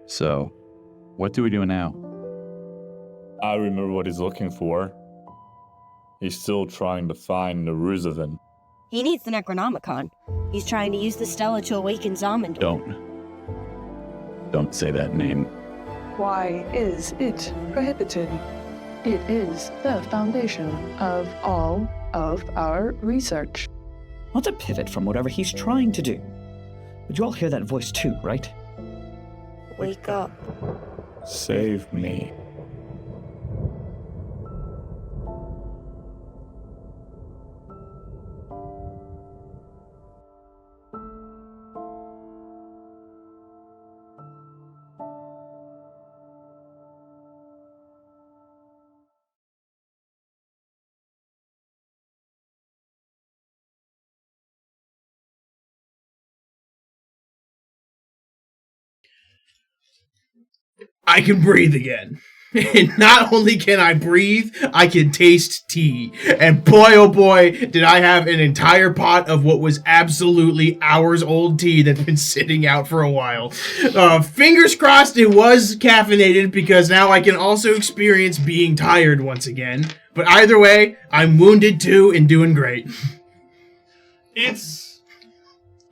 So, what do we do now? I remember what he's looking for. He's still trying to find the Ruzavan. He needs the Necronomicon. He's trying to use the Stella to awaken Zamindor. Don't say that name. Why is it prohibited? It is the foundation of all of our research. Not to pivot from whatever he's trying to do. But you all hear that voice too, right? Wake up. Save me. I can breathe again. And not only can I breathe, I can taste tea. And boy, oh boy, did I have an entire pot of what was absolutely hours-old tea that's been sitting out for a while. Fingers crossed it was caffeinated, because now I can also experience being tired once again. But either way, I'm wounded too and doing great. It's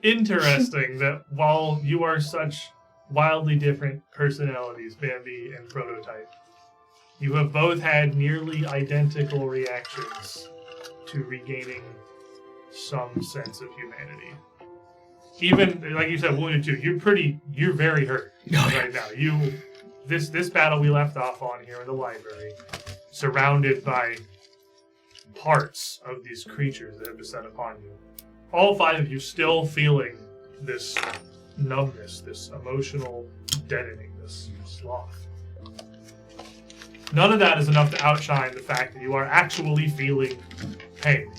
interesting that while you are such wildly different personalities, Bambi and Prototype, you have both had nearly identical reactions to regaining some sense of humanity. Even, like you said, wounded too. You're very hurt right now. This battle we left off on here in the library, surrounded by parts of these creatures that have descended upon you. All five of you still feeling this numbness, this emotional deadening, this sloth. None of that is enough to outshine the fact that you are actually feeling pain.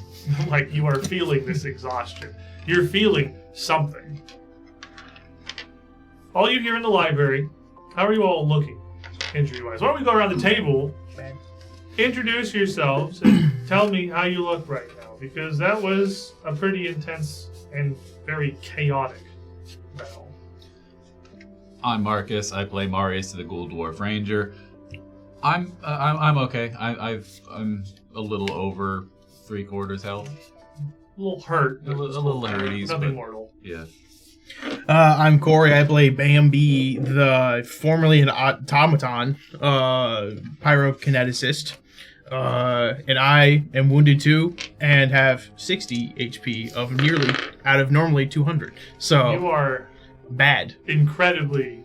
Like, you are feeling this exhaustion. You're feeling something. All you hear in the library, how are you all looking, injury-wise? Why don't we go around the table, introduce yourselves, and tell me how you look right now, because that was a pretty intense and very chaotic battle. I'm Marcus. I play Marius, the Ghoul Dwarf Ranger. I'm okay. I'm a little over 3/4 health. A little hurt. A little hurties. Nothing mortal. Yeah. I'm Corey. I play Bambi, formerly an automaton, pyrokineticist. And I am wounded too, and have 60 HP out of normally 200. So you are bad, incredibly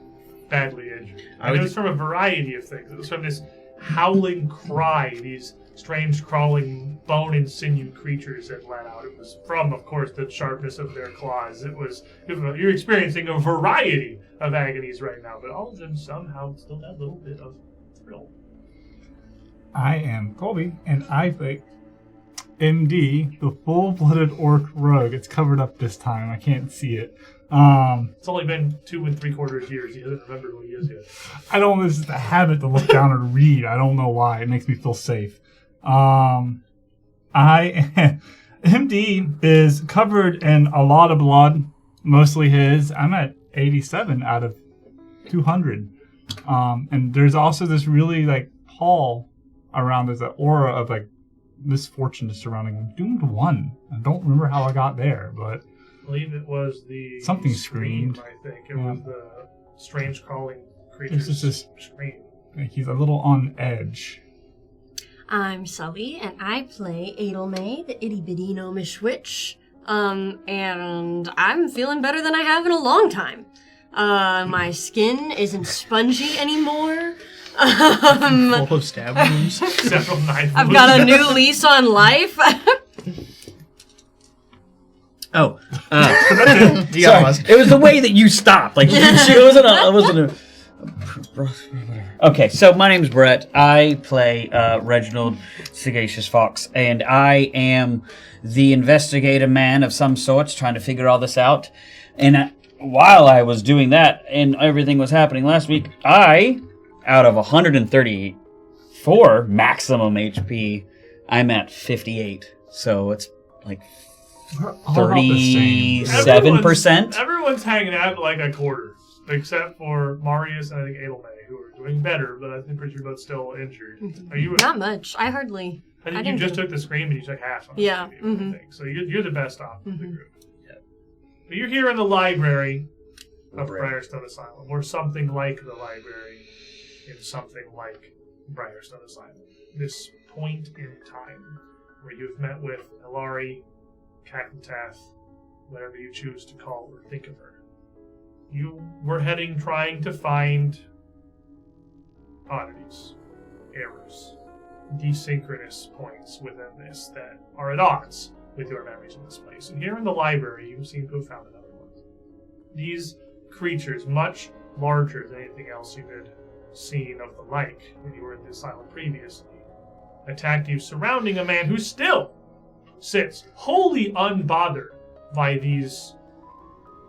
badly injured. And it was from a variety of things. It was from this howling cry, these strange crawling bone and sinew creatures that let out. It was from, of course, the sharpness of their claws. You're experiencing a variety of agonies right now, but all of them somehow still that little bit of thrill. I am Colby, and I play MD, the full-blooded orc rogue. It's covered up this time. I can't see it. It's only been 2 3/4 years. He doesn't remember who he is yet. I don't. It's just a habit to look down and read. I don't know why. It makes me feel safe. MD is covered in a lot of blood, mostly his. I'm at 87 out of 200. And there's also this really pall around. There's an aura of misfortune surrounding him. Doomed 1. I don't remember how I got there, but I believe it was the something screamed. I think it was the strange crawling creature's scream. He's a little on edge. I'm Sully, and I play Adelmay, the itty-bitty gnomish witch. And I'm feeling better than I have in a long time. My skin isn't spongy anymore. Full of stab wounds. Several knife I've got a new lease on life. Oh, sorry. It was the way that you stopped. It wasn't a. Okay, so my name's Brett. I play Reginald Sagacious Fox, and I am the investigative man of some sorts, trying to figure all this out. And while I was doing that, and everything was happening last week, out of 134 maximum HP, I'm at 58. So it's 37%. Everyone's hanging out like a quarter. except for Marius and I think Edelmay, who are doing better, but I'm pretty sure both still injured. Are you? Not much. I hardly. I think you just took the scream and you took half on it. Yeah. I think. So you're the best off of the group. Yeah. But you're here in the library of Briarstone Asylum, or something like the library in something like Briarstone Asylum. This point in time where you've met with Elari, Kaklatath, whatever you choose to call or think of her. You were trying to find oddities, errors, desynchronous points within this that are at odds with your memories of this place. And here in the library, you seem to have found another one. These creatures, much larger than anything else you had seen of the like when you were in the asylum previously, attacked you, surrounding a man who still sits wholly unbothered by these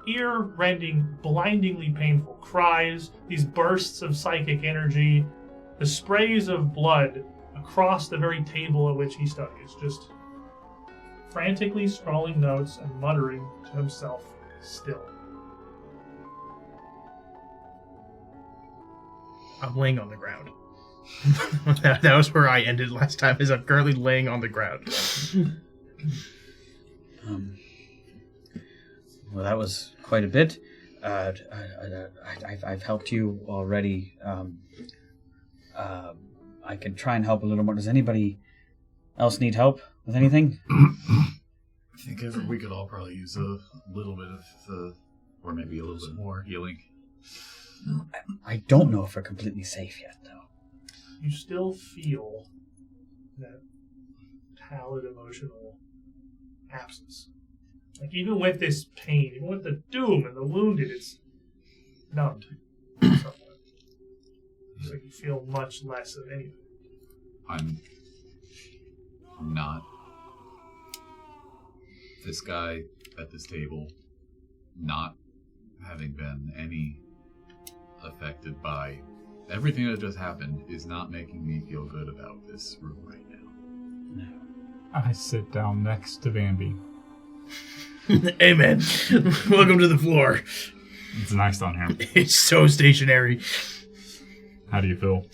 ear-rending, blindingly painful cries, these bursts of psychic energy, the sprays of blood across the very table at which he studies, just frantically scrawling notes and muttering to himself still. I'm laying on the ground. That was where I ended last time, is I'm currently laying on the ground. Well, that was quite a bit. I've helped you already. I can try and help a little more. Does anybody else need help with anything? I think we could all probably use a little bit of, or maybe a little bit more healing. I don't know if we're completely safe yet, though. You still feel that pallid emotional absence. Like, even with this pain, even with the doom and the wounded, it's numbed somewhat. It's like you feel much less of anything. I'm not. This guy at this table, not having been any affected by everything that just happened, is not making me feel good about this room right now. No. I sit down next to Bambi. Amen. Welcome to the floor. It's nice down here. It's so stationary. How do you feel?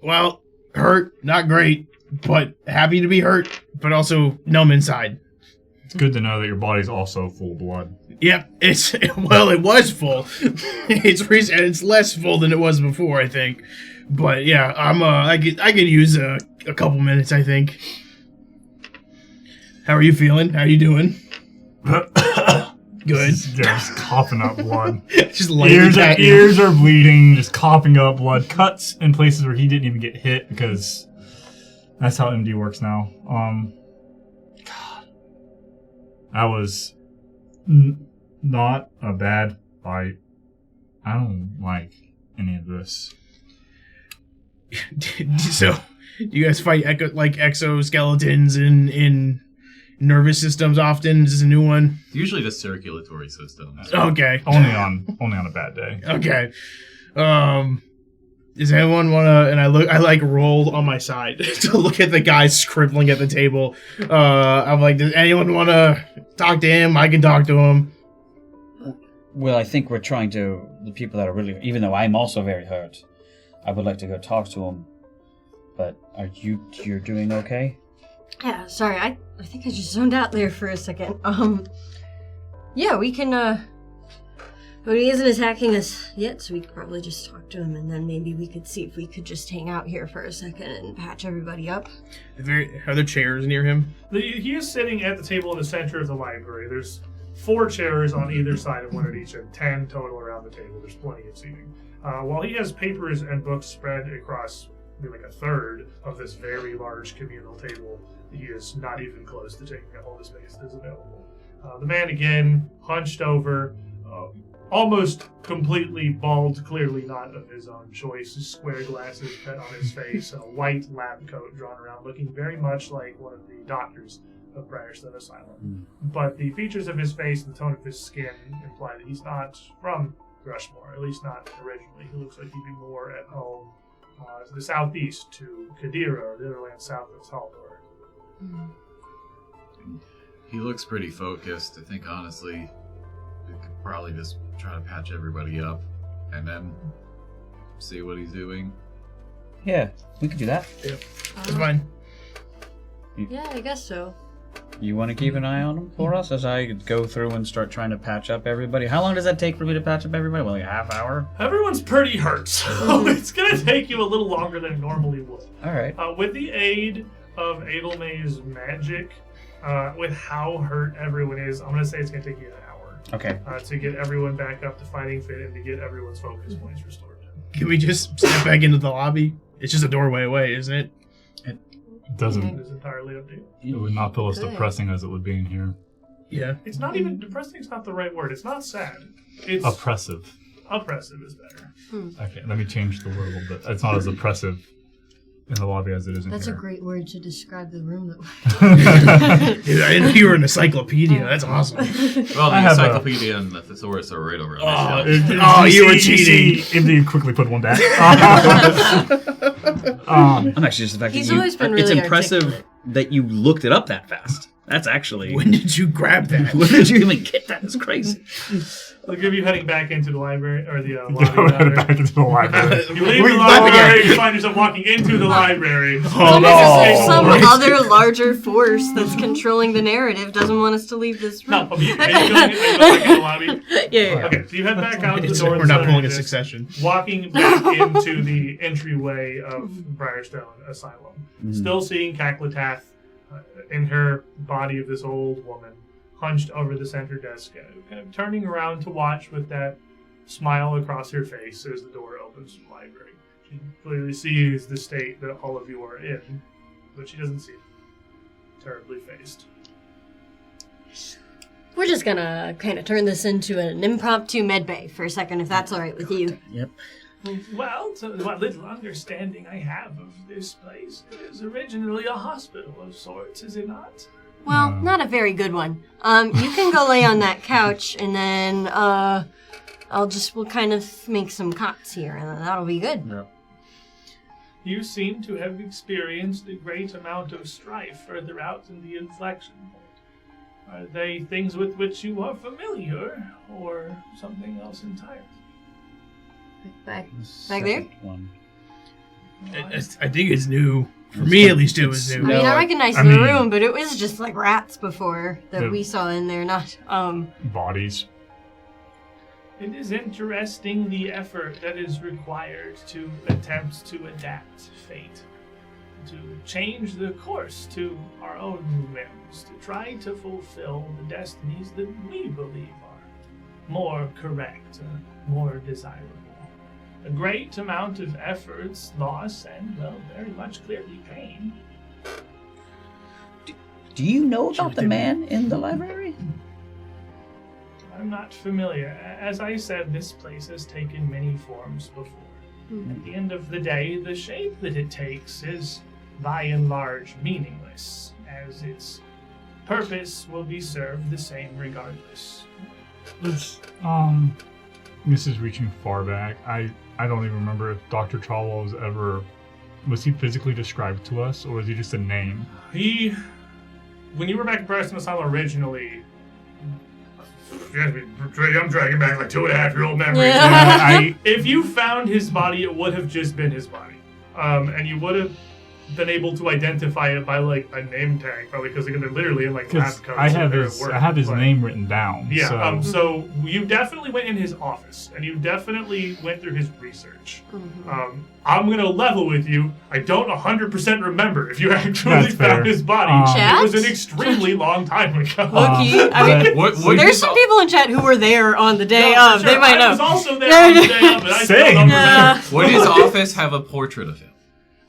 Well, hurt, not great, but happy to be hurt, but also numb inside. It's good to know that your body's also full of blood. Yep, it was full. It's less full than it was before, I think. But yeah, I could use a couple minutes, I think. How are you feeling? How are you doing? Good. Just coughing up blood. Just ears are bleeding, just coughing up blood. Cuts in places where he didn't even get hit, because that's how MD works now. God. That was not a bad fight. I don't like any of this. So, do you guys fight exoskeletons in nervous systems often? Is this a new one? Usually the circulatory systems. Okay. Only on a bad day. Okay. Does anyone wanna? And I roll on my side to look at the guy scribbling at the table. I'm like, does anyone wanna talk to him? I can talk to him. Well, I think we're trying to, the people that are really, even though I'm also very hurt, I would like to go talk to him. But you're doing okay? Yeah, sorry, I think I just zoned out there for a second. Yeah, we can, but he isn't attacking us yet, so we could probably just talk to him, and then maybe we could see if we could just hang out here for a second and patch everybody up. Are there chairs near him? He is sitting at the table in the center of the library. There's 4 chairs on either side of one at each end, 10 total around the table. There's plenty of seating. While he has papers and books spread across maybe like a third of this very large communal table, he is not even close to taking up all the space that is available. The man, again, hunched over, almost completely bald, clearly not of his own choice, square glasses put on his face, and a white lab coat drawn around, looking very much like one of the doctors of Briarstone Asylum. But the features of his face and the tone of his skin imply that he's not from Rushmore, at least not originally. He looks like he'd be more at home to the southeast, to Kadira, or the other land south of Taldor. He looks pretty focused. I think, honestly, probably just try to patch everybody up and then see what he's doing. Yeah, we could do that. That's fine. Yeah, I guess so. You want to keep an eye on him for us as I go through and start trying to patch up everybody? How long does that take for me to patch up everybody? Well, like a half hour? Everyone's pretty hurt, so it's going to take you a little longer than it normally would. All right. With the aid of Edelmay's magic, with how hurt everyone is, I'm going to say it's going to take you an hour. Okay. To get everyone back up to fighting fit and to get everyone's focus points restored. Can we just step back into the lobby? It's just a doorway away, isn't it? It doesn't. It is entirely up to you. It would not feel as Good. depressing as it would be in here. Yeah. It's not even depressing. It's not the right word. It's not sad. It's Oppressive. oppressive is better. Okay, let me change the word a little bit. It's not as oppressive in the lobby as it is in That's a here. great word to describe the room that Dude, I didn't know you were an encyclopedia. That's awesome. Well, I the have a- encyclopedia and the thesaurus are right over on this shelf. Oh, you were cheating. Indeed, quickly put one back. I'm actually just the fact He's that you, always been it's really impressive articulate. that you looked it up that fast. That's actually. When did you grab that? When did you even get that? It's crazy. Look at you heading back into the library, or the We're lobby. headed rather. back into the library. You leave We the left library, again. you find yourself walking into the library. Oh, There's some no. other larger force that's controlling the narrative doesn't want us to leave this No, room. are you going back in the lobby? Yeah. Okay, so you head back out the It's- door. we're not pulling a Just succession. Walking back into the entryway of Briarstone Asylum. Still seeing Kaklatath in her body of this old woman, hunched over the center desk, kind of turning around to watch with that smile across her face as the door opens to the library. She clearly sees the state that all of you are in, but she doesn't seem terribly phased. We're just gonna kind of turn this into an impromptu medbay for a second, if that's all right with you. Yep. Well, to what little understanding I have of this place, it is originally a hospital of sorts, is it not? Well, not a very good one. You can go lay on that couch, and then we'll kind of make some cots here, and that'll be good. You seem to have experienced a great amount of strife further out in the inflection point. Are they things with which you are familiar, or something else entirely? Back there? One. I think it's new. For me, at least, it was I new. mean, I recognize I the mean- room, but it was just like rats before that Yeah. we saw in there, not Bodies. It is interesting the effort that is required to attempt to adapt fate, to change the course to our own whims, to try to fulfill the destinies that we believe are more correct, more desirable. A great amount of efforts, loss, and, well, very much clearly pain. Do you know about the man in the library? I'm not familiar. As I said, this place has taken many forms before. At the end of the day, the shape that it takes is, by and large, meaningless, as its purpose will be served the same regardless. This is reaching far back. I don't even remember if Dr. Chawla was ever... Was he physically described to us, or was he just a name? When you were back in Preston Asylum originally, I'm dragging back like 2.5-year-old memories. Yeah. If you found his body, it would have just been his body. And you would have been able to identify it by like a name tag, probably because they're literally in like lab Because coats. I have and his work, but- name written down. Yeah, So, so you definitely went in his office, and you definitely went through his research. I'm going to level with you. I don't 100% remember if you actually That's fair. found his body. Chat? It was an extremely long time ago. Loki. I mean, What there's some people in chat who were there on the day No, of. for sure. They might I was know. also there on the day of, and I still Same. don't Yeah. remember. Would his office have a portrait of him?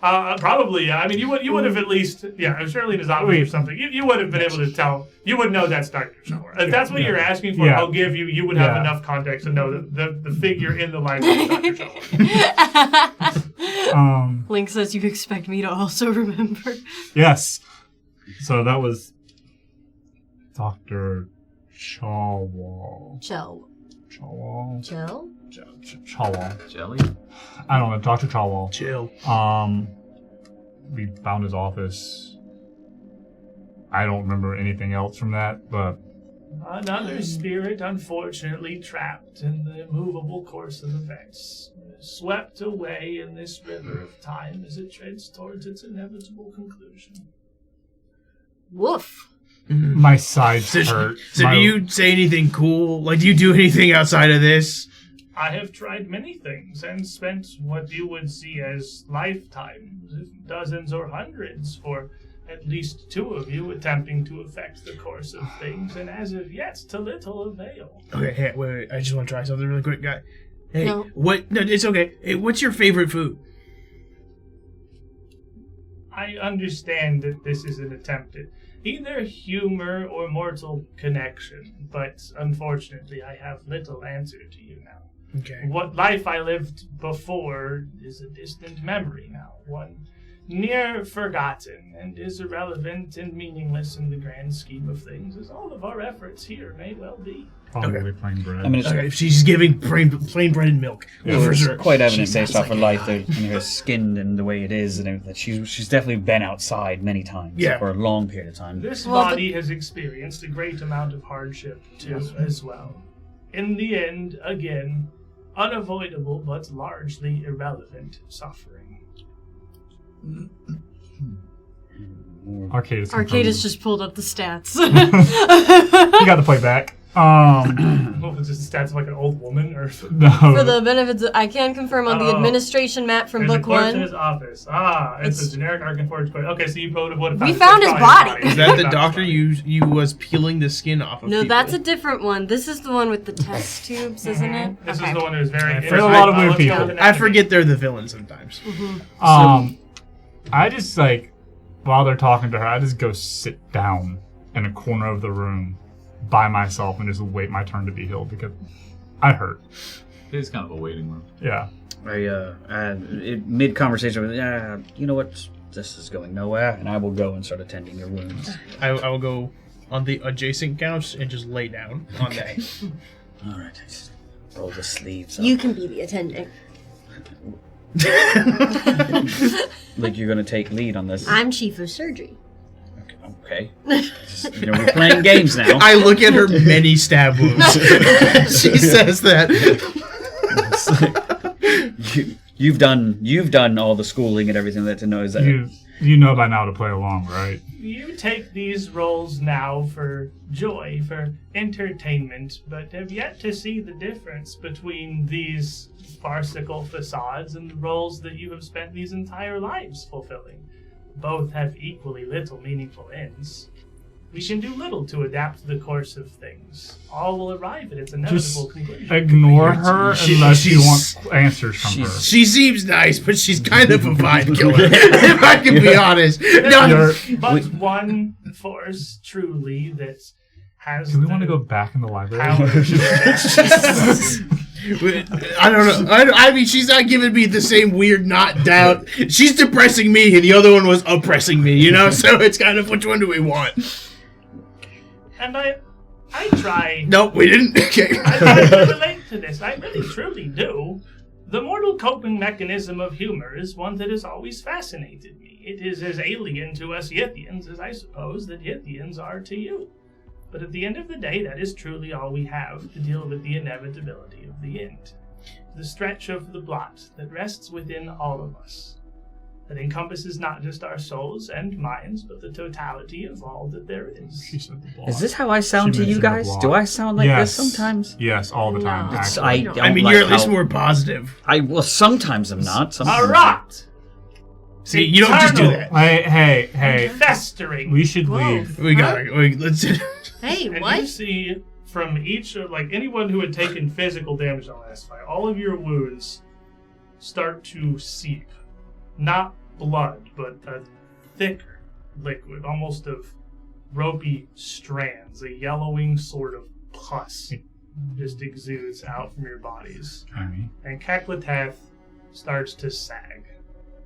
Probably, yeah. I mean, you would have at least, yeah, surely in his office or something. You would have been able to tell. You would know that's Dr. Shower. If that's what you're asking for, Yeah. I'll give you. You would have Yeah. enough context to know that the figure in the library is Dr. Shower. Link says you expect me to also remember. yes. So that was Dr. Chawla. Chell. Chawla? Chell? Chawla. Jelly? I don't know, Dr. Chawla. Chill. We found his office. I don't remember anything else from that, but Another spirit, unfortunately trapped in the immovable course of events, swept away in this river of time as it treads towards its inevitable conclusion. Woof. My sides hurt. So do you say anything cool? Like, do you do anything outside of this? I have tried many things and spent what you would see as lifetimes, dozens or hundreds, for at least 2 of you attempting to affect the course of things, and as of yet, to little avail. Okay, hey, wait. I just want to try something really quick, guy. Hey, No. what? No, it's okay. Hey, what's your favorite food? I understand that this is an attempt at either humor or mortal connection, but unfortunately I have little answer to you now. Okay. What life I lived before is a distant memory now, one near forgotten, and is irrelevant and meaningless in the grand scheme of things, as all of our efforts here may well be. Probably plain bread. I mean, it's Okay, she's giving plain bread and milk. Yeah. For it's sure. quite evident She's based not off her life, her skin and the way it is, and everything. She's definitely been outside many times for a long period of time. This Well, body has experienced a great amount of hardship, too, as well. In the end, again, unavoidable but largely irrelevant suffering. Arcadis just pulled up the stats. You got to play back. What was this, stats of like an old woman or No. For the benefits, I can confirm on the Oh. administration map from There's a book clerk in 1. his office. It's a generic Arcanforge clerk. Okay, so you would have We found his body. Is that the doctor you was peeling the skin off of No, people? that's a different one. This is the one with the test tubes, isn't it? This Okay. is the one who was very... For a lot of weird let's go people. with the I next forget they're the villain sometimes. I just while they're talking to her, I just go sit down in a corner of the room by myself and just wait my turn to be healed because I hurt. It is kind of a waiting room. Yeah. Mid conversation with, you know what? This is going nowhere, and I will go and start attending your wounds. I will go on the adjacent couch and just lay down on that. All right, just roll the sleeves up. You can be the attendant. Like you're gonna take lead on this. I'm chief of surgery. Okay. We're playing games now. I look at her many stab wounds. She says that. You've done all the schooling and everything that to know is that You know by now to play along, right? You take these roles now for joy, for entertainment, but have yet to see the difference between these farcical facades and the roles that you have spent these entire lives fulfilling. Both have equally little meaningful ends. We can do little to adapt the course of things. All will arrive at its inevitable conclusion. Ignore her unless you want answers from her. She seems nice, but she's kind of a vibe killer, if I can be honest. No, But one force truly that has. Do we want to go back in the library? I don't know. I mean, she's not giving me the same weird not doubt. She's depressing me, and the other one was oppressing me, you know? So it's kind of, which one do we want? And I try. Nope, we didn't. Okay. I try to relate to this. I really, truly do. The mortal coping mechanism of humor is one that has always fascinated me. It is as alien to us Yithians as I suppose that Yithians are to you. But at the end of the day, that is truly all we have to deal with the inevitability of the end. The stretch of the blot that rests within all of us. That encompasses not just our souls and minds, but the totality of all that there is. Is this how I sound She to you mentioned the guys? block. Do I sound like Yes. this sometimes? Yes, all the time. No. actually. Don't I mean, like you're at least how- more positive. Well, sometimes I'm not. Sometimes A rot! See, you don't just do Eternal. that. Hey, Festering! we should Whoa. leave. Let's. Hey, And you what? see from each of, like, anyone who had taken physical damage in the last fight, all of your wounds start to seep. Not blood, but a thicker liquid, almost of ropey strands. A yellowing sort of pus just exudes out from your bodies. And Kaklatath starts to sag.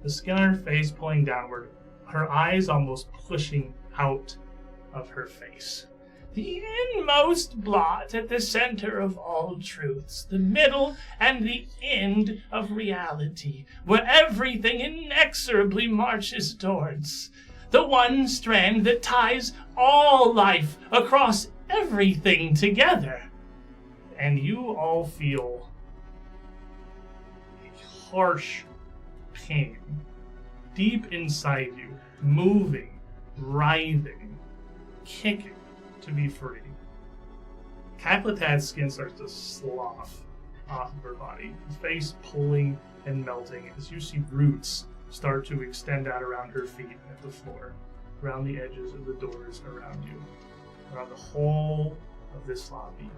The skin on her face pulling downward, her eyes almost pushing out of her face. The inmost blot at the center of all truths, the middle and the end of reality, where everything inexorably marches towards. The one strand that ties all life across everything together. And you all feel a harsh pain deep inside you, moving, writhing, kicking to be free. Kaklatath's skin starts to slough off of her body, her face pulling and melting as you see roots start to extend out around her feet and at the floor, around the edges of the doors around you, around the whole of this lobby.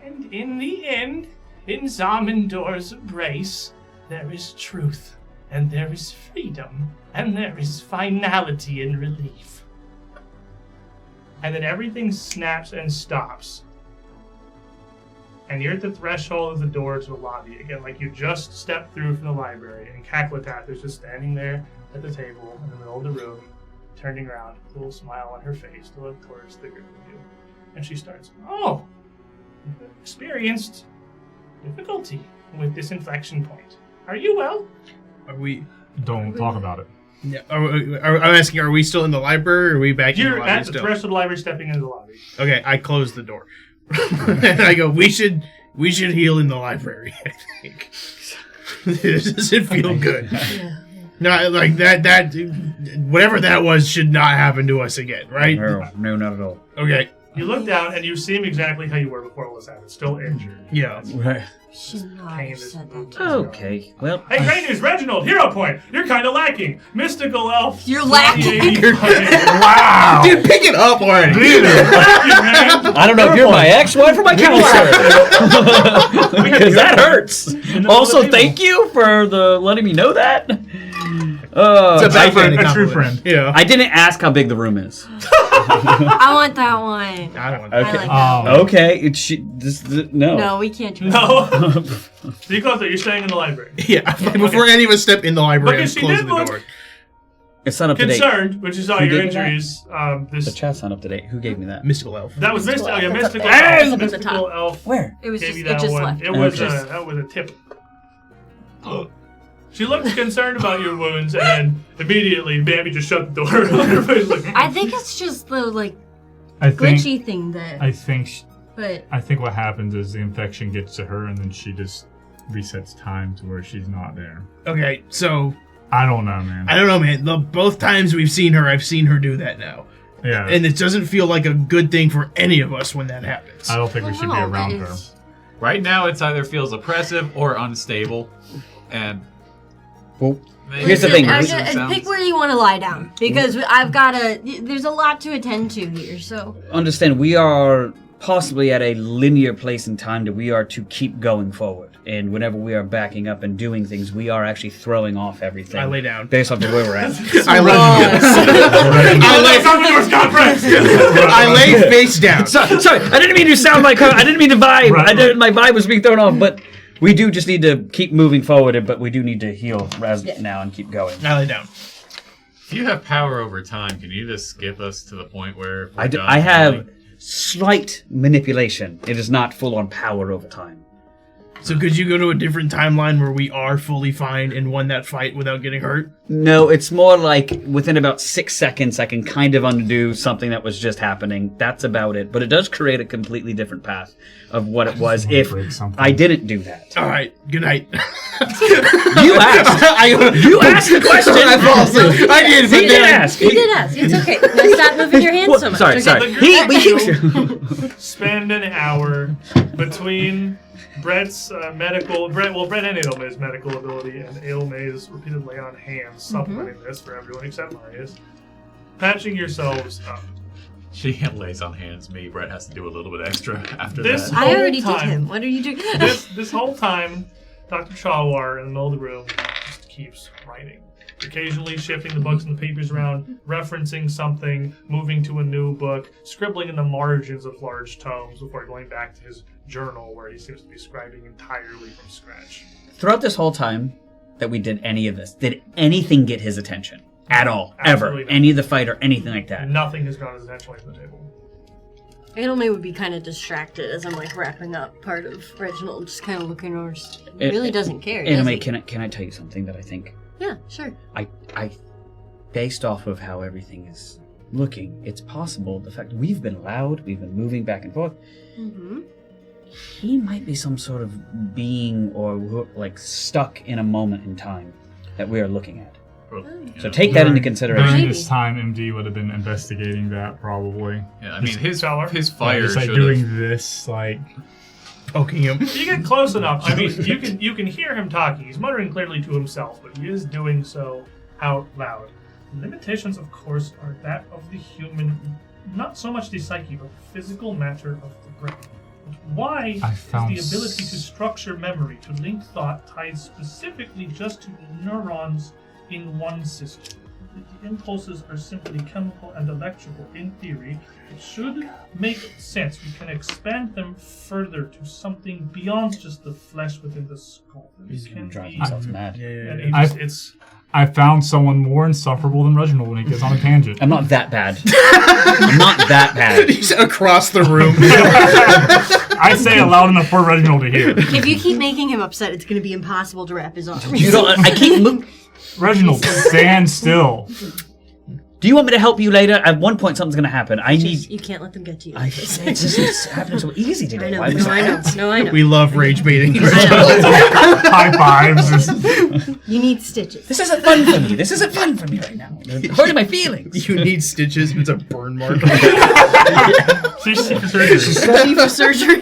And in the end, in Zamindor's embrace, there is truth, and there is freedom, and there is finality and relief. And then everything snaps and stops. And you're at the threshold of the door to the lobby. Again, like you just stepped through from the library, and Kaklatath is just standing there at the table in the middle of the room, turning around, with a little smile on her face to look towards the group of you. And she starts, "Oh, you've experienced difficulty with this inflection point. Are you well?" Are we? Don't talk about it. Yeah. I'm asking. Are we still in the library? Or are we back in the You're lobby at the still? threshold of the library, stepping into the lobby. Okay, I close the door. And I go, we should heal in the library, I think. This doesn't feel good. Yeah. No, like that whatever that was should not happen to us again, right? No, not at all. Okay. You look down and you seem exactly how you were before all this happened. Still injured. Yeah. Right. Should not Pain have is said moved. that. Okay. Well. Hey, great news, Reginald! Hero point! You're kind of lacking. Mystical elf. You're lacking. 2085. Wow. Dude, pick it up already. I don't know if you're my ex-wife or my counselor. Because that hurts. Also, thank you for letting me know that. It's a backhanded A true compliment. friend. Yeah. I didn't ask how big the room is. I want that one. I don't want I that. like that one. Okay. No. No, we can't do No. So you close it. You're staying in the library. Yeah, before any of us step in the library, Because I'm she closing did the look door. It's not up to date. Concerned, which is all Who your gave me that? injuries. The chat's not up to date. Who gave me that? Mystical elf. That was Mystical. Yeah, Mystical Hey! elf. At the Mystical top. elf. Where? It was Gave just, you it that just one. left. It was Okay. that was a tip. She looked concerned about your wounds, and then immediately Bambi just shut the door. Everybody's like, I think it's just the I think. glitchy thing that. I think. But I think what happens is the infection gets to her, and then she just resets time to where she's not there. Okay, so I don't know, man. I don't know, man. Both times we've seen her, I've seen her do that now. Yeah. And it doesn't feel like a good thing for any of us when that happens. I don't think we should be no, around it her. is- Right now, it's either feels oppressive or unstable, and Well, maybe here's the Listen, thing. I Listen, gotta- sounds- pick where you want to lie down because I've got there's a lot to attend to here. So Understand, we are possibly at a linear place in time that we are to keep going forward. And whenever we are backing up and doing things, we are actually throwing off everything. I lay down. Based off of where we're at. I lay face down. Sorry, I didn't mean to sound like her. I didn't mean to vibe. Right. My vibe was being thrown off, but we do just need to keep moving forward, but we do need to heal now and keep going. I lay down. If you have power over time, can you just skip us to the point where we're I done have healing? slight manipulation. It is not full-on power over time. So could you go to a different timeline where we are fully fine and won that fight without getting hurt? No, it's more like within about 6 seconds, I can kind of undo something that was just happening. That's about it. But it does create a completely different path of what it was wanna if break something. I didn't do that. All right. Good night. You asked. You asked the question. I fall asleep. I did. He But did then ask. you did ask. It's okay. Now stop moving your hands so much. Sorry, okay? sorry. You spend an hour between Brett's Brett and Adelmay's medical ability and Adelmay's repeated lay on hands, supplementing this for everyone except Marius, patching yourselves up. She lays on hands. Me, Brett has to do a little bit extra after This- that. I already whole did time. him. What are you doing? This whole time, Dr. Chawar in the middle of the room just keeps writing. Occasionally shifting the books and the papers around, referencing something, moving to a new book, scribbling in the margins of large tomes before going back to his journal where he seems to be scribing entirely from scratch. Throughout this whole time that we did any of this, did anything get his attention? At all? Absolutely Ever? not. Any of the fight or anything like that? Nothing has drawn his attention away from the table. Adelmay would be kind of distracted as I'm wrapping up part of Reginald, just kind of looking over. Really doesn't care. does Anyway, he? can I tell you something that I think? Yeah, sure. I based off of how everything is looking, it's possible the fact we've been loud, we've been moving back and forth. Mm-hmm. He might be some sort of being or like stuck in a moment in time that we are looking at. So take that into consideration. During this time, MD would have been investigating that probably. Yeah, I mean his Teller. his fire Just like should doing have. this, like Poking him. You get close enough. I mean, you can hear him talking. He's muttering clearly to himself, but he is doing so out loud. Limitations, of course, are that of the human, not so much the psyche, but the physical matter of the brain. Why is the ability to structure memory, to link thought, tied specifically just to neurons in one system. The impulses are simply chemical and electrical. In theory, it should make sense. We can expand them further to something beyond just the flesh within the skull. He's gonna drive himself mad. And I found someone more insufferable than Reginald when he gets on a tangent. I'm not that bad. I'm not that bad. He's across the room. I say it loud enough for Reginald to hear. If you keep making him upset, it's going to be impossible to wrap his arms. You don't. I keep. Reginald, stand still. Do you want me to help you later? At one point, something's gonna happen. I need. You can't let them get to you. It's happening so easy today. I know. Why was I know. We love rage baiting. High fives. You need stitches. This isn't fun for me. This isn't fun for me right now. It's hurting my feelings. You need stitches. It's a burn mark. She's surgery.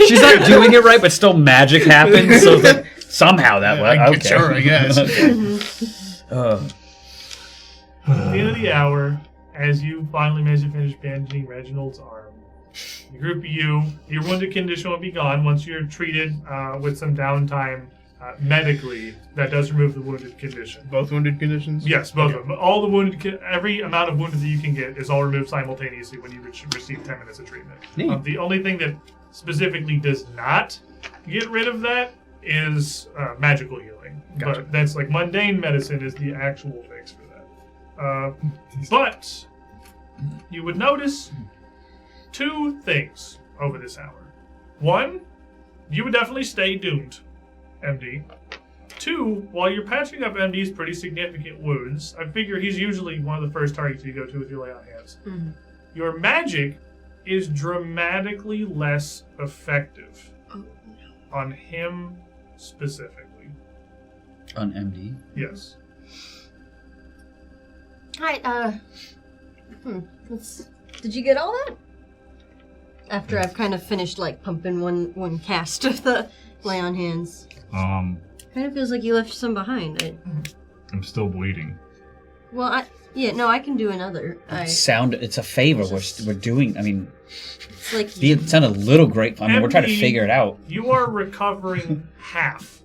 She's not doing it right, but still magic happens. So it's like somehow that way. Okay. Sure, I guess. At the end of the hour, as you finally manage to finish bandaging Reginald's arm, the group of you, your wounded condition will be gone once you're treated with some downtime medically. That does remove the wounded condition. Both wounded conditions? Yes, both of them. All the wounded, every amount of wounded that you can get is all removed simultaneously when you receive 10 minutes of treatment. The only thing that specifically does not get rid of that is magical healing. Gotcha. But that's like mundane medicine is the actual fix for that. But you would notice two things over this hour. One, you would definitely stay doomed, MD. Two, while you're patching up MD's pretty significant wounds, I figure he's usually one of the first targets you go to with your lay on hands. Mm-hmm. Your magic is dramatically less effective on him specifically. On MD? Yes. Hi, did you get all that? After I've kind of finished, like, pumping one cast of the lay on hands. Kind of feels like you left some behind. I'm still bleeding. Well, I can do another. It's a favor we're doing. I mean, It's like it sounded a little great. I mean, we're trying to figure it out. You are recovering half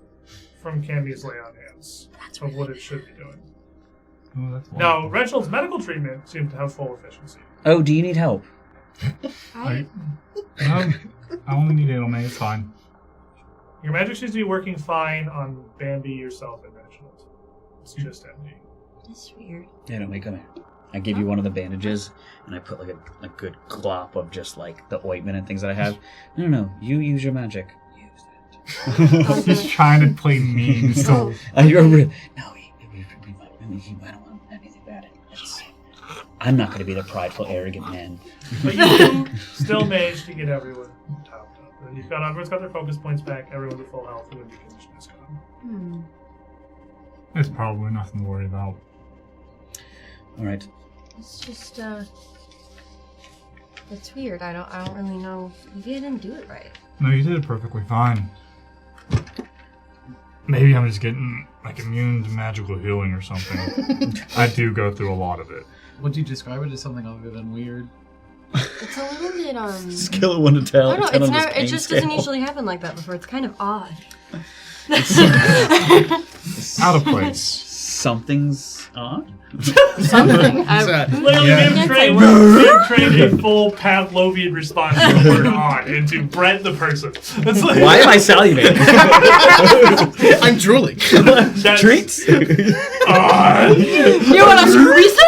from Candy's lay on hands of what it should be doing. Oh, that's Now, Reginald's medical treatment seems to have full efficiency. Oh, do you need help? I only need Edelman. It's fine. Your magic seems to be working fine on Bambi, yourself, and Reginald. It's just MD. That's weird. Yeah, don't come here. I give you one of the bandages, and I put like a good glop of just like the ointment and things that I have. No, you use your magic. Use it. He's trying to play mean. So You're real. No, I don't want anything bad. I'm not going to be the prideful, arrogant man. But you still managed to get everyone topped up. And everyone's got their focus points back, everyone's at full health, and the condition is gone. it's probably nothing to worry about. All right. It's just it's weird. I don't really know. Maybe I didn't do it right. No, you did it perfectly fine. Maybe I'm just getting like immune to magical healing or something. I do go through a lot of it. Would you describe it as something other than weird? It's a little bit Scale of 1 to 10. I don't know. 10 It's on this never. It pain just scale. doesn't usually happen like that before. It's kind of odd. Out of place. Something's odd. Something. They've trained a full Pavlovian response to the word odd into Brett the person. It's like, Why am I salivating? I'm drooling. Treats? odd. You want us to reset?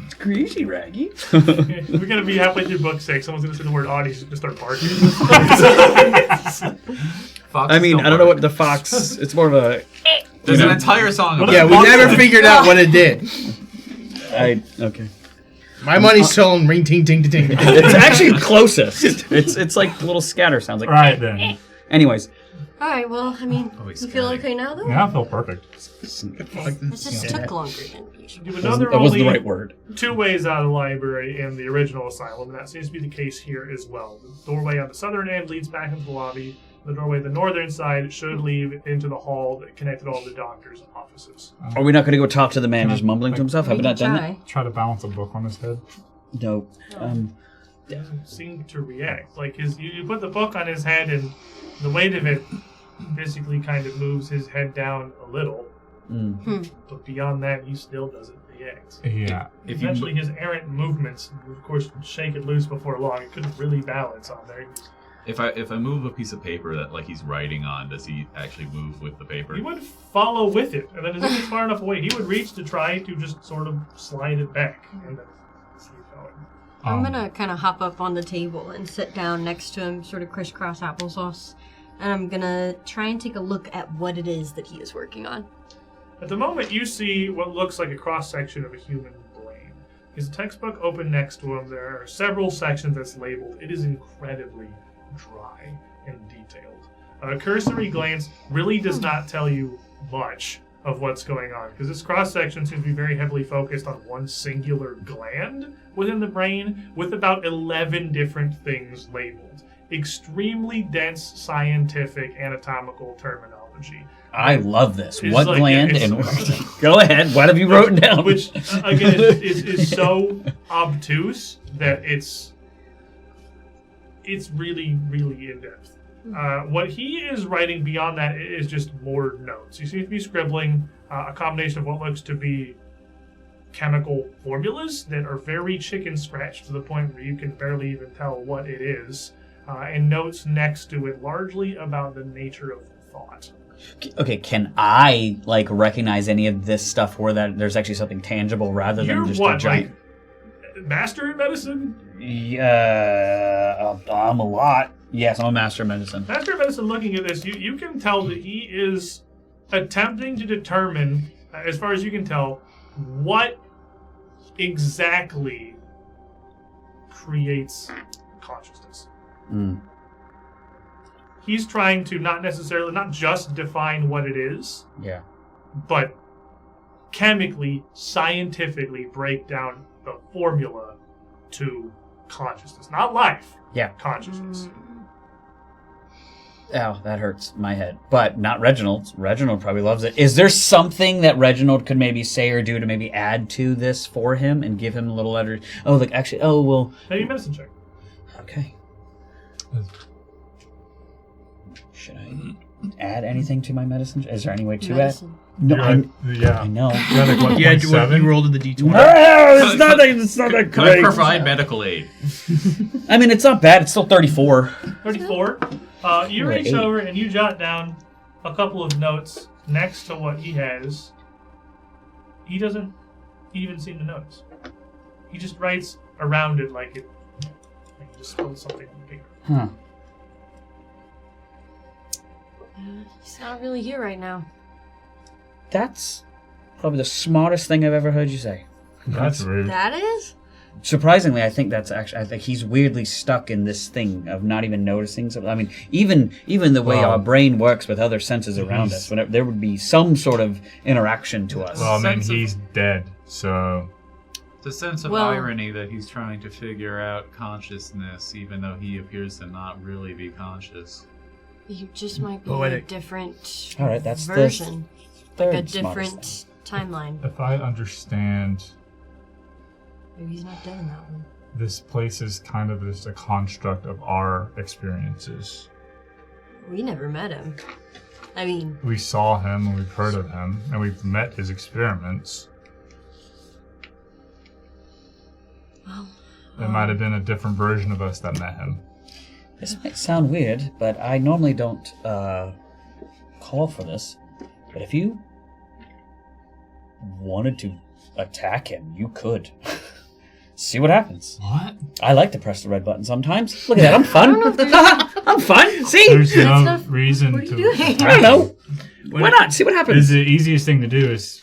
It's crazy, Raggy. We're gonna be halfway through book 6. Someone's gonna say the word odd. He's just gonna start barking. Fox I mean, don't I don't know bark. what the fox. It's more of a. There's an entire song about Yeah, we never figured out what it did. Okay. My money's still on ring ting ting ting. It's actually closest. It's like little scatter sounds. Like. Right then. Anyways. All right. Well, I mean, you feel okay now, though? Yeah, I feel perfect. It just took longer than usual. That wasn't the right word. 2 ways out of the library in the original asylum, and that seems to be the case here as well. The doorway on the southern end leads back into the lobby. The doorway on the northern side should lead into the hall that connected all the doctors' offices. Are we not going to go talk to the man who's mumbling to himself? Have we not done that? Try to balance a book on his head. No. He doesn't seem to react. Like you put the book on his head, and the weight of it basically kind of moves his head down a little. But beyond that, he still doesn't react. Yeah. Eventually, his errant movements, of course, shake it loose before long. It couldn't really balance on there. If I move a piece of paper that like he's writing on, does he actually move with the paper? He would follow with it, and then as it gets far enough away, he would reach to try to just sort of slide it back, and then keep going. I'm gonna kind of hop up on the table and sit down next to him, sort of crisscross applesauce, and I'm gonna try and take a look at what it is that he is working on. At the moment, you see what looks like a cross-section of a human brain. His textbook open next to him. There are several sections that's labeled. It is incredibly dry and detailed. A cursory glance really does not tell you much of what's going on, because this cross-section seems to be very heavily focused on one singular gland within the brain, with about 11 different things labeled. Extremely dense scientific anatomical terminology. I love this. It's What like- gland? it's- And go ahead. What have you written down? Which, again, is so obtuse that it's really, really in-depth. What he is writing beyond that is just more notes. He seems to be scribbling a combination of what looks to be chemical formulas that are very chicken scratch to the point where you can barely even tell what it is, and notes next to it largely about the nature of thought. Okay, can I like recognize any of this stuff where that there's actually something tangible rather You're than just what, a giant? like master in medicine? Yeah, I'm a lot. Yes, I'm a master of medicine. Master of medicine, looking at this, you can tell that he is attempting to determine, as far as you can tell, what exactly creates consciousness. He's trying to not just define what it is, Yeah. but chemically, scientifically break down the formula to consciousness. Not life. Yeah. Consciousness. Ow, that hurts my head. But not Reginald. Reginald probably loves it. Is there something that Reginald could maybe say or do to maybe add to this for him and give him a little letter? Oh, like actually, well. Maybe medicine check. Okay. Should I add anything to my medicine? Is there any way to Medicine. add? No, Yeah. I know. You had like what, Yeah, 0.7? you rolled in the d20. No, it's not that Could I great. provide medical aid? I mean, it's not bad. It's still 34. 34. You You're at reach 8. over and you jot down a couple of notes next to what he has. He doesn't even seem to notice. He just writes around it like he just spilled something on paper. Huh. He's not really here right now. That's probably the smartest thing I've ever heard you say. That's rude. That is? Surprisingly, I think I think he's weirdly stuck in this thing of not even noticing something. I mean, even the way Well, our brain works with other senses around he's- us, whenever there would be some sort of interaction to us. Well, I mean, Sense of- he's dead, so... The sense of Well- irony that he's trying to figure out consciousness, even though he appears to not really be conscious. You just might be Poetic. a different All right, that's version. the Like a third smartest different timeline. If I understand, Maybe he's not dead in that one. this place is kind of just a construct of our experiences. We never met him. I mean, We saw him, and we've heard of him, and we've met his experiments. well, It might have been a different version of us that met him. This might sound weird, but I normally don't call for this. But if you wanted to attack him, you could. See what happens. What? I like to press the red button sometimes. Look at that, I'm fun. I'm fun. See? There's no not- reason what are to... you doing? I don't know. Why not? See what happens. The easiest thing to do is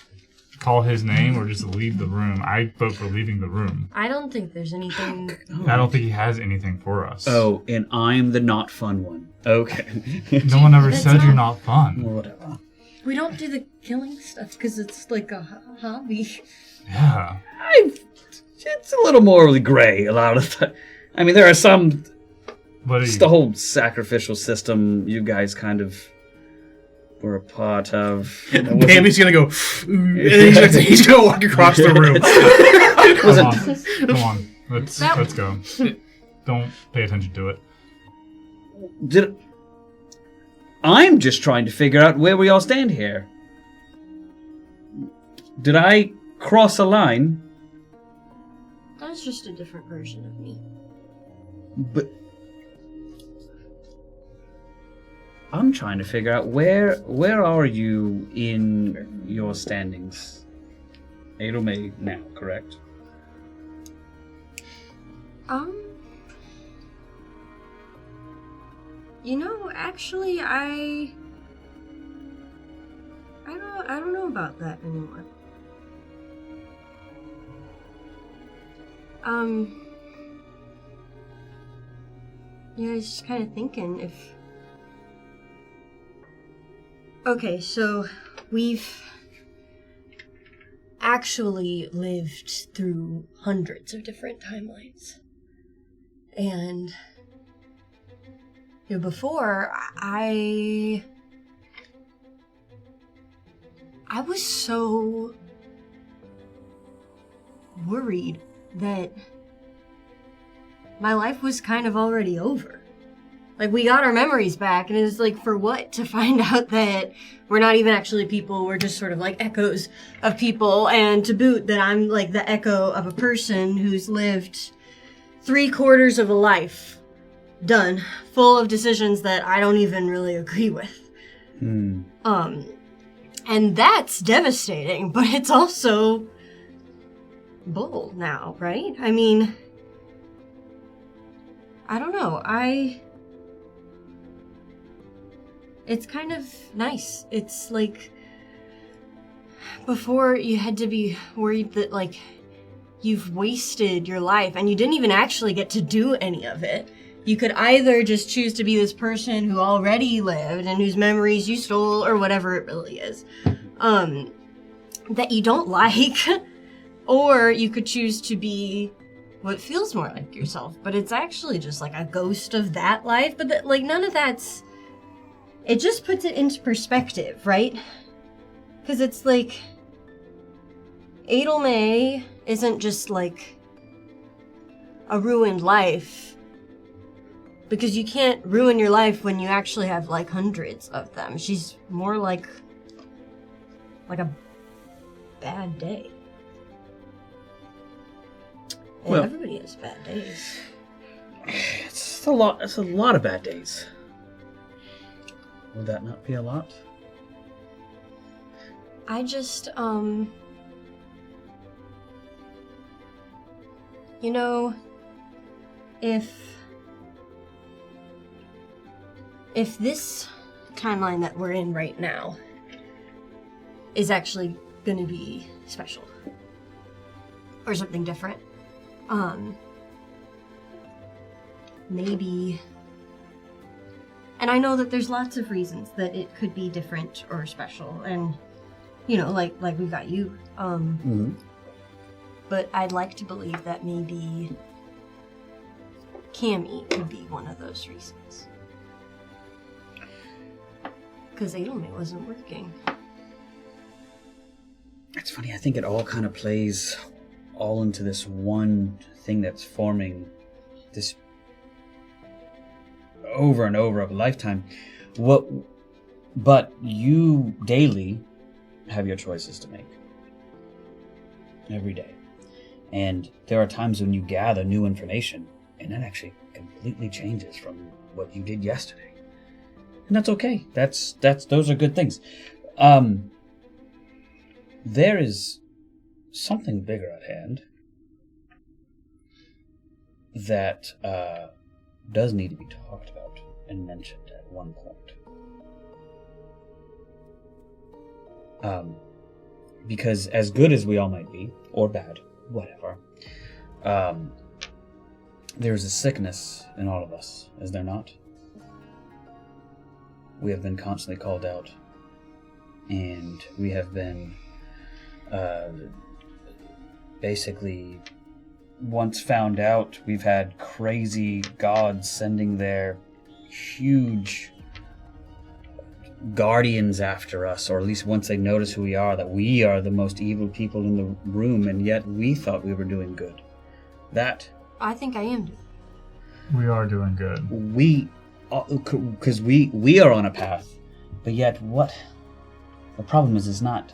call his name or just leave the room. I vote for leaving the room. I don't think there's anything. I don't think he has anything for us. Oh, and I'm the not fun one. Okay. No one ever That's said you're not- not fun. Well, whatever. We don't do the killing stuff because it's like a hobby. Yeah. It's a little morally gray a lot of the I mean, there are some... What are It's you? the whole sacrificial system you guys kind of were a part of. Bambi's gonna go, and he's gonna walk across the room. Come on. Let's go. Don't pay attention to it. I'm just trying to figure out where we all stand here. Did I cross a line? That was just a different version of me. But I'm trying to figure out where are you in your standings? Edelmay now, correct? You know, actually, I don't know about that anymore. Yeah, I was just kind of thinking if... Okay, so we've actually lived through hundreds of different timelines. And you know, before, I was so worried that my life was kind of already over. Like, we got our memories back, and it was like, for what? To find out that we're not even actually people, we're just sort of like echoes of people, and to boot that I'm like the echo of a person who's lived 3/4 of a life, done, full of decisions that I don't even really agree with. And that's devastating, but it's also bull now, right? I mean, I don't know, it's kind of nice. It's like, before you had to be worried that, like, you've wasted your life and you didn't even actually get to do any of it. You could either just choose to be this person who already lived and whose memories you stole, or whatever it really is, that you don't like, or you could choose to be what feels more like yourself, but it's actually just like a ghost of that life. But like, none of that's... It just puts it into perspective, right? Because it's like, Edelmay isn't just like a ruined life, because you can't ruin your life when you actually have like hundreds of them. She's more like a bad day. And Well, everybody has bad days. It's a lot of bad days. Would that not be a lot? I just, you know, if this timeline that we're in right now is actually going to be special or something different, maybe... And I know that there's lots of reasons that it could be different or special, and, you know, like we've got you, but I'd like to believe that maybe Cammy would be one of those reasons. Because Edelmay wasn't working. It's funny, I think it all kind of plays all into this one thing that's forming this over and over of a lifetime. But you daily have your choices to make. Every day. And there are times when you gather new information, and that actually completely changes from what you did yesterday. And that's okay. Those are good things. There is something bigger at hand that does need to be talked about and mentioned at one point. because as good as we all might be, or bad, whatever, there's a sickness in all of us, is there not? We have been constantly called out, and we have been basically, once found out, we've had crazy gods sending their huge guardians after us, or at least once they notice who we are, that we are the most evil people in the room, and yet we thought we were doing good. That... I think I am doing. We are doing good. Because we are on a path, but yet what... The problem is not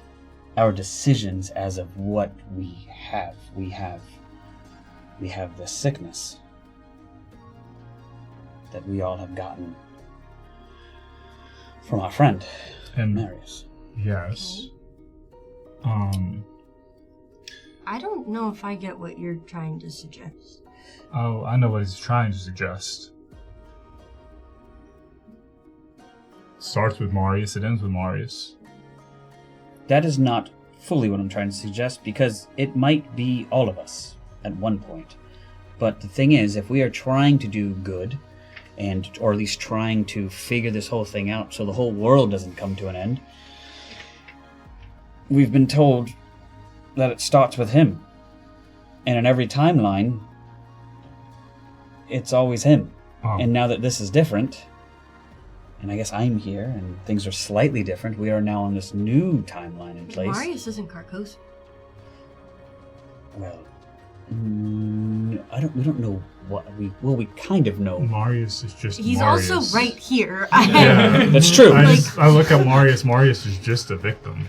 our decisions as of what we have. We have the sickness that we all have gotten from our friend, And Marius. yes. I don't know if I get what you're trying to suggest. Oh, I know what he's trying to suggest. Starts with Marius, it ends with Marius. That is not fully what I'm trying to suggest, because it might be all of us at one point. But the thing is, if we are trying to do good, or at least trying to figure this whole thing out so the whole world doesn't come to an end, we've been told that it starts with him. And in every timeline, it's always him. Oh. And now that this is different, and I guess I'm here, and things are slightly different, we are now on this new timeline in place. Marius isn't Carcosa. Well, we don't know what we kind of know. Marius is just He's Marius. also right here. Yeah. That's true. I look at Marius. Marius is just a victim.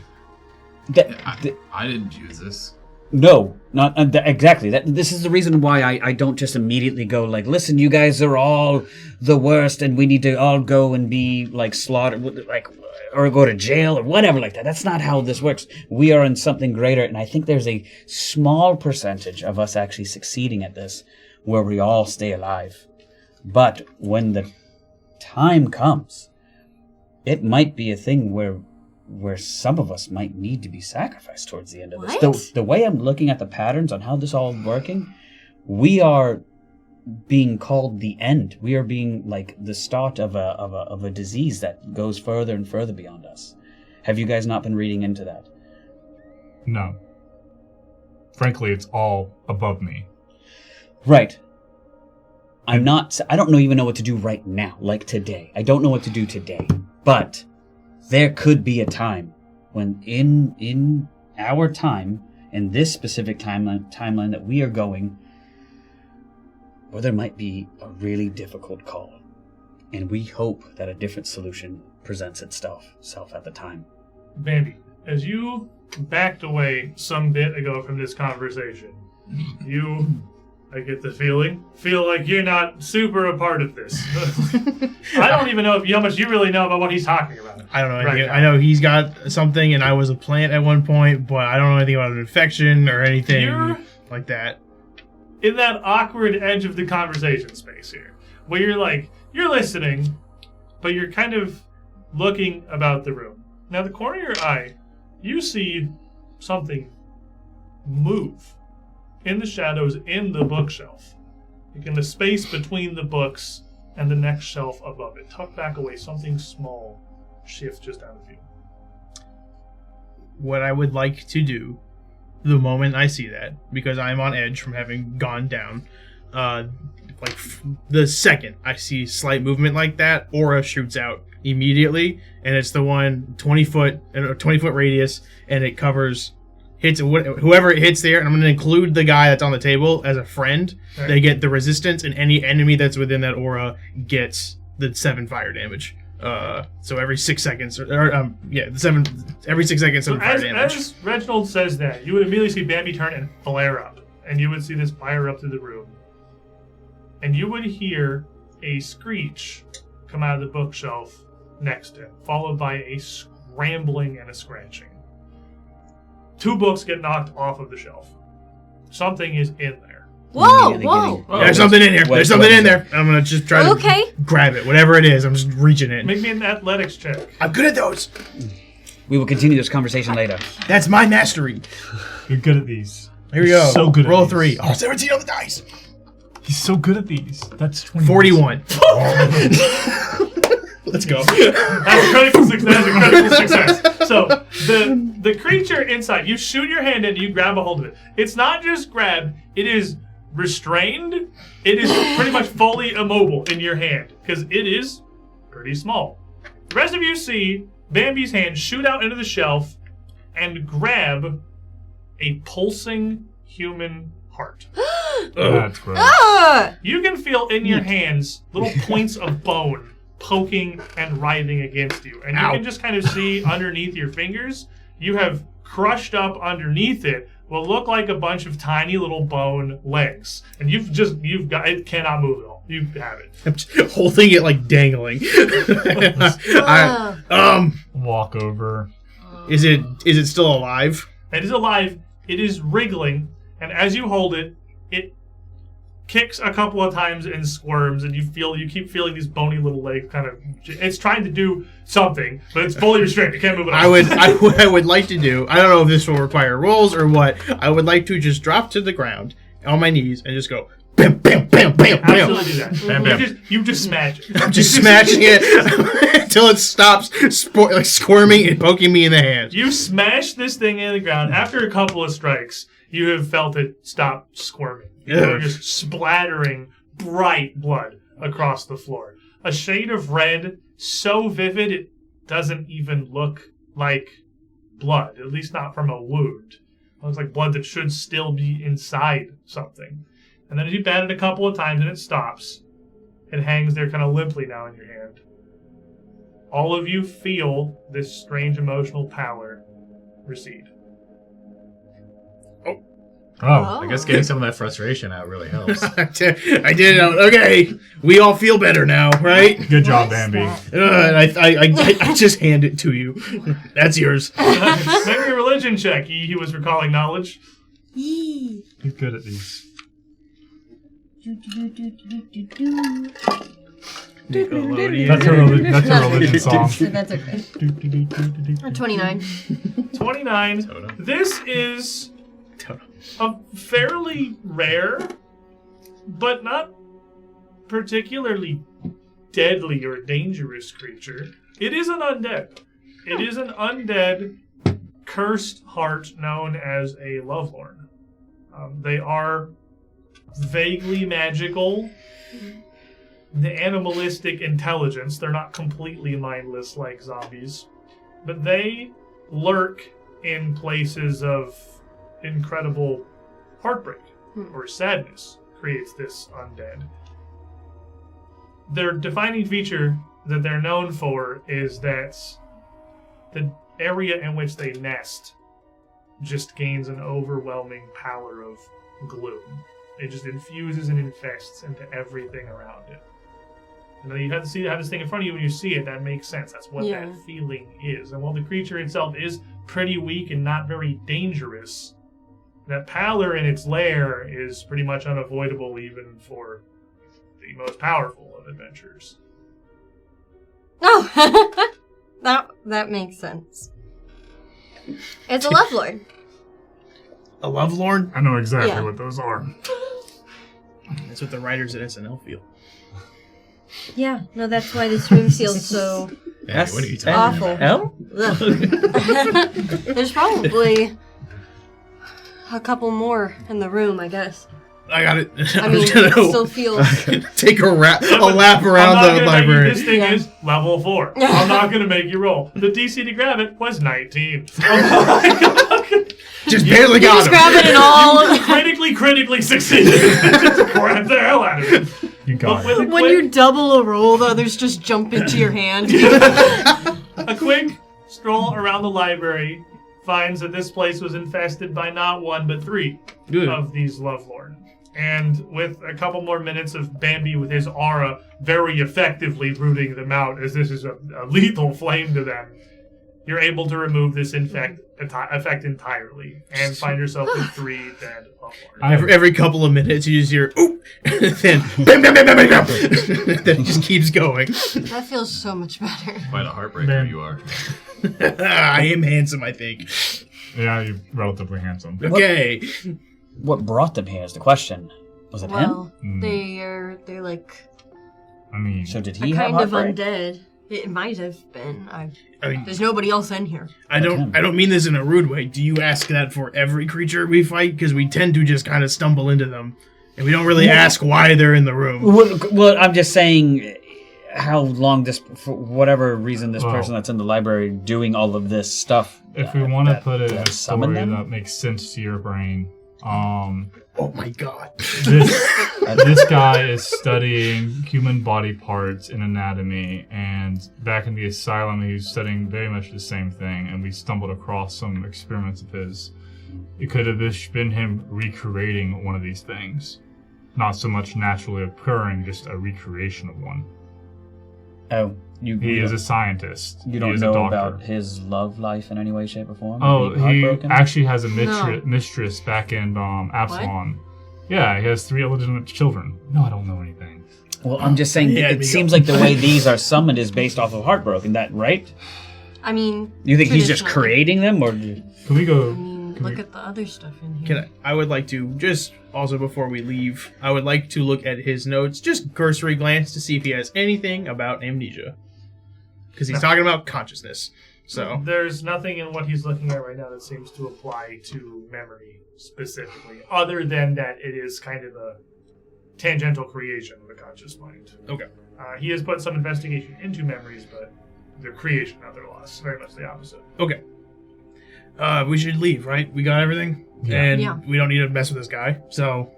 I didn't choose this. No, not exactly. This is the reason why I don't just immediately go like, listen, you guys are all the worst, and we need to all go and be like slaughtered, like, or go to jail or whatever like that. That's not how this works. We are in something greater, and I think there's a small percentage of us actually succeeding at this, where we all stay alive. But when the time comes, it might be a thing where some of us might need to be sacrificed towards the end of this. What? The way I'm looking at the patterns on how this all working, we are being called the end. We are being like the start of a disease that goes further and further beyond us. Have you guys not been reading into that? No. Frankly, it's all above me. Right. I don't even know what to do right now, like today. I don't know what to do today. But there could be a time when in our time, in this specific timeline that we are going, where there might be a really difficult call. And we hope that a different solution presents itself at the time. Bambi, as you backed away some bit ago from this conversation, I get the feel like you're not super a part of this. I don't even know how much you really know about what he's talking about. I don't know anything. Right. I know he's got something, and I was a plant at one point, but I don't know anything about an infection or anything like that. In that awkward edge of the conversation space here, where you're listening, but you're kind of looking about the room. Now, the corner of your eye, you see something move in the shadows in the bookshelf. Like in the space between the books and the next shelf above it. Tuck back away, something small shifts just out of view. What I would like to do, the moment I see that, because I'm on edge from having gone down, the second I see slight movement like that, aura shoots out immediately, and it's the one 20 foot radius, and it hits whoever it hits there, and I'm going to include the guy that's on the table as a friend. Right. They get the resistance, and any enemy that's within that aura gets the 7 fire damage. So every 6 seconds, every 6 seconds, 7 fire damage. As Reginald says that, you would immediately see Bambi turn and flare up, and you would see this fire up through the room. And you would hear a screech come out of the bookshelf next to him, followed by a scrambling and a scratching. 2 books get knocked off of the shelf. Something is in there. Whoa! There's something in here. There's something in there. I'm going to just try to grab it. Whatever it is, I'm just reaching it. Make me an athletics check. I'm good at those. We will continue this conversation later. That's my mastery. You're good at these. Here we go. So good at Roll these. 3. Oh, 17 on the dice. He's so good at these. That's 20. 41. Let's go. That's a critical success. So the creature inside, you shoot your hand in, you grab a hold of it. It's not just grab, it is restrained. It is pretty much fully immobile in your hand because it is pretty small. The rest of you see Bambi's hand shoot out into the shelf and grab a pulsing human heart. That's gross. Ah! You can feel in your hands little points of bone poking and writhing against you. And you can just kind of see underneath your fingers, you have crushed up underneath it what look like a bunch of tiny little bone legs. And you've got, it cannot move at all. You have it. I'm just holding it like dangling. Walk over. Is it still alive? It is alive. It is wriggling. And as you hold it, it kicks a couple of times and squirms, and you keep feeling these bony little legs kind of. It's trying to do something, but it's fully restrained. It can't move at all. I would like to do. I don't know if this will require rolls or what. I would like to just drop to the ground on my knees and just go bam, bam, bam, bam, bam. Absolutely do that. Bam, bam. You just smash it. I'm just smashing it until it stops squirming and poking me in the hand. You smash this thing in the ground. After a couple of strikes, you have felt it stop squirming. You're just splattering bright blood across the floor. A shade of red so vivid it doesn't even look like blood, at least not from a wound. It looks like blood that should still be inside something. And then as you bat it a couple of times and it stops, it hangs there kind of limply now in your hand. All of you feel this strange emotional pallor recede. Oh. I guess getting some of that frustration out really helps. I did it. Okay, we all feel better now, right? Good job, Bambi. And I just hand it to you. That's yours. Make a religion check. He was recalling knowledge. Yee. He's good at these. That's a religion song. That's okay. 29. 29. This is a fairly rare, but not particularly deadly or dangerous creature. It is an undead. It is an undead cursed heart known as a lovelorn. They are vaguely magical. The animalistic intelligence, they're not completely mindless like zombies, but they lurk in places of incredible heartbreak or sadness creates this undead. Their defining feature that they're known for is that the area in which they nest just gains an overwhelming power of gloom. It just infuses and infests into everything around it. And you have this thing in front of you when you see it, that makes sense. That's what that feeling is. And while the creature itself is pretty weak and not very dangerous, that pallor in its lair is pretty much unavoidable even for the most powerful of adventurers. Oh, that makes sense. It's a lovelord. A lovelorn? I know exactly Yeah. what those are. That's what the writers at SNL feel. Yeah, no, that's why this room feels so Yeah, what are you talking awful. about? Ugh. There's probably a couple more in the room, I guess. I got it. I mean, it still feels... Take a lap around the library. This thing is level 4. I'm not going to make you roll. The DC to grab it was 19. Just barely got just him. grab it and all... critically succeeded. Just grab the hell out of it. You got it. When you double a roll, the others just jump into your hand. A quick stroll around the library finds that this place was infested by not one but 3 of these lovelorn. And with a couple more minutes of Bambi with his aura very effectively rooting them out, as this is a lethal flame to them, You're able to remove this effect entirely and find yourself with 3 dead unmarked. Every couple of minutes, you just hear, oop, and then, bam, bam, bam, bam, bam, bam. Then it just keeps going. That feels so much better. Quite a heartbreaker you are. I am handsome, I think. Yeah, you're relatively handsome. Okay. What brought them here is the question. Was it Well, him? they're like I mean, so did a he have kind of heartbreak? undead. It might have been. I mean, There's nobody else in here. I don't mean this in a rude way. Do you ask that for every creature we fight? Because we tend to just kind of stumble into them, and we don't really ask why they're in the room. Well, I'm just saying how long this, for whatever reason, this person that's in the library doing all of this stuff. If we want to put it in a summon story them? that makes sense to your brain, Oh my god. this guy is studying human body parts and anatomy, and back in the asylum he was studying very much the same thing, and we stumbled across some experiments of his. It could have been him recreating one of these things. Not so much naturally occurring, just a recreation of one. Oh, he is a scientist. You don't know about his love life in any way, shape, or form? Oh, he heartbroken? actually has a mistress back in Absalom. What? Yeah, he has 3 illegitimate children. No, I don't know anything. Well, I'm just saying, it seems like the way these are summoned is based off of heartbroken. That right? I mean, You think he's just traditionally. creating them, or? Can we go? I mean, look at the other stuff in here. I would like to, just also before we leave, I would like to look at his notes, just cursory glance to see if he has anything about amnesia. Because he's talking about consciousness. So there's nothing in what he's looking at right now that seems to apply to memory specifically, other than that it is kind of a tangential creation of a conscious mind. Okay. He has put some investigation into memories, but their creation, not their loss. Very much the opposite. Okay. We should leave, right? We got everything? Yeah. And we don't need to mess with this guy, so...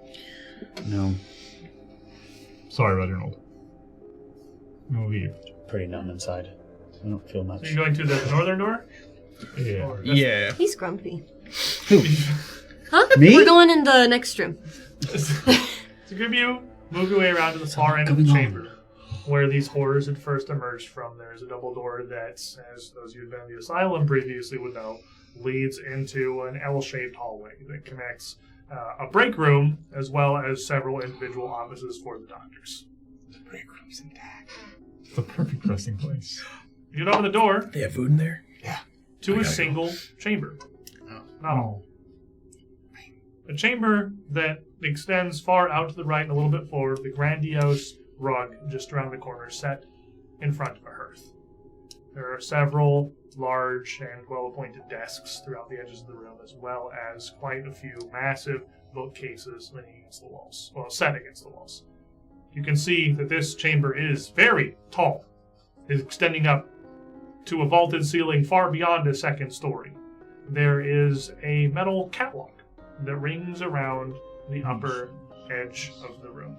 No. Sorry, Reginald. We'll leave. Pretty numb inside. I don't feel much. So you're going to the northern door? Yeah. Or Yeah. He's grumpy. Who? Huh? Me? We're going in the next room. To give you, move your way around to the far end of the chamber, where these horrors had first emerged from. There's a double door that, as those of you who've been in the asylum previously would know, leads into an L-shaped hallway that connects a break room as well as several individual offices for the doctors. The break room's intact. It's the perfect resting place. You get over the door. They have food in there? Yeah. To a single chamber. Not all. A chamber that extends far out to the right and a little bit forward, the grandiose rug just around the corner set in front of a hearth. There are several large and well-appointed desks throughout the edges of the room, as well as quite a few massive bookcases leaning against the walls, well, set against the walls. You can see that this chamber is very tall. It is extending up to a vaulted ceiling far beyond a second story. There is a metal catwalk that rings around the upper edge of the room.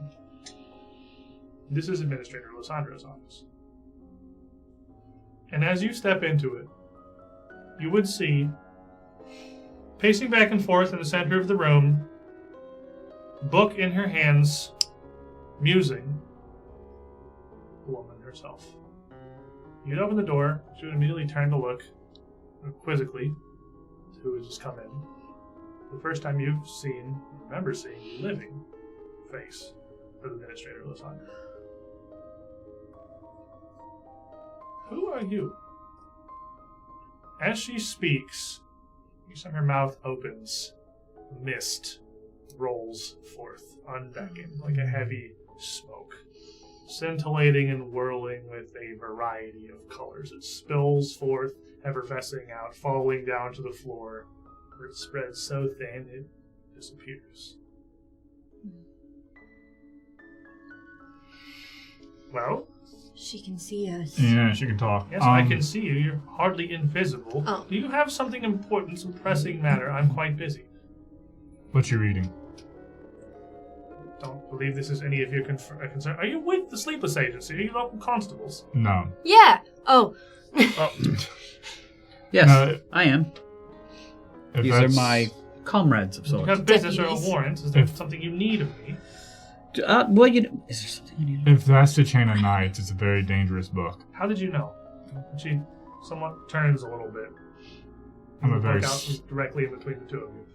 This is Administrator Lysandro's office. And as you step into it, you would see, pacing back and forth in the center of the room, book in her hands, musing, the woman herself. You'd open the door, she would immediately turn to look, quizzically, to who has just come in. The first time you've remember seeing the living face of Administrator Lysandro. Who are you? As she speaks, each time her mouth opens, mist rolls forth, unbeckoned, like a heavy smoke, scintillating and whirling with a variety of colors. It spills forth, effervescing out, falling down to the floor, where it spreads so thin it disappears. Well? She can see us. Yeah, she can talk. Yes, I can see you. You're hardly invisible. Oh. Do you have something important, some pressing matter? I'm quite busy. What you reading? Don't believe this is any of your concern. Are you with the Sleepless Agency? Are you local constables? No. Yeah. Oh. Oh. Yes, No, I am. If These are that's- my comrades of You sorts. have business or a Deputies. warrant. Is there If- something you need of me? Well, is there something I need? If that's the Chain of Knights, it's a very dangerous book. How did you know? She somewhat turns a little bit. I'm a very Look out directly in between the two of you.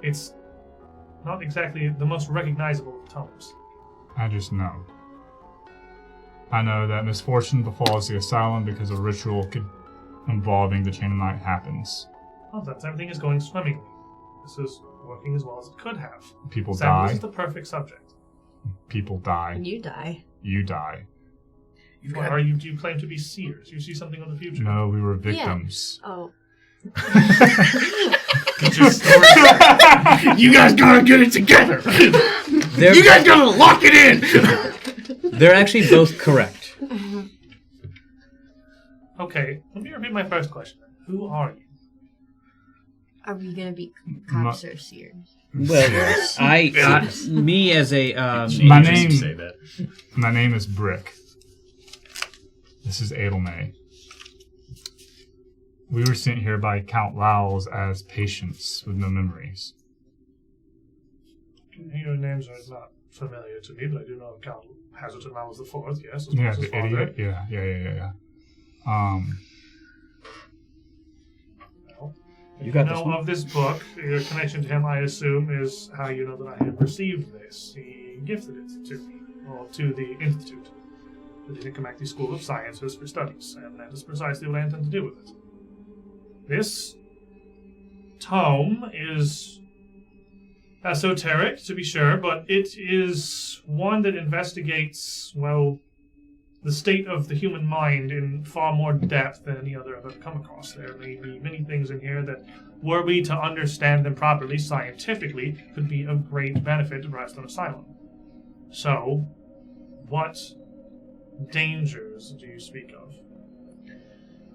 It's not exactly the most recognizable of tomes. I just know. I know that misfortune befalls the asylum because a ritual involving the Chain of Night happens. Well, that everything is going swimmingly. This is working as well as it could have. People Sadly, die. This is the perfect subject. People die. And you die. You die. Do you claim to be seers? You see something of the future? No, we were victims. Yeah. Oh. Get your story. You guys gotta get it together. You guys gotta lock it in. They're actually both correct. Okay, let me repeat my first question. Who are you? Are we gonna be cops or seers? Well, me as a My name is Brick. This is Edelmay. We were sent here by Count Lowles as patients with no memories. Your names are not familiar to me, but I do know Count Hazleton Lowles the Fourth. Yes, as Yeah, well as his the father. idiot. Yeah. Well, You if got you this know one? of this book. Your connection to him, I assume, is how you know that I have received this. He gifted it to me, or to the Institute, to the Nicomac School of Sciences for studies, and that is precisely what I intend to do with it. This tome is esoteric, to be sure, but it is one that investigates, well, the state of the human mind in far more depth than any other I've ever come across. There may be many things in here that, were we to understand them properly scientifically, could be of great benefit to Braston Asylum. So, what dangers do you speak of?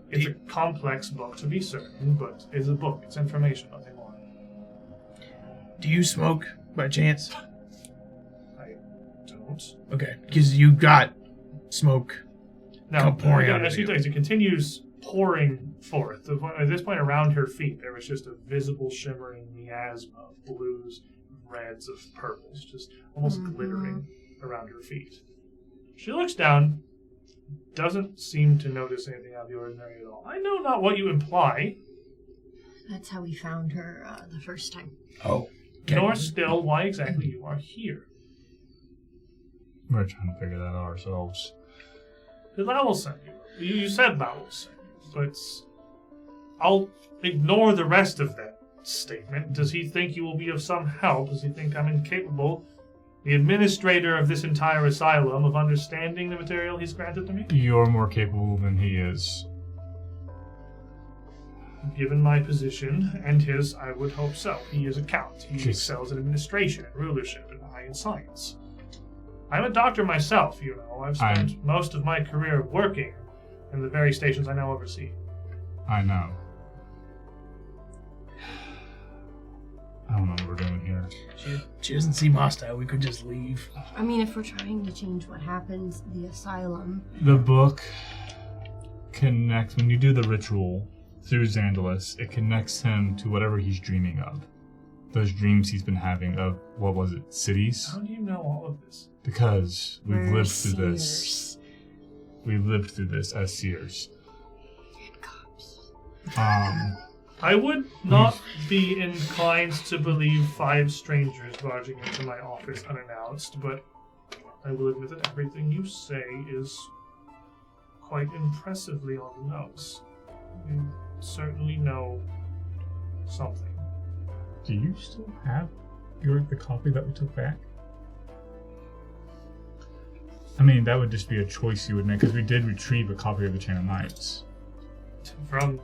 It's a complex book, to be certain, but it's a book. It's information, nothing more. Do you smoke by chance? I don't. Okay, because you got smoke. Now, pouring out of as she you. does, it continues pouring forth. At this point, around her feet, there was just a visible shimmering miasma of blues, reds, of purples, just almost glittering around her feet. She looks down, doesn't seem to notice anything out of the ordinary at all. I know not what you imply, That's how we found her the first time. Oh. nor still why exactly you are here. We're trying to figure that out ourselves. Did Lowell send you? You said Lowell sent you, but I'll ignore the rest of that statement. Does he think you will be of some help? Does he think I'm incapable, the administrator of this entire asylum, of understanding the material he's granted to me? You're more capable than he is. Given my position and his, I would hope so. He is a count. He Jeez. excels in administration and rulership and I in science. I'm a doctor myself, you know. I've spent most of my career working in the very stations I now oversee. I know. I don't know what we're doing here. She doesn't seem hostile. We could just leave. I mean, if we're trying to change what happens, the asylum. The book connects, when you do the ritual through Xandalus, it connects him to whatever he's dreaming of. Those dreams he's been having of, what was it, cities? How do you know all of this? Because we've We're lived through this. seers. We've lived through this as seers. And cops. I would not be inclined to believe 5 strangers barging into my office unannounced, but I will admit that everything you say is quite impressively on the nose. You certainly know something. Do you still have the copy that we took back? I mean, that would just be a choice you would make, because we did retrieve a copy of the Chain of Knights. From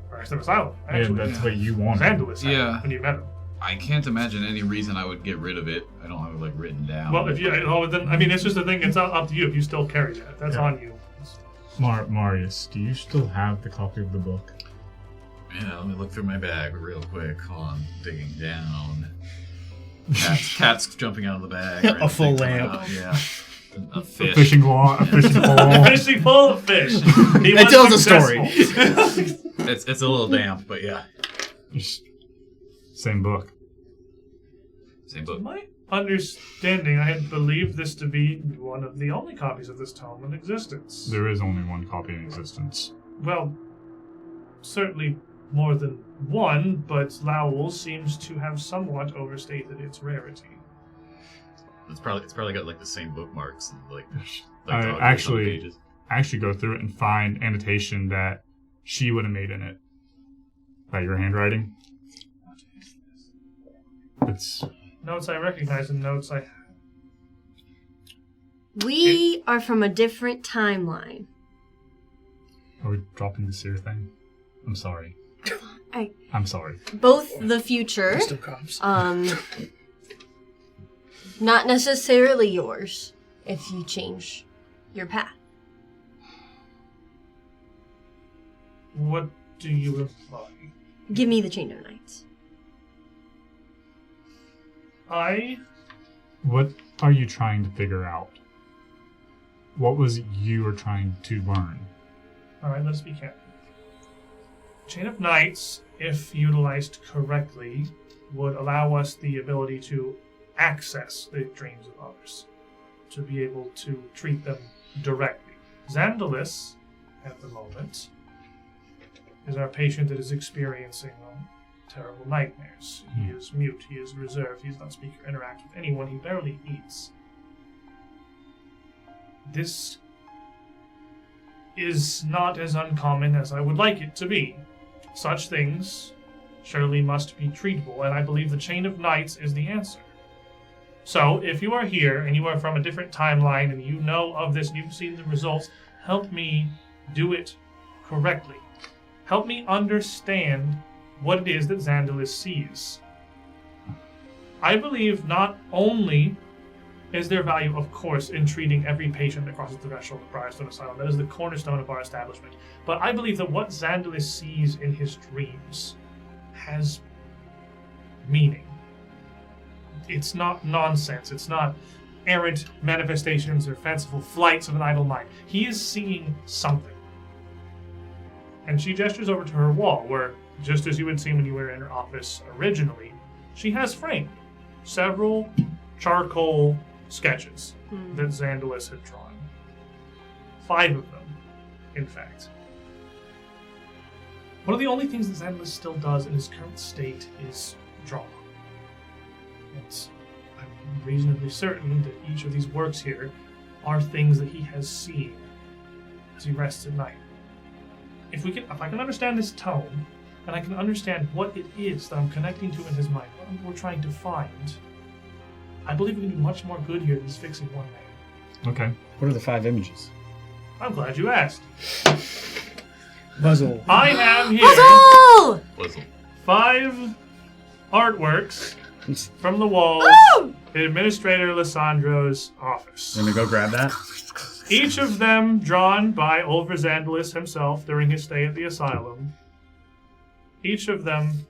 Braston Asylum, actually. And that's what you wanted. Xandalus had Yeah. when you met him. I can't imagine any reason I would get rid of it. I don't have it written down. Well, if you, then I mean, it's just a thing. It's up to you. If you still carry that, that's Yeah. on you. Marius, do you still have the copy of the book? Yeah, let me look through my bag real quick. Hold on, digging down. Cat's jumping out of the bag. A full Coming lamp. out, yeah. A fish. A fishing pole. A fishing full of fish. It tells a story. It's a little damp, but yeah. Just same book. Same book. My understanding, I had believed this to be one of the only copies of this tome in existence. There is only one copy in existence. well, certainly more than one, but Lowell seems to have somewhat overstated its rarity. It's probably got like the same bookmarks and like I dog actually pages. go through it and find annotation that she would have made in it. By your handwriting. It's Notes I recognize and notes I... We are from a different timeline. Are we dropping the seer thing? I'm sorry. I'm sorry. Both the future, Still comes. not necessarily yours, if you change your path. What do you imply? Give me the Chain of Knights. What are you trying to figure out? What was it you were trying to learn? Alright, let's be careful. Chain of Knights, if utilized correctly, would allow us the ability to access the dreams of others, to be able to treat them directly. Xandalis, at the moment, is our patient that is experiencing terrible nightmares. He is mute, he is reserved, he does not speak or interact with anyone, he barely eats. This is not as uncommon as I would like it to be. Such things surely must be treatable, and I believe the Chain of Knights is the answer. So, if you are here, and you are from a different timeline, and you know of this, and you've seen the results, help me do it correctly. Help me understand what it is that Xandalis sees. I believe not only is there value, of course, in treating every patient that crosses the threshold of Briarstone Asylum. That is the cornerstone of our establishment. But I believe that what Xandalis sees in his dreams has meaning. It's not nonsense. It's not errant manifestations or fanciful flights of an idle mind. He is seeing something. And she gestures over to her wall, where, just as you had seen when you were in her office originally, she has framed several charcoal sketches that Xandalis had drawn. 5 of them, in fact. One of the only things that Xandalis still does in his current state is draw. And I'm reasonably certain that each of these works here are things that he has seen as he rests at night. If I can understand this tone, and I can understand what it is that I'm connecting to in his mind, what we're trying to find, I believe we can do much more good here than just fixing one man. Okay. What are the 5 images? I'm glad you asked. Puzzle. I have here Puzzle! 5 artworks from the walls in Administrator Lissandro's office. Let me go grab that. Each of them drawn by Ulver Xandalis himself during his stay at the asylum. Each of them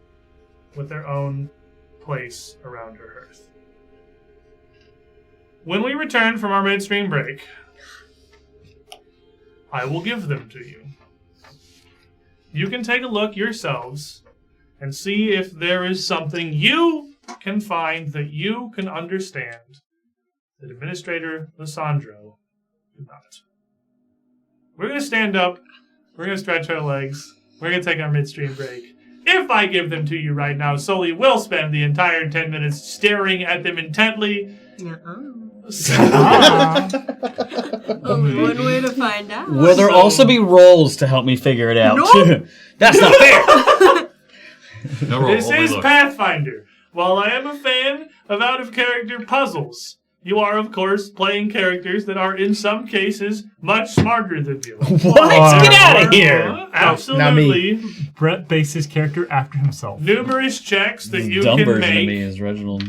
with their own place around her hearth. When we return from our midstream break, I will give them to you. You can take a look yourselves and see if there is something you can find that you can understand that Administrator Lissandro did not. We're going to stand up. We're going to stretch our legs. We're going to take our midstream break. If I give them to you right now, Sully will spend the entire 10 minutes staring at them intently. Only one way to find out. Will there also be rolls to help me figure it out? Nope. That's not fair! No roll, This only is look. Pathfinder. While I am a fan of out-of-character puzzles, you are, of course, playing characters that are, in some cases, much smarter than you. What? Get out of here! Absolutely. Brett based his character after himself. Numerous checks that you Dumb can version of me make is Reginald.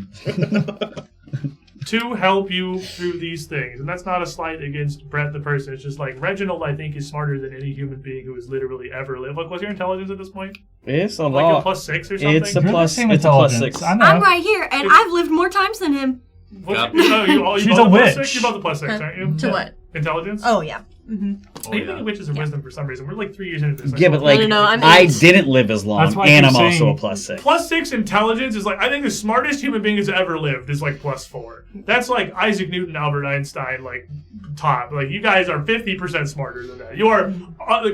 to help you through these things. And that's not a slight against Brett the person. It's just like, Reginald, I think, is smarter than any human being who has literally ever lived. Like, what's your intelligence at this point? It's a Like lot. a +6 or something? It's a You're the plus. same It's a plus intelligence. 6. I know. I'm right here, and I've lived more times than him. What's Yeah. you She's both a +6? witch. You're both a +6, aren't you? To what? Intelligence? Oh, yeah. Mm-hmm. Oh, I yeah. think witches are wisdom for some reason. We're like 3 years into this. Yeah, but like, No, I'm I 8. didn't live as long, That's why and you're I'm also saying- a plus 6. +6 intelligence is like, I think the smartest human being who's ever lived is like +4. That's like Isaac Newton, Albert Einstein, like top. Like, you guys are 50% smarter than that. You are,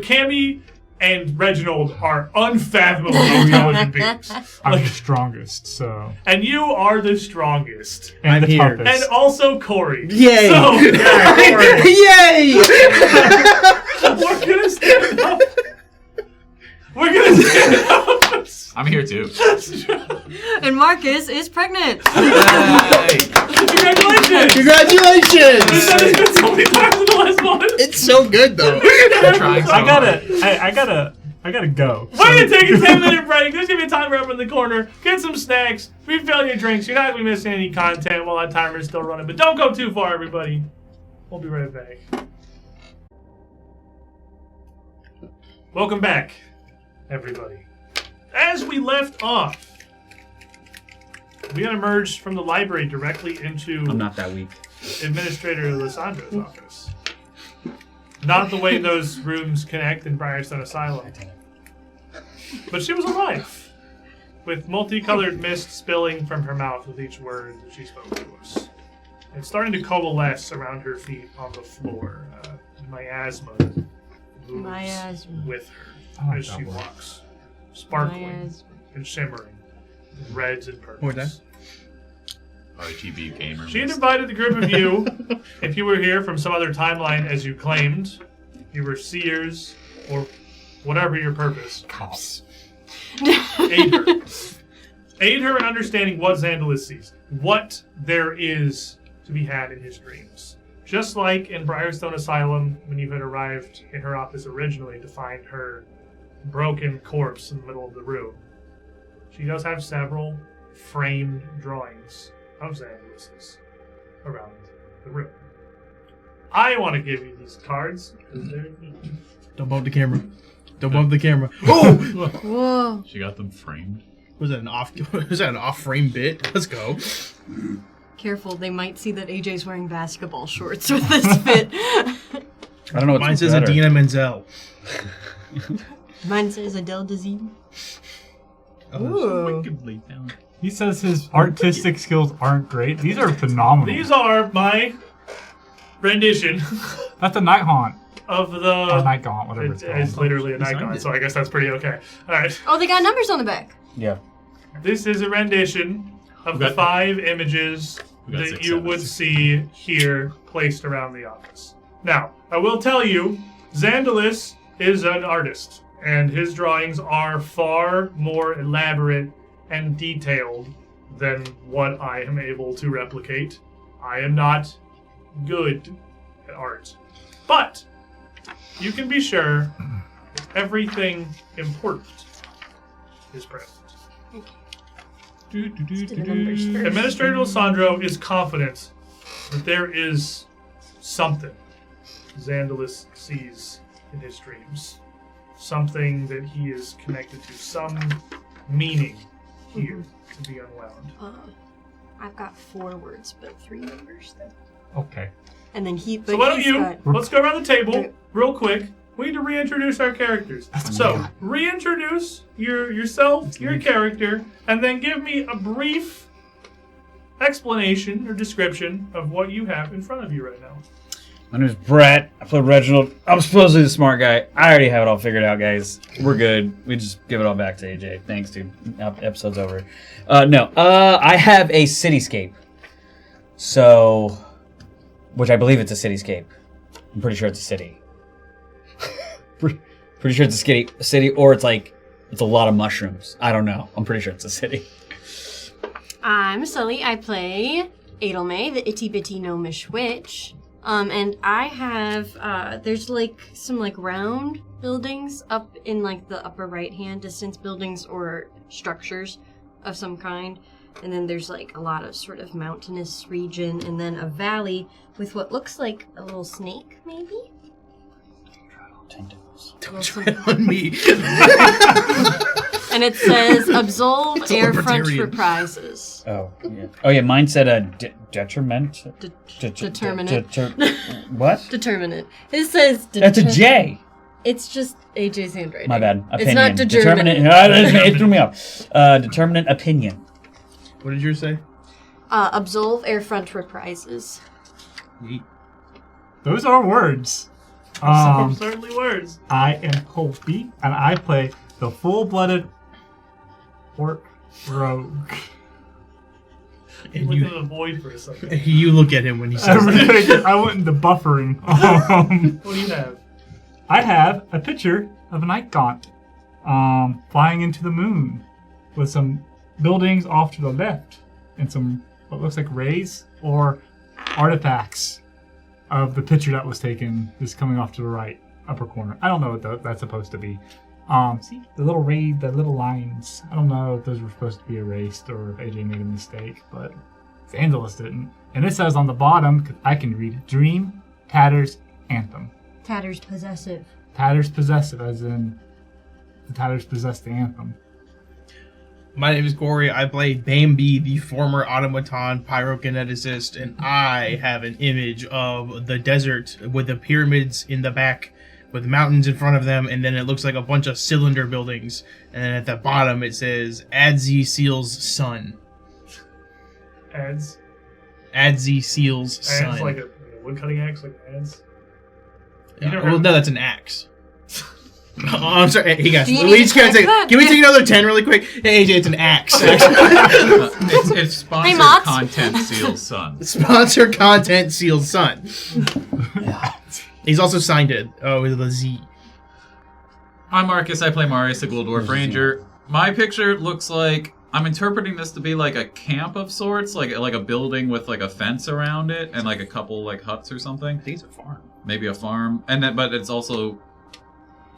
Cammy, and Reginald are unfathomably intelligent beings. I'm the strongest, so. And you are the strongest. And I'm the here. toughest. And also Corey. Yay! So, Yay! we're gonna stand up. We're gonna stand up. I'm here too. And Marcus is pregnant. Congratulations! Congratulations! We've done this so many times in the last one. It's so good though. I'm trying so hard. I gotta go. We're gonna take a 10-minute break. There's gonna be a timer up in the corner. Get some snacks. Refill your drinks. You're not gonna be missing any content while that timer is still running. But don't go too far, everybody. We'll be right back. Welcome back, everybody. As we left off, we had emerged from the library directly into I'm not that weak. Administrator Lissandro's office. Not the way those rooms connect in Briarstone Asylum. But she was alive, with multicolored mist spilling from her mouth with each word that she spoke to us. And starting to coalesce around her feet on the floor. Miasma moves with her as she walks, sparkling and shimmering in reds and purples. RTB gamer. She had invited the group of you, if you were here from some other timeline as you claimed, you were seers or whatever your purpose. Cops. Aid her. Aid her in understanding what Xandalus sees, what there is to be had in his dreams. Just like in Briarstone Asylum, when you had arrived in her office originally to find her broken corpse in the middle of the room, she does have several framed drawings of Xandalus's around the room. I want to give you these cards because they're neat. Don't bump the camera. Don't bump the camera. Oh! Whoa. She got them framed. Was that an off-frame bit? Let's go. Careful, they might see that AJ's wearing basketball shorts with this fit. I don't know what's Mine says better. Adina Menzel. Mine says Adele Dazeem. Wickedly down. He says his artistic skills aren't great. These are phenomenal. These are my rendition That's a night haunt. of the... Or night gaunt, whatever it's called. It's literally a He signed Nikon, it. so I guess that's pretty okay. Alright. Oh, they got numbers on the back. Yeah. This is a rendition of the 5 images got that 6 you would sevens. see here placed around the office. Now, I will tell you, Xandalus is an artist, and his drawings are far more elaborate and detailed than what I am able to replicate. I am not good at art. But you can be sure that everything important is present. Administrator Lissandro is confident that there is something Xandalus sees in his dreams. Something that he is connected to. Some meaning here to be unwound. I've got 4 words, but 3 numbers though. Okay. And then he. So why don't he's you, got- let's go around the table real quick. We need to reintroduce our characters. So, reintroduce yourself, your character, and then give me a brief explanation or description of what you have in front of you right now. My name is Brett. I play Reginald. I'm supposedly the smart guy. I already have it all figured out, guys. We're good. We just give it all back to AJ. Thanks, dude. Episode's over. I have a cityscape. So, which I believe it's a cityscape. I'm pretty sure it's a city. Pretty sure it's a city, or it's a lot of mushrooms. I don't know. I'm pretty sure it's a city. I'm Sully. I play Adelmay, the itty bitty gnomish witch. And I have there's some round buildings up in the upper right hand distance, buildings or structures of some kind. And then there's a lot of sort of mountainous region, and then a valley with what looks like a little snake, maybe? Don't try it on me. And it says absolve It's air front libertarian. reprisals. Oh, yeah. Oh, yeah. Mine said detriment. Determinate. What? Determinate. It says That's a J. It's just AJ's handwriting. My bad. Opinion. It's not Determinate. determinate. It threw me off. Determinate opinion. What did yours say? Absolve air front reprises. Yeet. Those are words. Certainly words. I am Holtby, and I play the full-blooded orc rogue. And Look at the void for a second. you look at him when he says that. I went into buffering. What do you have? I have a picture of an icon flying into the moon with some buildings off to the left and some what looks like rays or artifacts of the picture that was taken is coming off to the right upper corner. I don't know what that's supposed to be. See the little the little lines. I don't know if those were supposed to be erased or if AJ made a mistake, but Angelus didn't. And it says on the bottom, 'cause I can read, Dream, Tatters, Anthem. Tatters possessive. Tatters possessive, as in the Tatters possess the anthem. My name is Corey. I play Bambi, the former automaton pyrokineticist, and I have an image of the desert with the pyramids in the back, with mountains in front of them, and then it looks like a bunch of cylinder buildings. And then at the bottom it says Adzi Seal's son. Ads. Adzi Seal's son. Ads like a woodcutting axe, like ads. Well, no, that's an axe. Oh, I'm sorry. Hey guys, Do you we need just to gotta check take. that? Can we take another 10 really quick? Hey AJ, it's an axe. It's sponsored Mott's. content Seal's son. Sponsor content Seal's son. He's also signed it. Oh, with a Z. I'm Marcus. I play Marius, the Ghoul Dwarf Ranger. My picture looks like I'm interpreting this to be like a camp of sorts, like a building with like a fence around it and like a couple like huts or something. I think it's a farm. Maybe a farm, and then but it's also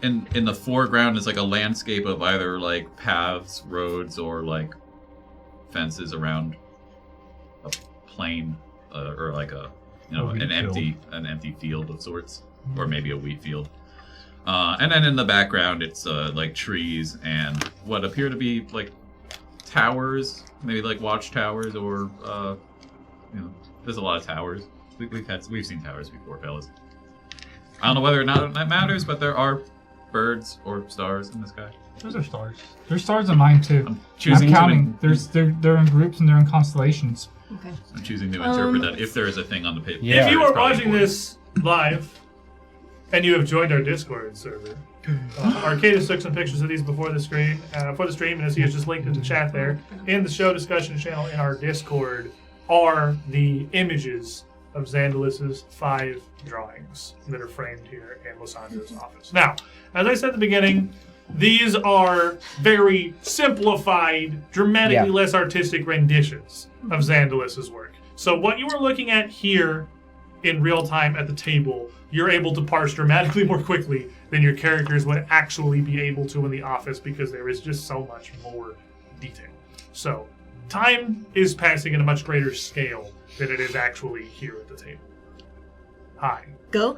in the foreground is like a landscape of either like paths, roads, or like fences around a plain or like a an empty field of sorts, or maybe a wheat field. And then in the background, it's like trees and what appear to be like towers, maybe like watchtowers, or there's a lot of towers. We've seen towers before, fellas. I don't know whether or not that matters, but there are birds or stars in the sky. Those are stars. There's stars in mine too. I'm choosing counting. They're in groups and they're in constellations. Okay. I'm choosing to interpret that if there is a thing on the paper. Yeah. If you are watching this live and you have joined our Discord server, Arcadis took some pictures of these before the stream, and as he has just linked in the chat there, in the show discussion channel in our Discord are the images of Xandalus's 5 drawings that are framed here in Lysandro's office. Now, as I said at the beginning, these are very simplified, dramatically less artistic renditions of Xandalus's work. So what you are looking at here in real time at the table, you're able to parse dramatically more quickly than your characters would actually be able to in the office, because there is just so much more detail. So time is passing at a much greater scale than it is actually here at the table. Hi. Go?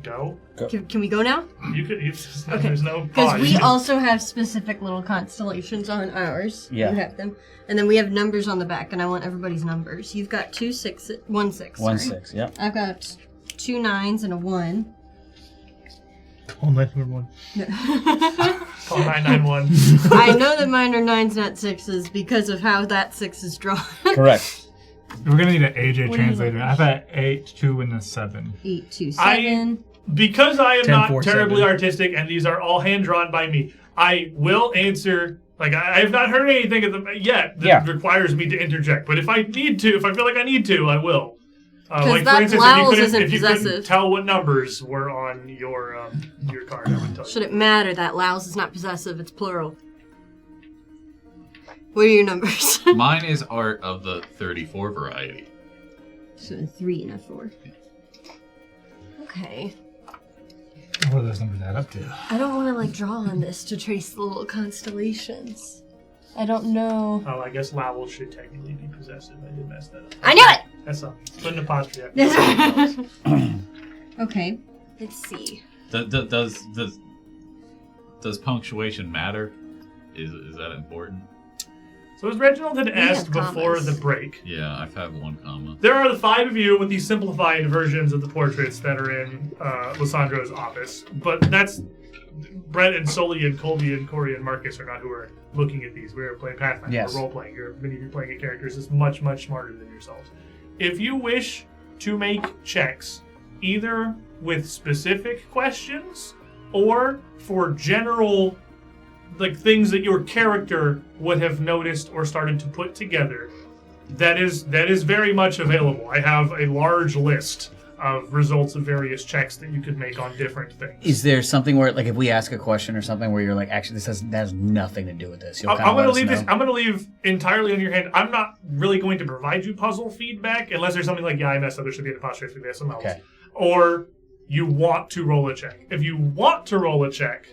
Go? Can we go now? You could. Okay. There's no Because pause. we also have specific little constellations on ours. Yeah. You have them. And then we have numbers on the back, and I want everybody's numbers. You've got 1 6. 1 sorry. 6. Yep. I've got 2 9s and a 1. Call 911. Call 991. I know that mine are 9s, not 6s, because of how that 6 is drawn. Correct. We're gonna need an AJ What do you translator. need? I've got 8, 2, and a 7. 8 2 7. Because I am 10, not 4, terribly 7. artistic, and these are all hand drawn by me, I will answer. Like, I have not heard anything yet that requires me to interject. But if I need to, if I feel like I need to, I will. Like, that for instance, vowels if isn't you couldn't possessive. tell what numbers were on your card, I would tell you. Should it matter that louse is not possessive, it's plural. What are your numbers? Mine is art of the 34 variety. So a 3 and a 4. Okay. What do those numbers add up to? I don't want to draw on this to trace the little constellations. I don't know. Oh, I guess Lowell should technically be possessive. I did mess that up. I knew it! That's something. Put an apostrophe after. Okay, let's see. Does punctuation matter? Is that important? So as Reginald had asked have before commas. the break, Yeah, I've had 1 comma. there are the 5 of you with these simplified versions of the portraits that are in Lysandro's office. But that's Brett and Sully and Colby and Corey and Marcus are not who are looking at these. We're playing Pathfinder. Yes. We're role-playing. Many of you playing at characters is much, much smarter than yourselves. If you wish to make checks, either with specific questions or for general things that your character would have noticed or started to put together, that is very much available. I have a large list of results of various checks that you could make on different things. Is there something where, if we ask a question or something where you're like, actually, that has nothing to do with this? I'm going to leave entirely on your hand. I'm not really going to provide you puzzle feedback unless there's something like, I messed up, there should be an apostrophe there, something else. Okay. Or you want to roll a check. If you want to roll a check,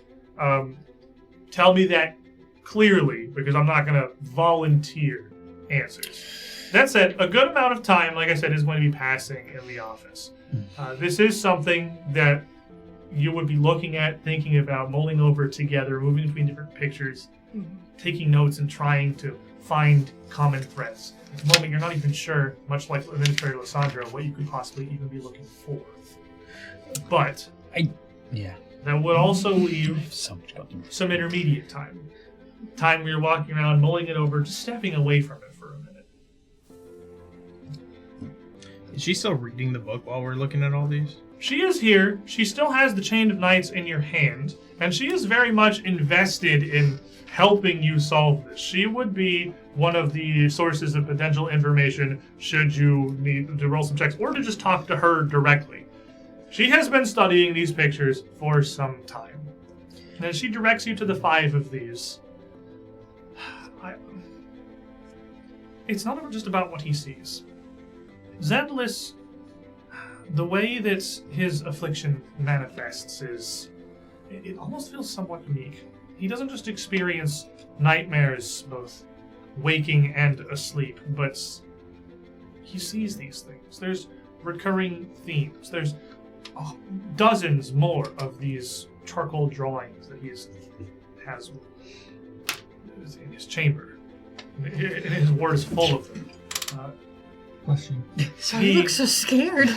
tell me that clearly, because I'm not going to volunteer answers. That said, a good amount of time, like I said, is going to be passing in the office. This is something that you would be looking at, thinking about, mulling over together, moving between different pictures, taking notes and trying to find common threads. At the moment, you're not even sure, much like Administrator Lissandro, what you could possibly even be looking for. But that would also leave some intermediate time. Time where you're walking around, mulling it over, just stepping away from it for a minute. Is she still reading the book while we're looking at all these? She is here. She still has the Chain of Knights in your hand, and she is very much invested in helping you solve this. She would be one of the sources of potential information should you need to roll some checks or to just talk to her directly. She has been studying these pictures for some time, and she directs you to the 5 of these. It's not just about what he sees. Zendlis, the way that his affliction manifests it almost feels somewhat unique. He doesn't just experience nightmares, both waking and asleep, but he sees these things. There's recurring themes. There's dozens more of these charcoal drawings that he has in his chamber. And his ward is full of them. Question. Sorry, you look so scared.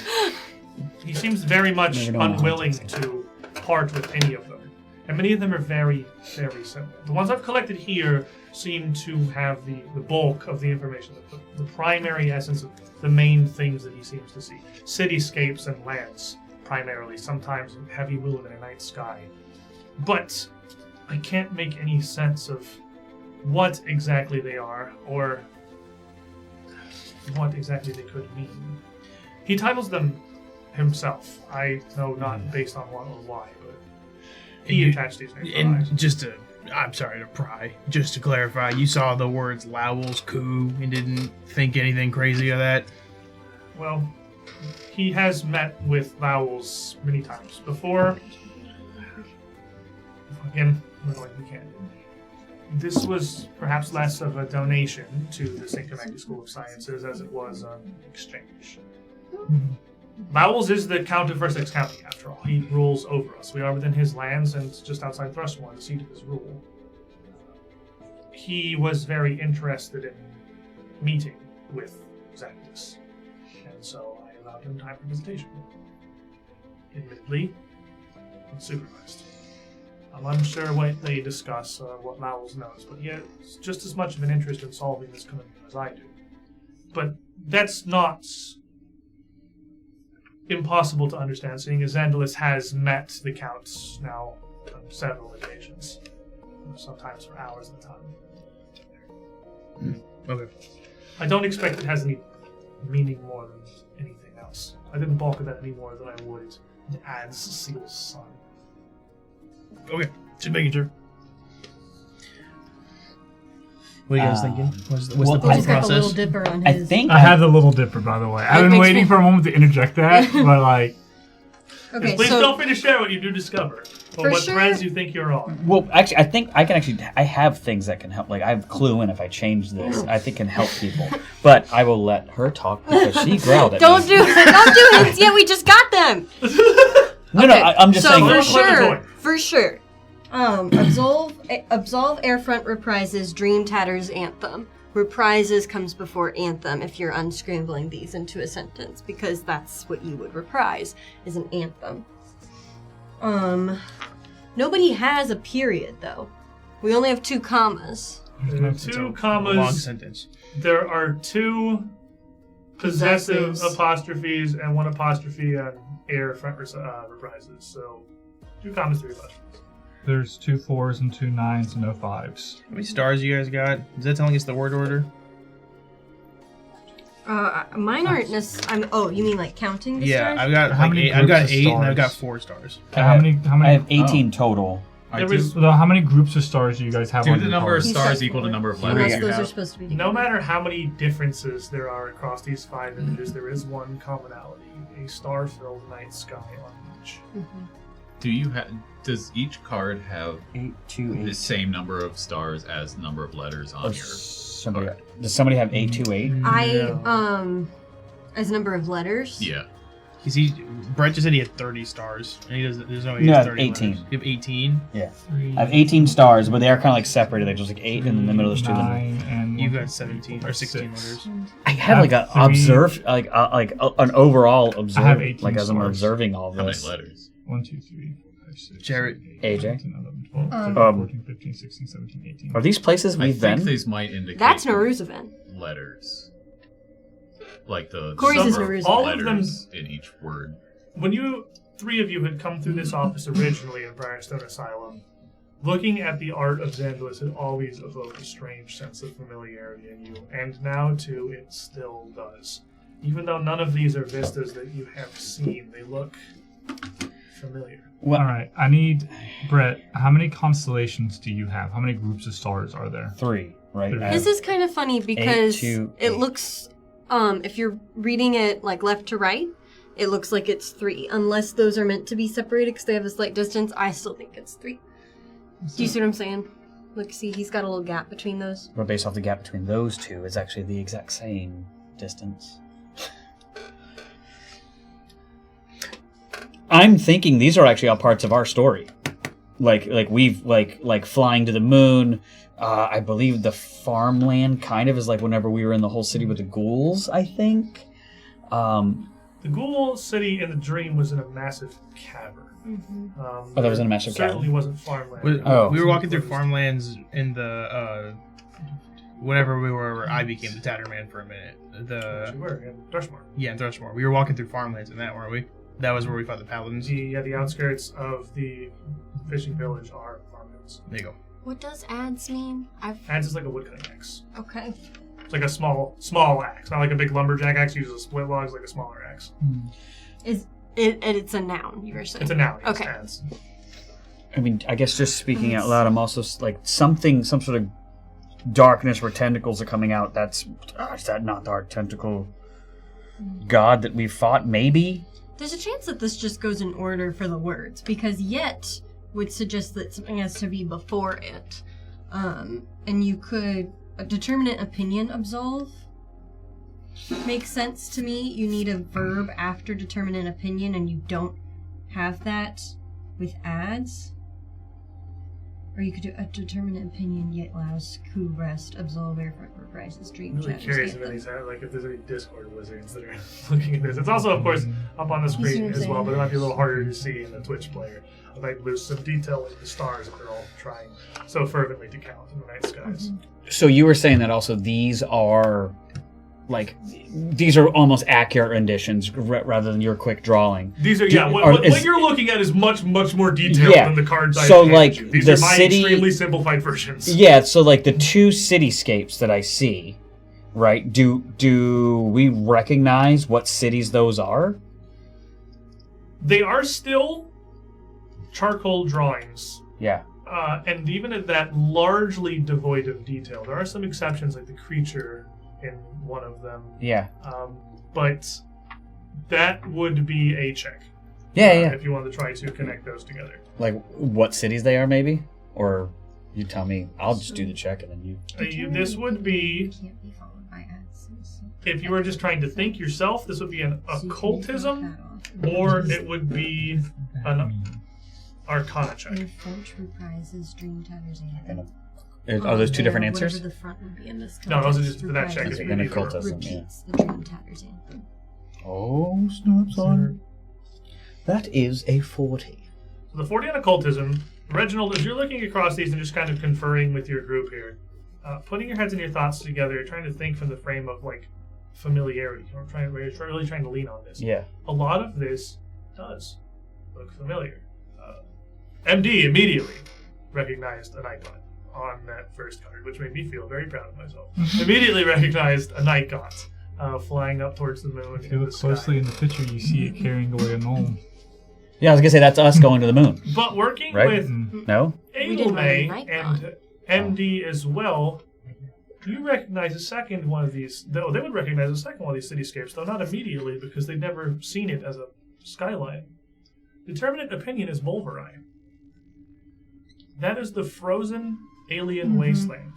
He seems very much unwilling to part with any of them. And many of them are very, very similar. The ones I've collected here seem to have the bulk of the information, the primary essence of the main things that he seems to see. Cityscapes and lands, primarily, sometimes heavy moon and a night sky. But I can't make any sense of what exactly they are, or what exactly they could mean. He titles them himself. I know not based on what or why, but he attached these names. And I'm sorry to pry, just to clarify, you saw the words Lowell's coup and didn't think anything crazy of that? Well, he has met with Lowell's many times before. Again, we can't. This was perhaps less of a donation to the St. Connecticut School of Sciences as it was an exchange. Bowles is the Count of Versailles County, after all. He rules over us. We are within his lands and just outside Thrushmore, the seat of his rule. He was very interested in meeting with Xanthus, and so I allowed him time for visitation. Admittedly, unsupervised. I'm unsure what they discuss or what Lowell's knows, but he has just as much of an interest in solving this conundrum as I do. But that's not impossible to understand, seeing as Xandalis has met the Counts now on several occasions, sometimes for hours at a time. Okay. I don't expect it has any meaning more than anything else. I didn't balk at that any more than I would add Cecile's son. Okay, just making sure. What are you guys thinking? What's the He's got the process? little dipper on his. I think I have the little dipper, by the way. I've been makes waiting me- for a moment to interject that, but like, Okay, Please so feel free to share what you do discover, or For what sure- threads you think you're on. Well, actually, I think I can actually. I have things that can help. Like I have Clue, and if I change this, I think can help people. But I will let her talk because she growled at don't me. do it yet. We just got them. No, I'm just so saying. For sure. Absolve Airfront reprises Dream Tatter's Anthem. Reprises comes before Anthem if you're unscrambling these into a sentence, because that's what you would reprise, is an anthem. Nobody has a period, though. We only have 2 commas. There are 2 commas. Long sentence. There are 2 possessive apostrophes and 1 apostrophe on air front reprises. So 2 commas, 3 apostrophes. There's 2 4s and 2 9s and no 5s. How many stars you guys got? Is that telling us the word order? Mine aren't necessarily. Oh, you mean like counting the stars? I've got How many I've got groups of 8 and I've got stars? 4 stars. How many? I have 18 total. So how many groups of stars do you guys have Do on the your number of cards? stars equal the number of letters Unless you those are have? supposed to be together. No matter how many differences there are across these 5 images, there is one commonality: a star-filled night sky on each. Do you have? Does each card have 8, 2, 8. the same number of stars as the number of letters on your? Does somebody have 8, 2, 8? As number of letters. Yeah. Brett just said he had 30 stars. And he doesn't. There's no way he No, has 30 18. letters. You have 18. Yeah. I have 18 stars, but they are kind of like separated. They're just like 8 and in the middle there's 2 of them. 9 and You've 1, got 17 or 16 letters. I have like a 3. observe, like an overall observe, I have 18 like as I'm stars. observing all How many this. letters? 1, 2, 3, 4, 5, 6. Jared. 7, 8, AJ? 9, 10, 11, 12, 13, 14, 15, 16, 17, 18. Are these places I we've think been? these might indicate That's Naru's event. letters. Like the Corey's is number Naru's of all event. of them- letters in each word. When you 3 of you had come through this office originally in Briarstone Asylum, looking at the art of Xandalus had always evoked a strange sense of familiarity in you, and now too it still does. Even though none of these are vistas that you have seen, they look familiar. Well, All right, I need Brett. How many constellations do you have? How many groups of stars are there? 3, right? This I This have- is kind of funny because 2, it 8. looks, if you're reading it like left to right, it looks like it's 3. Unless those are meant to be separated because they have a slight distance, I still think it's 3. Do you see what I'm saying? Look, see, he's got a little gap between those. But based off the gap between those 2, it's actually the exact same distance. I'm thinking these are actually all parts of our story. Like we've like flying to the moon. I believe the farmland kind of is like whenever we were in the whole city with the ghouls, I think. The ghoul city in the dream was in a massive cavern. That was in a massive certainly cavern? wasn't farmland. We were walking through farmlands in the whatever we were, where I became the Tatterman for a minute. You were in Thrushmore. Yeah, in Thrushmore. We were walking through farmlands in that, weren't we? That was where we fought the paladins. The outskirts of the fishing village are farmlands. There you go. What does ads mean? Adze is like a woodcutting axe. Okay. It's like a small axe, not like a big lumberjack axe. Uses a split log, it's like a smaller axe. It's a noun, you were saying? It's a noun. Yes, Okay. adze. I mean, I guess just speaking out loud, I'm also like some sort of darkness where tentacles are coming out. Is that not the Dark Tentacle god that we fought? Maybe. There's a chance that this just goes in order for the words, because yet would suggest that something has to be before it. And you could... A determinate opinion absolve makes sense to me. You need a verb after determinate opinion, and you don't have that with ads. Or you could do a determinate opinion, yet allows coup, rest, absolve, air front, reprises, dream, I'm really chat, curious escape if them. these have, like, if there's any Discord wizards that are looking at this. It's also, of course, up on the see what screen I'm as well, saying? but it might be a little harder to see in the Twitch player. I might lose some detail in the stars if they're all trying so fervently to count in the night skies. So you were saying that also these are almost accurate renditions rather than your quick drawing. These are, Do- what you're looking at is much, much more detailed Yeah. than the cards So, handed like, you. These the are my city- extremely simplified versions. Yeah, so like the 2 cityscapes that I see, right? Do we recognize what cities those are? They are still charcoal drawings. Yeah. And even at that, largely devoid of detail. There are some exceptions, like the creature in one of them. Yeah. But that would be a check. Yeah. If you wanted to try to connect those together. Like what cities they are, maybe? Or you tell me. I'll just do the check and then you... This would be, Can't be followed by ads. if you were just trying to think yourself, this would be an occultism, or it would be an arcana check. French reprises, dream tatters, and Are those 2 different answers? Whatever the front would be in this No, those are context, just for that check. reprises, If Then you occultism, yeah. repeats the dream tatters anthem. Oh, snaps on. That is a 40. So the 40 on occultism, Reginald, as you're looking across these and just kind of conferring with your group here, putting your heads and your thoughts together, trying to think from the frame of like familiarity. We're really trying to lean on this. Yeah. A lot of this does look familiar. MD immediately recognized an icon on that first card, which made me feel very proud of myself. Immediately recognized a night gaunt flying up towards the moon. If you look closely in the picture, you see it carrying away a gnome. Yeah, I was gonna say that's us going to the moon. But working Right? with No? Adelme and MD as well, you recognize a second one of these. Though they would recognize a second one of these cityscapes, though not immediately because they've never seen it as a skyline. Determinate opinion is Volverine. That is the frozen alien wasteland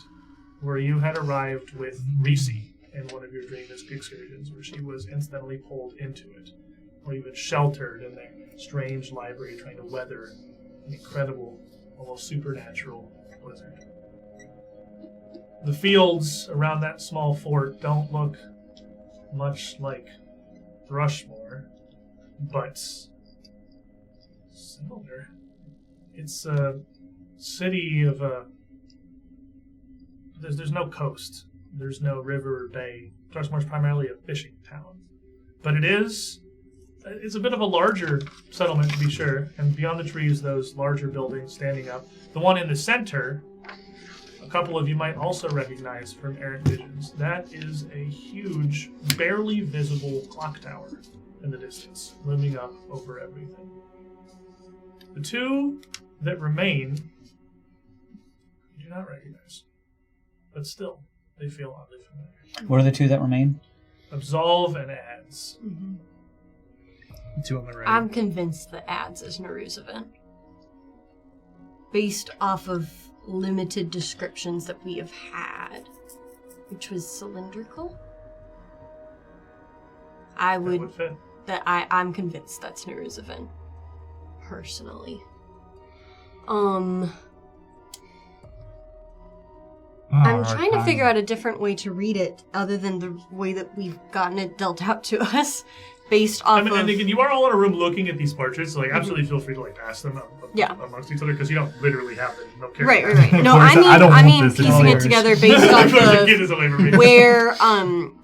where you had arrived with Reese in one of your dream excursions, where she was incidentally pulled into it, or even sheltered in their strange library trying to weather an incredible, almost supernatural blizzard. The fields around that small fort don't look much like Rushmore, but similar. It's a city of a... There's no coast. There's no river or bay. Rushmore's primarily a fishing town. But it's a bit of a larger settlement, to be sure, and beyond the trees, those larger buildings standing up. The one in the center, a couple of you might also recognize from Errant Visions. That is a huge, barely visible clock tower in the distance, looming up over everything. The two that remain, you do not recognize. But still, they feel oddly familiar. What are the two that remain? Absolve and Ads. Two on the right. I'm convinced that Ads is Neruzavin. Based off of limited descriptions that we have had, which was cylindrical. I'm convinced that's Neruzavin. Personally. I'm trying to figure out a different way to read it other than the way that we've gotten it dealt out to us based off of... And again, you are all in a room looking at these portraits, so absolutely feel free to pass them amongst each other, because you don't literally have them. No character. Right. No, I mean piecing it together based off of where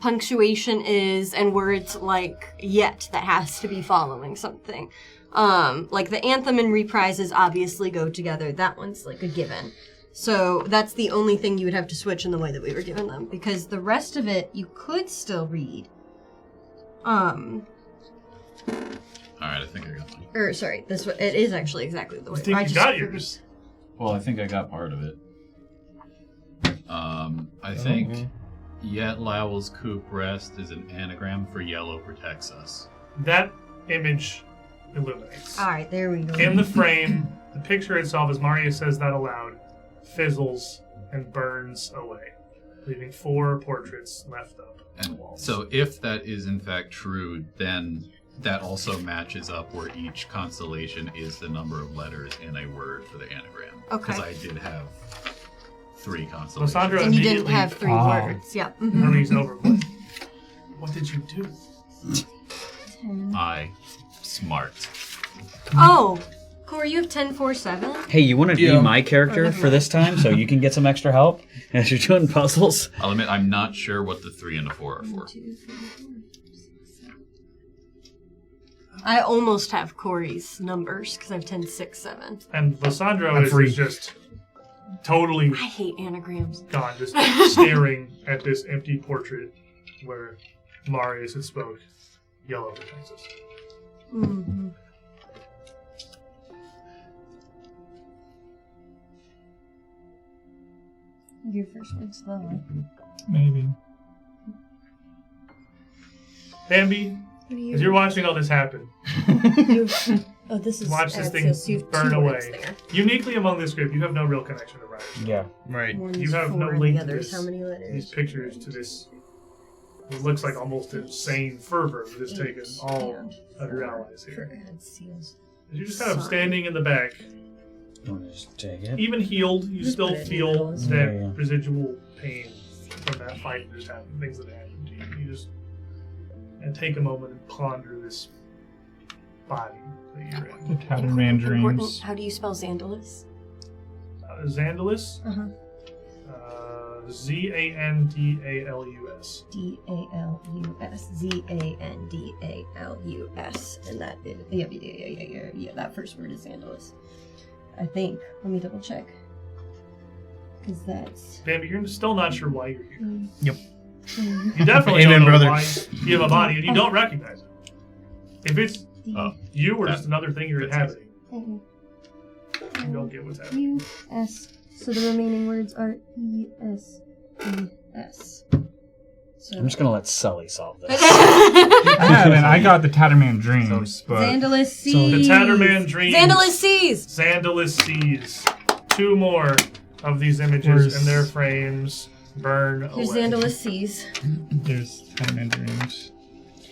punctuation is and where it's like yet that has to be following something. Like the anthem and reprises obviously go together. That one's like a given. So that's the only thing you would have to switch in the way that we were given them, because the rest of it you could still read. Alright, I think I got mine. Sorry, it is actually exactly the way. I think you got yours. Well, I think I got part of it. I think Yet Lowell's Coop Rest is an anagram for Yellow Protects Us. That image illuminates. Alright, there we go. In the frame, the picture itself, as Maria says that aloud, fizzles and burns away, leaving 4 portraits left up on the walls. So if that is in fact true, then that also matches up where each constellation is the number of letters in a word for the anagram. Okay. Because I did have 3 constellations. Lysandra and you didn't have 3 words. Yeah. Hurries over. What did you do? Smart. Oh, Corey, you have 10-4-7? Hey, you want to be my character for this time so you can get some extra help as you're doing puzzles? I'll admit, I'm not sure what the 3 and the 4 are for. 1, 2, 3, 4, 5, 6, 7. I almost have Corey's numbers because I have 10, 6, 7. And Lysandro is just totally... I hate anagrams. Gone, just staring at this empty portrait where Marius had spoke Yellow Protects Us. Mm-hmm. Your first one's slower. Maybe. Bambi, as you're watching all this happen, this is watch this thing burn away. Uniquely among this group, you have no real connection to Ryder's. Yeah. Right. You have no link to this, these pictures, to this. It looks like almost insane fervor that has taken all of your allies here. You're just kind of standing in the back. Just take it. Even healed, you still feel that residual pain from that fight that just happened, things that happened to you. You just take a moment and ponder this body that you're in. The Catamaran dreams. How do you spell Xandalus? Xandalus? Zandalus. Dalus. Zandalus. And that is, yeah, that first word is Zandalus. I think. Let me double check. Because that's... Bambi, you're still not sure why you're here. Yep. You definitely Amen, don't know brother. why you have a body, and you don't recognize it. If it's you or just another thing you're inhabiting, you don't get what's happening. U-S. So the remaining words are E-S-E-S. So... I'm just gonna let Sully solve this. I got the Tatterman dreams, but Zandalus sees. The Tatterman dreams. Zandalus sees. Zandalus sees. 2 more of these images in their frames burn Here's away. Zandalus sees. there's Tatterman dreams.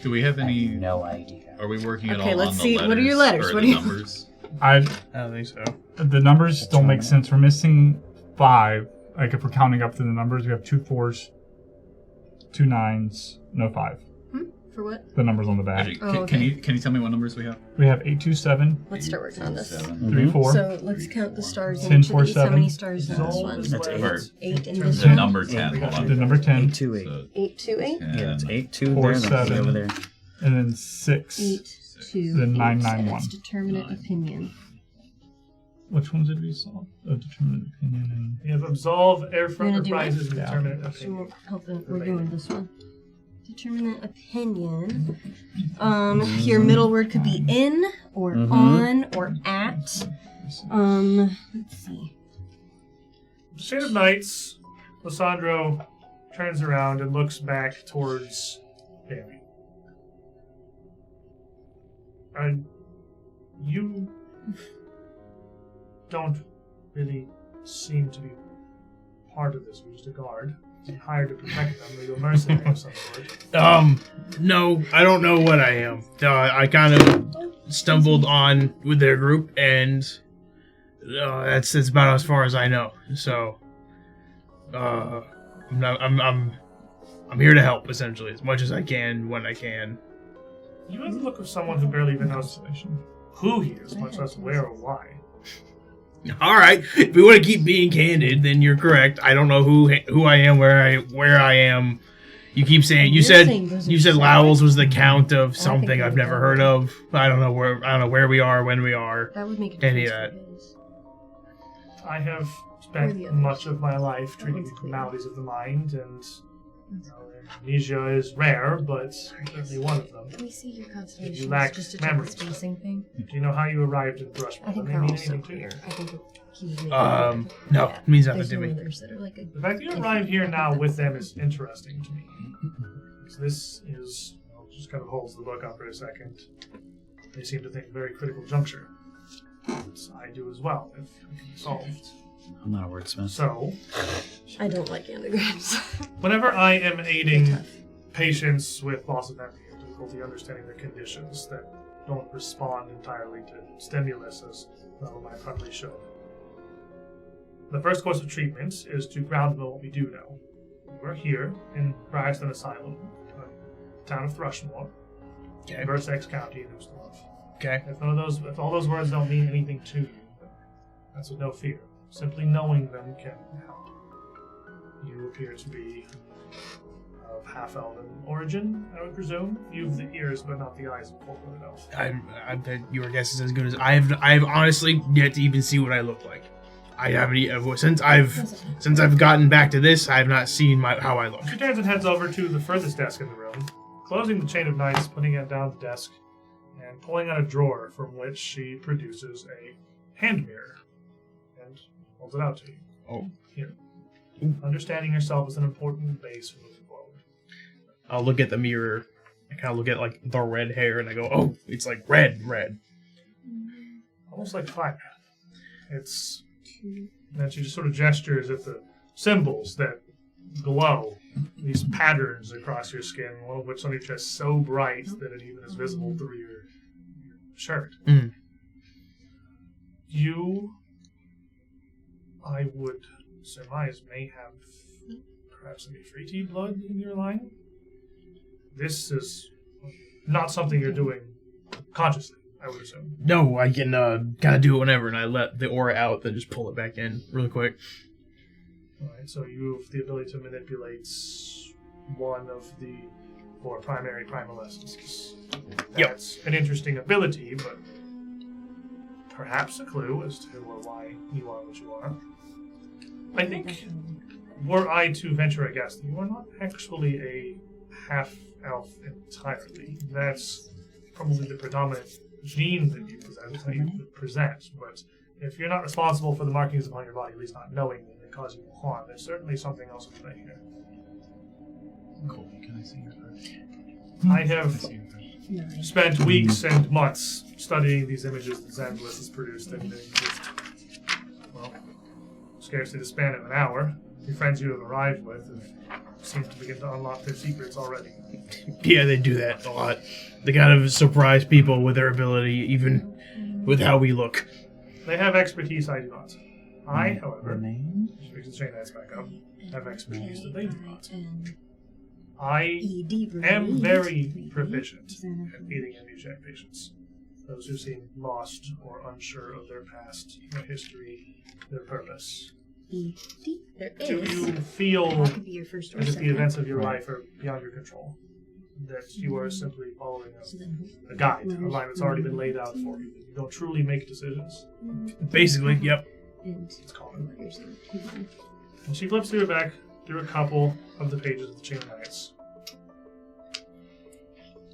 Do we have any? No idea. Are we working at Okay, all let's on the see. letters? What are your letters? Or What the are you- numbers? I don't think so. The numbers don't make sense. We're missing 5. Like if we're counting up to the numbers, we have 2 4s, 2 9s, no 5. For what? The numbers on the back. Actually, Oh, can okay. you tell me what numbers we have? We have 827, Let's start working on this. 3 4. So let's count the stars in 10, each of 4, these. How 7. many stars in this one? That's 8. 8 in this The one. number 10. Hold on. The number 10, 8 2 8. So 8, 2, 8. Yeah, it's 8 2 4, there, and then 7. over there. and then 6. 8, 2, Then 9, 8. 9, And 1. it's determinate opinion. Which ones did we solve? Oh, determinate opinion and... You have absolve, You're airfront gonna do reprisals, and it? determinate So opinion. we're helping. We're doing this one. Determinate opinion. Your middle word could be in, or on, or at. Let's see. Shade of Nights, Lysandro turns around and looks back towards Bambi. You don't really seem to be part of this. You're just a guard. You're hired to protect them. Are you a mercenary of some sort? No, I don't know what I am. I kind of stumbled on with their group, and that's about as far as I know. So, I'm here to help, essentially, as much as I can when I can. You have the look of someone who barely even knows who he is, much less where or why. All right, if we want to keep being candid, then you're correct. I don't know who I am, where I am. You keep saying you said Lowell's was the count of something I've never heard of. I don't know where we are, when we are. That would make a Any difference. of that. I have spent much of my life treating maladies of the mind, and amnesia is rare, but certainly one of them. Let me see your You constellations lack just to check the memories. spacing thing. Do you know how you arrived in I Thrushmore? think They they're mean also anything to you? here. I think he's No, it means nothing There's to no me. others that are like a The fact that you arrive here now with them is interesting to me. So this is, just kind of holds the book up for a second. They seem to think very critical juncture. I do as well, if it can be solved. I'm not a wordsmith. So, I don't like anagrams. whenever I am aiding patients with loss of memory or difficulty understanding their conditions that don't respond entirely to stimulus as well my probably should, the first course of treatment is to ground them in what we do know. We're here in Bryanston Asylum, town of Thrushmore, Versex County in Ustalov. Okay. If all those words don't mean anything to you, that's with no fear. Simply knowing them can help. You appear to be of half-elven origin, I would presume. You've the ears, but not the eyes of full-blooded elf. Your guess is as good as I have honestly yet to even see what I look like. I haven't since I've gotten back to this. I have not seen how I look. She turns and heads over to the furthest desk in the room, closing the chain of knights, putting it down the desk, and pulling out a drawer from which she produces a hand mirror and holds it out to you. Oh. Here. Understanding yourself is an important base for moving forward. I'll look at the mirror. I kind of look at like the red hair, and I go, "Oh, it's like red." Almost like fire. It's... And then she just sort of gestures at the symbols that glow, these patterns across your skin, one of which on your chest so bright that it even is visible through your shirt. Mm. You, I would surmise, may have perhaps some Ifriti blood in your line. This is not something you're doing consciously, I would assume. No, I can kind of do it whenever, and I let the aura out, then just pull it back in really quick. Alright, so you have the ability to manipulate one of the 4 primary primal essences. That's an interesting ability, but perhaps a clue as to why you are what you are. I think, were I to venture a guess, that you are not actually a half-elf entirely. That's probably the predominant gene that you possess, that's how you present, but if you're not responsible for the markings upon your body, at least not knowing them, and causing you harm, there's certainly something else at play here. Colby, can I see your card? I have spent weeks and months studying these images that Xandulas has produced, and in just, well, scarcely the span of an hour, the friends you have arrived with have seemed to begin to unlock their secrets already. Yeah, they do that a lot. They kind of surprise people with their ability, even with how we look. They have expertise I do not. I, however, which is chain that's back up, have expertise that they do not. I am very proficient at meeting amnesiac patients. Those who seem lost or unsure of their past, their history, their purpose. There Do is. you feel That could be your first or as if the second. events of your life are beyond your control? That you are simply following a guide, a line that's already been laid out for you. You don't truly make decisions. Basically, yep. It's common. And she flips through back through a couple of the pages of the Chain of Knights.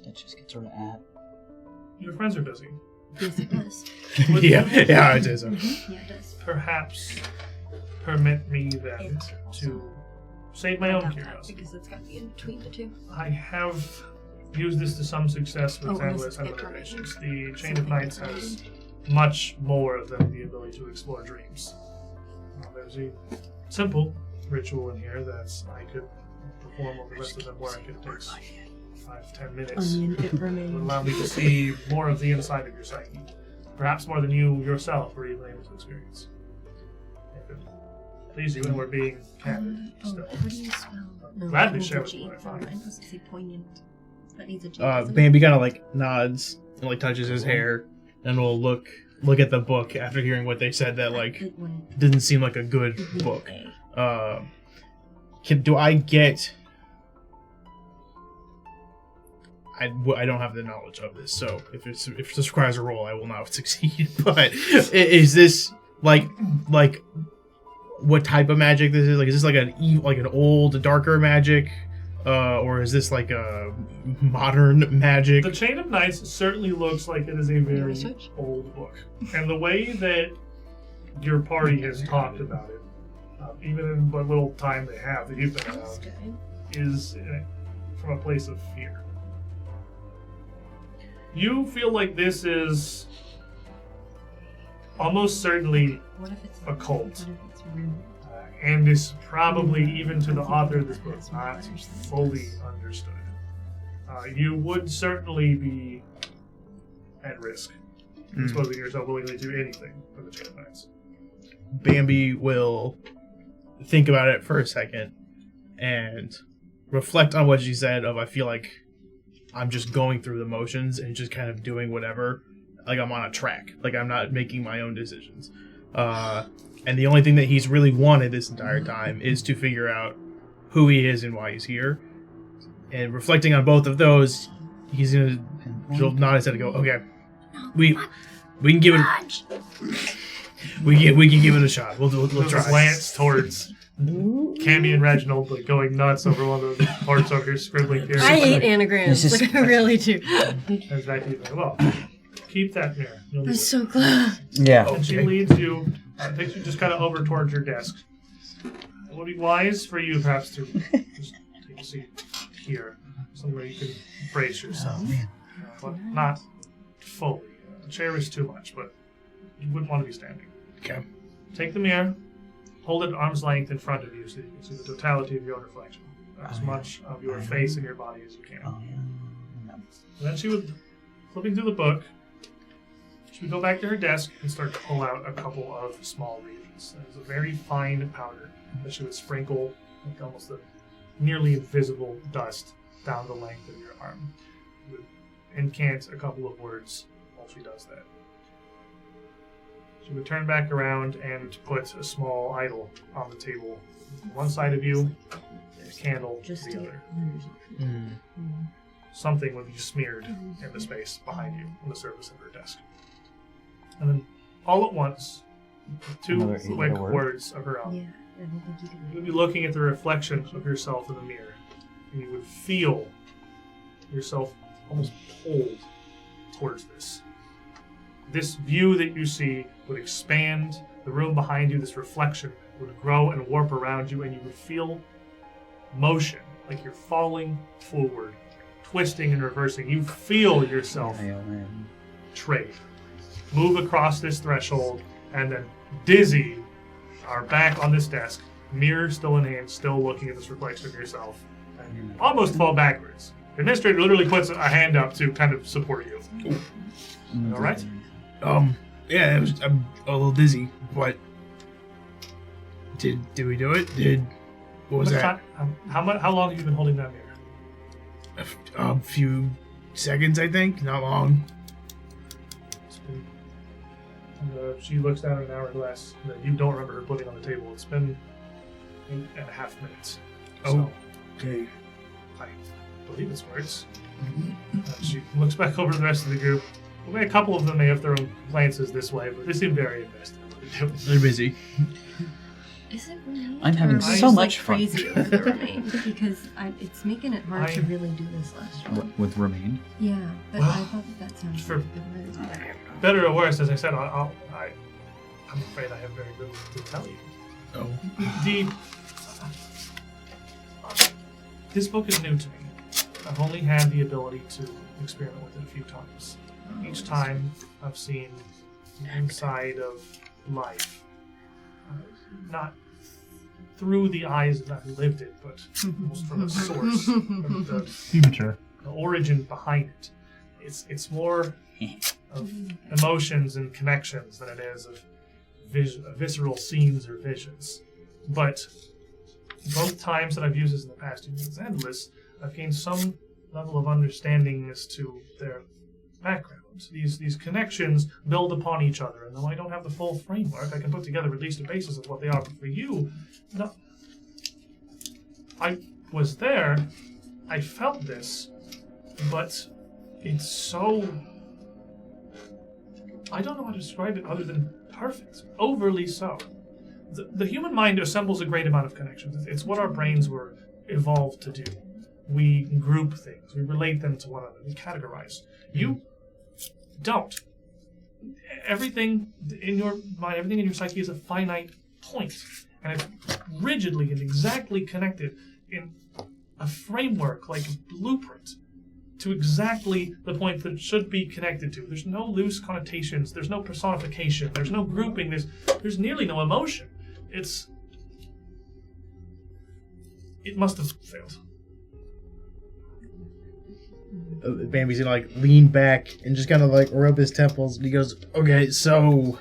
That just gets her at. Your friends are busy. Yes, it does. yeah, it is. Yeah, it does. Perhaps permit me then to save my own curiosity. Because it's got to be in between the two. I have used this to some success with unless Xandulas and other it patients. The Chain of Knights has much more than the ability to explore dreams. There's a simple ritual in here that I could perform while the rest of them work. It takes 5-10 minutes. It It remains. would allow me to see more of the inside of your psyche. Perhaps more than you yourself were even able to experience. If it please you, and we're being candid still. How do you spell? No, Gladly that share needs with a you G. what I find. I'm supposed to say poignant. That needs a G. doesn't it? Bambi kind of like nods and like touches his hair, and will look at the book after hearing what they said. That like Good one. didn't seem like a good book. Do I get? I don't have the knowledge of this, so if this requires a roll, I will not succeed. But is this like what type of magic this is? Like, is this like an old, darker magic, or is this like a modern magic? The Chain of Knights certainly looks like it is a very old book. And the way that your party has talked about it, even in what little time they have that you've been around, is from a place of fear. You feel like this is almost certainly a cult. And is probably, even to the author of this book, not fully understood. You would certainly be at risk, exposing yourself willingly to anything for the Chain of Knights. Bambi will think about it for a second and reflect on what she said of, I feel like I'm just going through the motions and just kind of doing whatever, like I'm on a track, like I'm not making my own decisions. And the only thing that he's really wanted this entire time is to figure out who he is and why he's here. And reflecting on both of those, he's gonna nod his head and go, "Okay, we can give it, we can give it a shot. We'll try." Glance towards Cammy and Reginald, like going nuts over one of the Heartsoakers scribbling here. I hate anagrams. Like, I really do. As that you think, well, keep that mirror. You'll I'm need so it. glad. Yeah. And she leads you, takes you just kind of over towards your desk. It would be wise for you perhaps to just take a seat here, somewhere you can brace yourself. But not fully. A chair is too much, but you wouldn't want to be standing. Okay. Take the mirror, hold it at arm's length in front of you so you can see the totality of your own reflection. As much of your face and your body as you can. And then she would, flipping through the book, she would go back to her desk and start to pull out a couple of small reagents. It was a very fine powder that she would sprinkle like almost a nearly invisible dust down the length of your arm. She would incant a couple of words while she does that. She would turn back around and put a small idol on the table. One side of you, a candle to the other. Something would be smeared in the space behind you on the surface of her desk. And then, all at once, two quick words of her own. Yeah, I don't think you can. You would be looking at the reflection of yourself in the mirror, and you would feel yourself almost pulled towards this. This view that you see would expand, the room behind you, this reflection would grow and warp around you, and you would feel motion, like you're falling forward, twisting and reversing. You feel yourself trade, move across this threshold, and then dizzy are back on this desk, mirror still in hand, still looking at this reflection of yourself, and almost fall backwards. The administrator literally puts a hand up to kind of support you. All right? Yeah, I'm a little dizzy, but did we do it? What was that? How long have you been holding that mirror? A few seconds, I think. Not long. She looks down at an hourglass that you don't remember her putting on the table. It's been 8.5 minutes. Oh, okay. I believe it's words. She looks back over the rest of the group. Well, a couple of them may have thrown glances this way, but they seem very invested in what they're doing. They're busy. Is it remain? I'm having Or am I so just, much fun. crazy over the remain because it's making it hard to really do this last one. With remain? Yeah, but Well, I thought that sounded for- like a good way. Better or worse, as I said, I'm afraid I have very little to tell you. Oh. This book is new to me. I've only had the ability to experiment with it a few times. Each time I've seen the inside of life. Not through the eyes of that who lived it, but almost from a source. From Premature. the origin behind it. It's more of emotions and connections than it is of visceral scenes or visions. But both times that I've used this in the past, even with Endless, I've gained some level of understanding as to their backgrounds. These connections build upon each other, and though I don't have the full framework, I can put together at least a basis of what they are. But for you, no, I was there, I felt this, but it's so... I don't know how to describe it other than perfect. Overly so. The human mind assembles a great amount of connections. It's what our brains were evolved to do. We group things. We relate them to one another. We categorize. You don't. Everything in your mind, everything in your psyche is a finite point. And it's rigidly and exactly connected in a framework, like a blueprint, to exactly the point that it should be connected to. There's no loose connotations. There's no personification. There's no grouping. There's nearly no emotion. It must have failed. Bambi's gonna lean back and just kind of rub his temples. And he goes, "Okay, so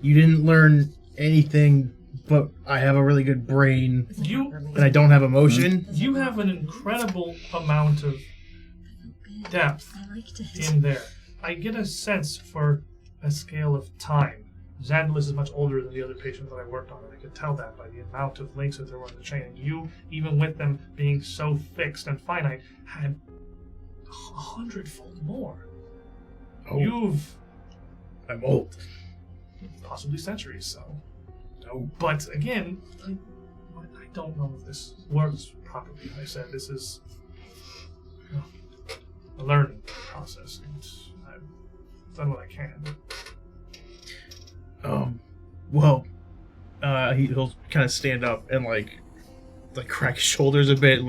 you didn't learn anything, but I have a really good brain, and I don't have emotion." You have an incredible amount of depth I liked it. in there. I get a sense for a scale of time. Xandalus is much older than the other patients that I worked on, and I could tell that by the amount of links that there were in the chain. And you, even with them being so fixed and finite, had 100-fold more. Oh. I'm old. Possibly centuries so. No, but again, I don't know if this works properly. I said this is a learning process, and I've done what I can. He'll kind of stand up and crack his shoulders a bit, and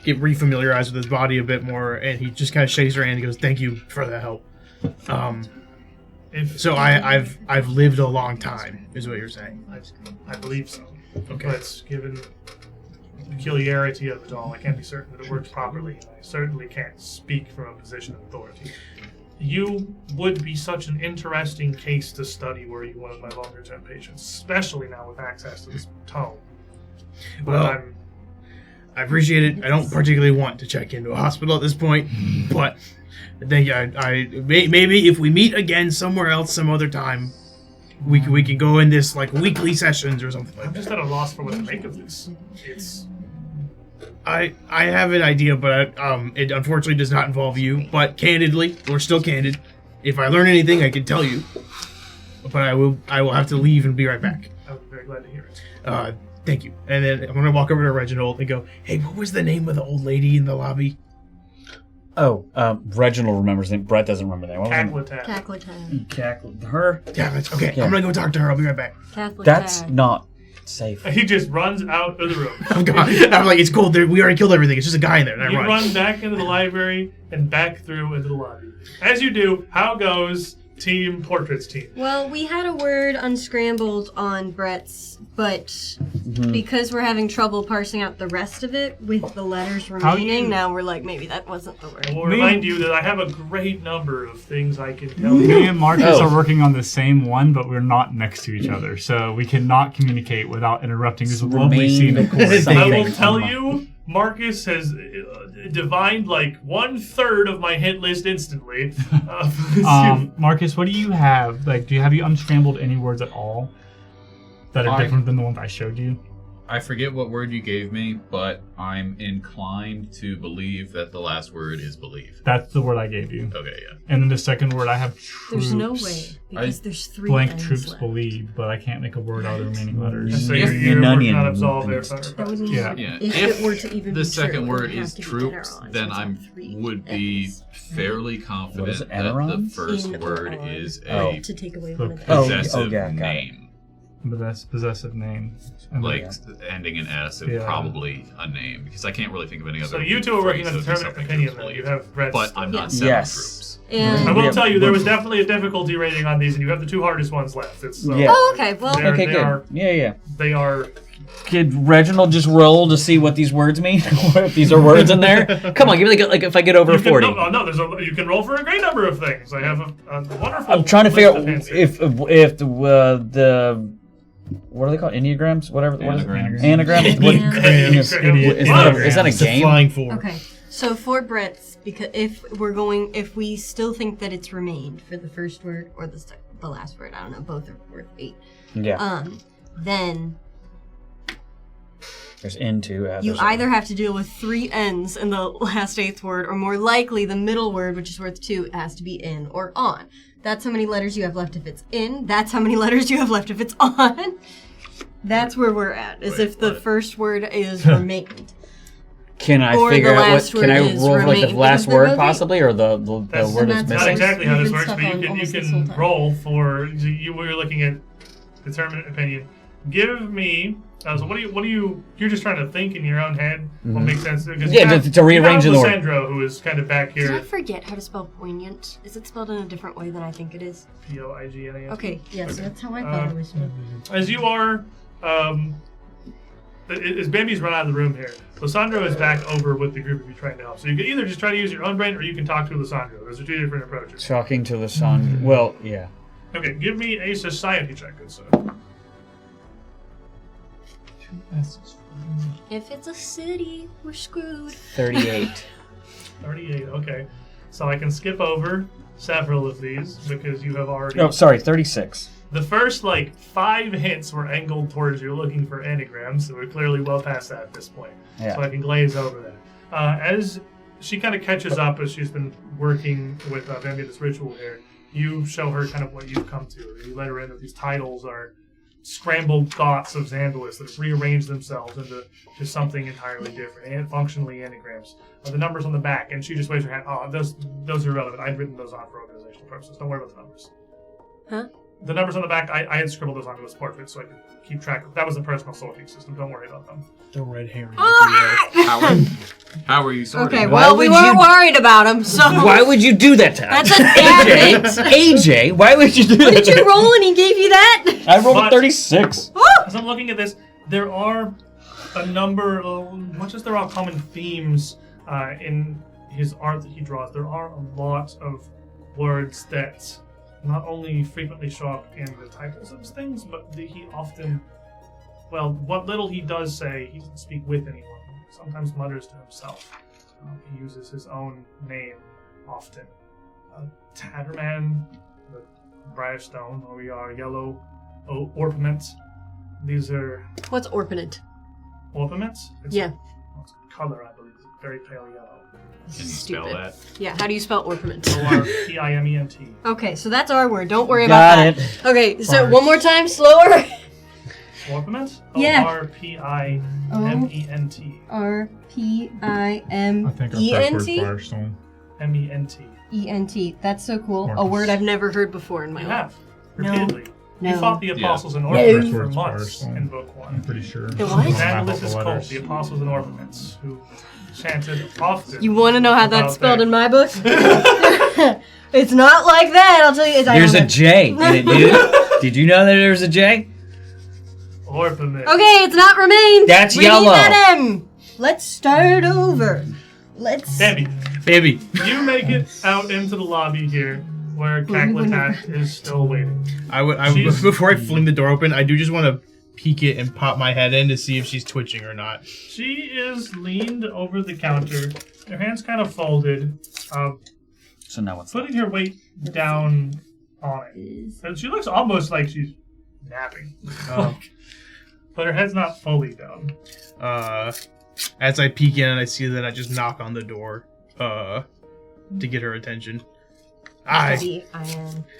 get refamiliarized with his body a bit more, and he just kind of shakes her hand and goes, "Thank you for the help." I've lived a long time, is what you're saying. I believe so. Okay. But given the peculiarity of it all, I can't be certain that it works properly, and I certainly can't speak from a position of authority. You would be such an interesting case to study were you one of my longer-term patients, especially now with access to this tome. Well, I appreciate it. I don't particularly want to check into a hospital at this point, but Maybe if we meet again somewhere else some other time, we can go in this like weekly sessions or something like I'm that. just at a loss for what to make of this. It's I have an idea, but it unfortunately does not involve you. But candidly, we're still candid. If I learn anything, I can tell you. But I will have to leave and be right back. I'm very glad to hear it. Thank you. And then I'm gonna walk over to Reginald and go, "Hey, what was the name of the old lady in the lobby?" Oh, Reginald remembers the name. Brett doesn't remember that. What was Kaklatath. Kaklatath. her? Yeah, that's okay. Yeah. I'm gonna go talk to her. I'll be right back. Kaklatath. That's not safe. He just runs out of the room. I'm gone. I'm like, it's cool. We already killed everything. It's just a guy in there. And I You run. run back into the library and back through into the lobby. As you do, how goes Team Portraits team? Well, we had a word unscrambled on Brett's, but because we're having trouble parsing out the rest of it with the letters remaining, now we're like, maybe that wasn't the word. I will remind you that I have a great number of things I can tell you. Me and Marcus are working on the same one, but we're not next to each other, so we cannot communicate without interrupting this lovely scene of course. I will tell you, Marcus has divined like 1/3 of my hit list instantly. Marcus, what do you have? Like, have you unscrambled any words at all that are different than the ones I showed you? I forget what word you gave me, but I'm inclined to believe that the last word is believe. That's the word I gave you. Okay, yeah. And then the second word, I have troops. There's no way, because there's 3 blank N's troops left. believe, but I can't make a word out of the remaining letters. So you're working on absolve there. That would mean Yeah. if it were to even the be second true, word it would is have to be troops, Enron, then since I I'm 3 would be N's. fairly confident What is it, that the Enron? first In word or is Oh. a to take away one of the possessive got it. name. But that's possessive name. And Like ending in S and probably a name, because I can't really think of any other. So you two are working on phrase that would be determinate something opinion to then. You believe. have read But stuff. I'm not Yes. seven Yes. troops. And I will tell you, there was definitely a difficulty rating on these, and you have the 2 hardest ones left. It's, Yeah. Oh, okay. Well, They're- Okay, they good. are- Yeah. They are. Could Reginald just roll to see what these words mean? If these are words in there? Come on, give me like if I get over You can, 40. no, you can roll for a great number of things. I have a wonderful. I'm trying to list figure of out hints here. if the what are they called? Enneagrams? Whatever. What is it? Anagrams. Anagrams? What- Anagrams. Is that a It's the game? flying 4. okay. So for Brett's, because if we still think that it's remained for the first word or the last word, I don't know, both are worth 8. Yeah. Then There's into. you either have to deal with 3 N's in the last 8th word, or more likely the middle word, which is worth 2, has to be in or on. That's how many letters you have left if it's in. That's how many letters you have left if it's on. That's where we're at, is if the first word is remained. Can I Or figure the out last what? Can I word is roll for like the remain, last because they're word both possibly, or the That's- word that's that's Not missing? exactly how You've this been works, stuck but on you almost this whole can time. roll for. You were looking at determinate opinion. Give me. So what do you? You're just trying to think in your own head. What makes sense? Because Yeah, to rearrange the in order. Sandro, who is kind of back Did I here. forget how to spell poignant? Is it spelled in a different way than I think it is? P-O-I-G-N-A-N. Okay, yes, Okay. that's how I thought it was spelled. As you are, as Bambi's run out of the room here, Lysandro is back over with the group of you trying to help. So you can either just try to use your own brain, or you can talk to Lysandro. Those are 2 different approaches. Talking to the sun. Well, yeah. Okay, give me a society check, good sir. If it's a city, we're screwed. 38. 38, okay. So I can skip over several of these because you have already... Oh, sorry, 36. The first, 5 hints were angled towards you're looking for anagrams, so we're clearly well past that at this point. Yeah. So I can glaze over that. As she kind of catches up as she's been working with Bambi this ritual here, you show her kind of what you've come to. You let her in that these titles are scrambled thoughts of Xandulas that have rearranged themselves into something entirely different, and functionally anagrams. The numbers on the back, and she just waves her hand. Oh, those are irrelevant. I'd written those on for organizational purposes. Don't worry about the numbers. Huh? The numbers on the back, I had scribbled those onto this portrait so I could keep track of. That was a personal sorting system. Don't worry about them. The red herring. How are you sorting? Okay, it? well, we would weren't you- worried about him, so... Why would you do that to us? That's an bad hit. AJ, why would you do What that? did you roll and he gave you that? I rolled a But- 36. As I'm looking at this, there are a number of, much as there are common themes in his art that he draws, there are a lot of words that not only frequently show up in the titles of things, but he often, well, what little he does say, he doesn't speak with anyone. He sometimes mutters to himself. He uses his own name often. Tatterman, the Briarstone, or we are yellow orpiment. These are What's orpiment? orpiments? It's Yeah. it's color, I believe. It's very pale yellow. Can you Stupid. spell that? Yeah, how do you spell orpiment? ORPIMENT. Okay, so that's our word. Don't worry about Got that. it. Okay, so Bars. one more time, slower. Orpiment? Yeah. ORPIMENT. R-P-I-M-E-N-T. I think our first word's Firestone. MENT. E-N-T. That's so cool. A Orpus. word I've never heard before in my You life. have. No. Repeatedly. No. You fought the apostles and No. orphans for First word's months Firestone. in Book 1. I'm pretty sure. The what? Evangelist's cult, the apostles and orphans, who chanted often. You want to know how about that's spelled that. in my book? It's not like that, I'll tell you. There's a J in it, dude. Did you know that there's a J? Orpiment. Okay, it's not remained. That's We yellow. need that M. Let's start over. Let's. Bambi, Baby. you make it out into the lobby here, where Kaklatath is still waiting. She's- before I fling the door open, I do just want to peek it and pop my head in to see if she's twitching or not. She is leaned over the counter, her hands kind of folded, So now what's putting her weight down on it. And she looks almost like she's napping. But her head's not fully down. As I peek in and I see that, I just knock on the door to get her attention. Hi.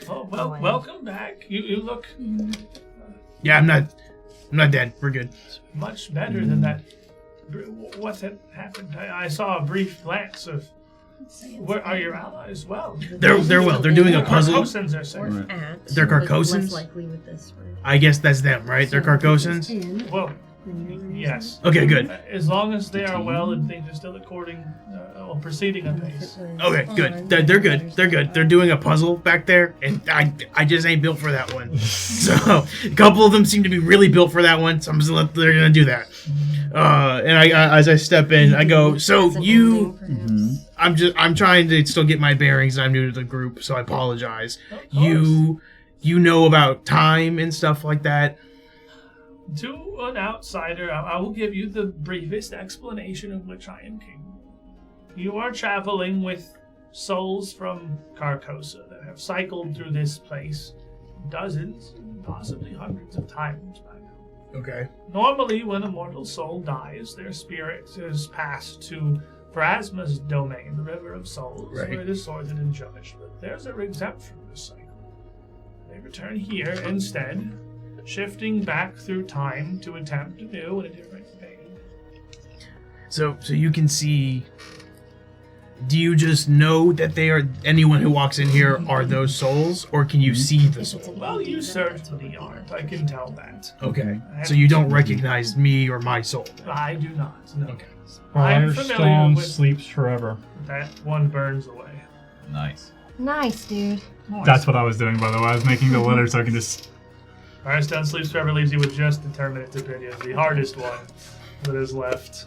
Oh, well, welcome back. You look Yeah, I'm not dead. We're good. much better than that. What had happened? I saw a brief glance of. Where are your allies? Well, They're well. They're doing a puzzle. Carcossans are safe. They're Carcossans? I guess that's them, right? They're Carcossans? Well, yes. Okay, good. As long as they are well and things are still proceeding apace. Okay, good. They're good. They're good. They're doing a puzzle back there, and I just ain't built for that one. So a couple of them seem to be really built for that one. So I'm just they're gonna do that. And I as I step in, I go. So you, I'm trying to still get my bearings. I'm new to the group, so I apologize. You know about time and stuff like that. To an outsider, I will give you the briefest explanation of which I am capable. You are traveling with souls from Carcosa that have cycled through this place dozens, possibly hundreds of times by now. Okay. Normally, when a mortal soul dies, their spirit is passed to Phrasma's domain, the River of Souls, Right. where it is sorted and judged. But theirs are exempt from this cycle. They return here instead, shifting back through time to attempt anew in a different vein. So you can see. Do you just know that they are anyone who walks in here are those souls, or can you see the souls? Well, you certainly aren't. I can tell that. Okay. So you don't recognize me or my soul. I do not. No. Okay. I'm familiar Firestone with sleeps forever. that one burns away. Nice. Nice, dude. That's what I was doing, by the way. I was making the letter so I can just. Firestone Sleeps Forever leaves you with just determinate opinion, the hardest one that is left.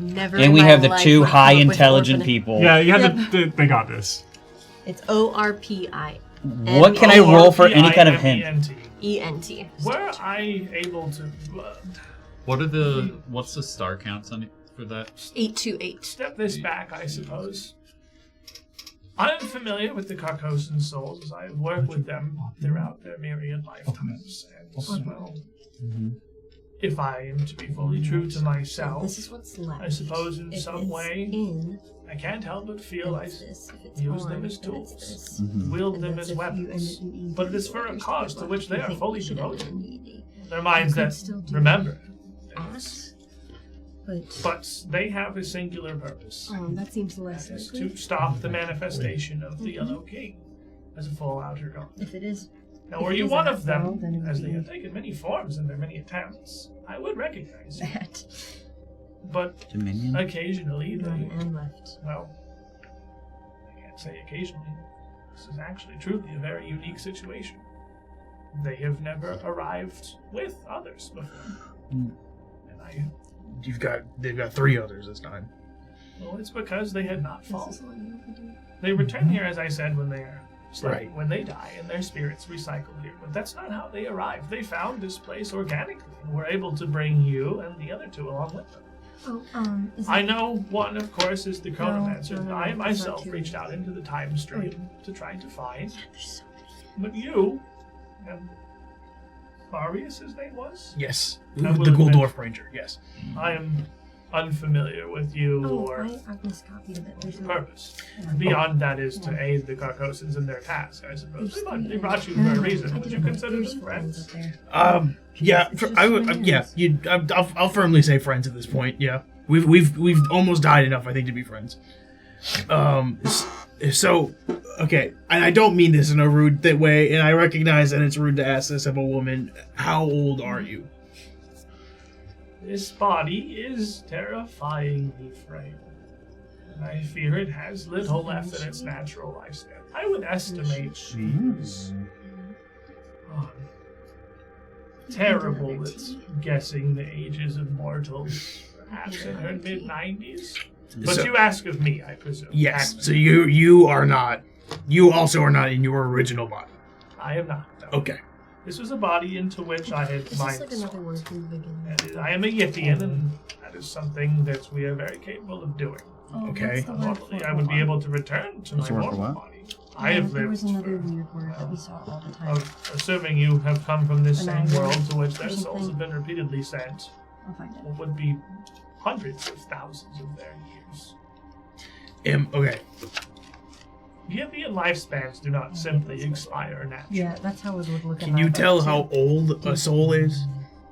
Never. And in we my have the life two would I high come up with intelligent orphan- people. Yeah, you have to. They got this. It's O-R-P-I. What can I roll for any kind of hint? E-N-T. Were I able to What's the star counts on it for that? 828. step this back, I suppose? I'm familiar with the Carcosan souls as I've worked with them throughout their myriad lifetimes. And, well, if I am to be fully true to myself, This is what's left. I suppose in If some it's way, in, I can't help but feel I it's this. If it's use on, them as then tools, it's this. wield And them that's as if you end weapons. it in But it is for a ED, cause to which they you are think fully you should end it devoted. in ED. Their minds You could that still do remember At, this. but But they have a singular purpose. that seems less That is likely. to stop the manifestation of the Yellow King as a full outer god. If it is, Now, if were it you is one that of them, well, then it would as they be have taken many forms in their many attempts, I would recognize you. that. But Dominion? occasionally, None they, and left. well, I can't say occasionally. This is actually truly a very unique situation. They have never arrived with others before. And They've got 3 others this time. well, it's because they had not This is fallen. all you can do. They return here, as I said, when they are Right. when they die, and their spirits recycle here. But that's not how they arrived. They found this place organically and were able to bring you and the other 2 along with them. I know one, of course, is the Chronomancer. No, I that's myself not true. reached out into the time stream to try to find. But you, Marius, his name was? Yes. I will The admit- Guldorf Ranger, yes. I am unfamiliar with you or I've miscopied a bit. There's no... purpose. Beyond that is to aid the Carcosans in their task, I suppose. They brought you for a reason. Would you consider them friends? Yeah, I'll firmly say friends at this point. Yeah, we've almost died enough, I think, to be friends. So, okay, and I don't mean this in a rude way, and I recognize that it's rude to ask this of a woman. How old are you? This body is terrifyingly frail. And I fear it has little left in its natural lifespan. I would estimate she's terrible at guessing the ages of mortals, perhaps in her mid-90s. But So- you ask of me, I presume. Yes. So you are not. You also are not in your original body. I am not. No. Okay. This was a body into which I had Is this mind like another word from the beginning? and I am a Yithian, and that is something that we are very capable of doing. Okay. What's the word Normally, for I would be it? able to return to my What's the word for mortal what? body. I have There lived was another for, weird word that we saw all the time. assuming you have come from this same Another world word to which or their souls something. have been repeatedly sent, I'll find it. what would be hundreds of thousands of their years. Okay. Yithian lifespans do not simply expire naturally. Yeah, that's how it would look. Can you tell how old a soul is?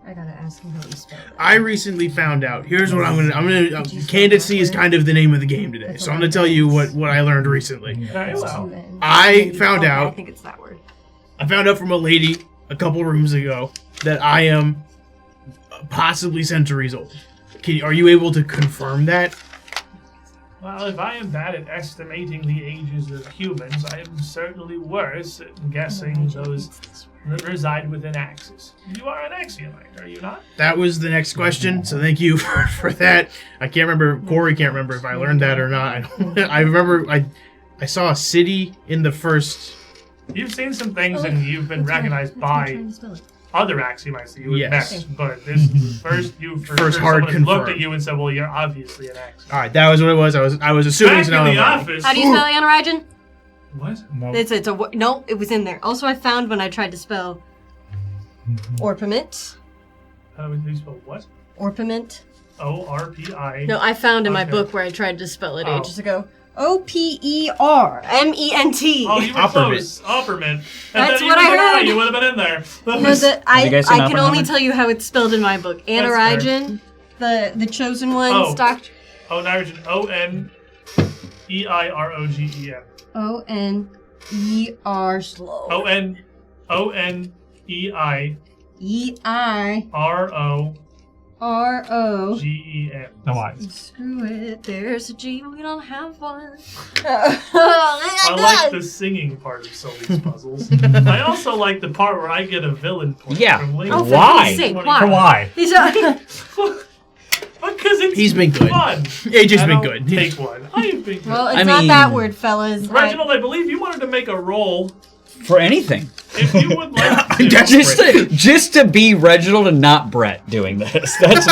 I gotta ask him how he spelled it. I recently found out. Here's what I'm gonna. Candidacy is kind of the name of the game today, so I'm gonna tell you what I learned recently. Very well. I found I out. think it's that word. I found out from a lady a couple rooms ago that I am possibly centuries old. Are you able to confirm that? Well, if I am bad at estimating the ages of humans, I am certainly worse at guessing those that reside within axes. You are an Axiomite, are you not? That was the next question, so thank you for that. I can't remember. Corey can't remember if I learned that or not. I remember I saw a city in the first. You've seen some things and you've been recognized by other Axiomites that you would Yes. met, but this is the first you First hard someone looked confirmed. at you and said, "Well, you're obviously an Axiomite." All right, that was what it was. I was assuming. Back So in now the I'm learning. office. How do you spell Anorigen? What? No. It's a no. It was in there. Also, I found when I tried to spell Orpiment. How do you spell what? Orpiment. O-R-P-I. No, I found in my Okay. book where I tried to spell it Oh. ages ago. O-P-E-R-M-E-N-T. Oh, you were close. Opperman. That's what I heard. You would have been in there. That No, was- you guys I seen can only Oppenheimer? tell you how it's spelled in my book. fair. Anorigen, the chosen ones, Oh. Doctor. Nitrogen. O-N-E-I-R-O-G-E-N. O-N-E-R slow. O-N-E-I-R-O-G-E-N. E-I-R-O-G-E-N. No why? Screw it, there's a G, we don't have one. I like the singing part of Sully's puzzles. I also like the part where I get a villain point Yeah. from Link. Oh, for Why? Pete's sake, For why? why? He's a- Because it's He's been good. fun. Age's I been don't good. Take one. I have been good. well, it's I not mean- that word, fellas. Reginald, I believe you wanted to make a roll. For anything. If you would like I'm to. desperate. Just to be Reginald and not Brett doing this. That's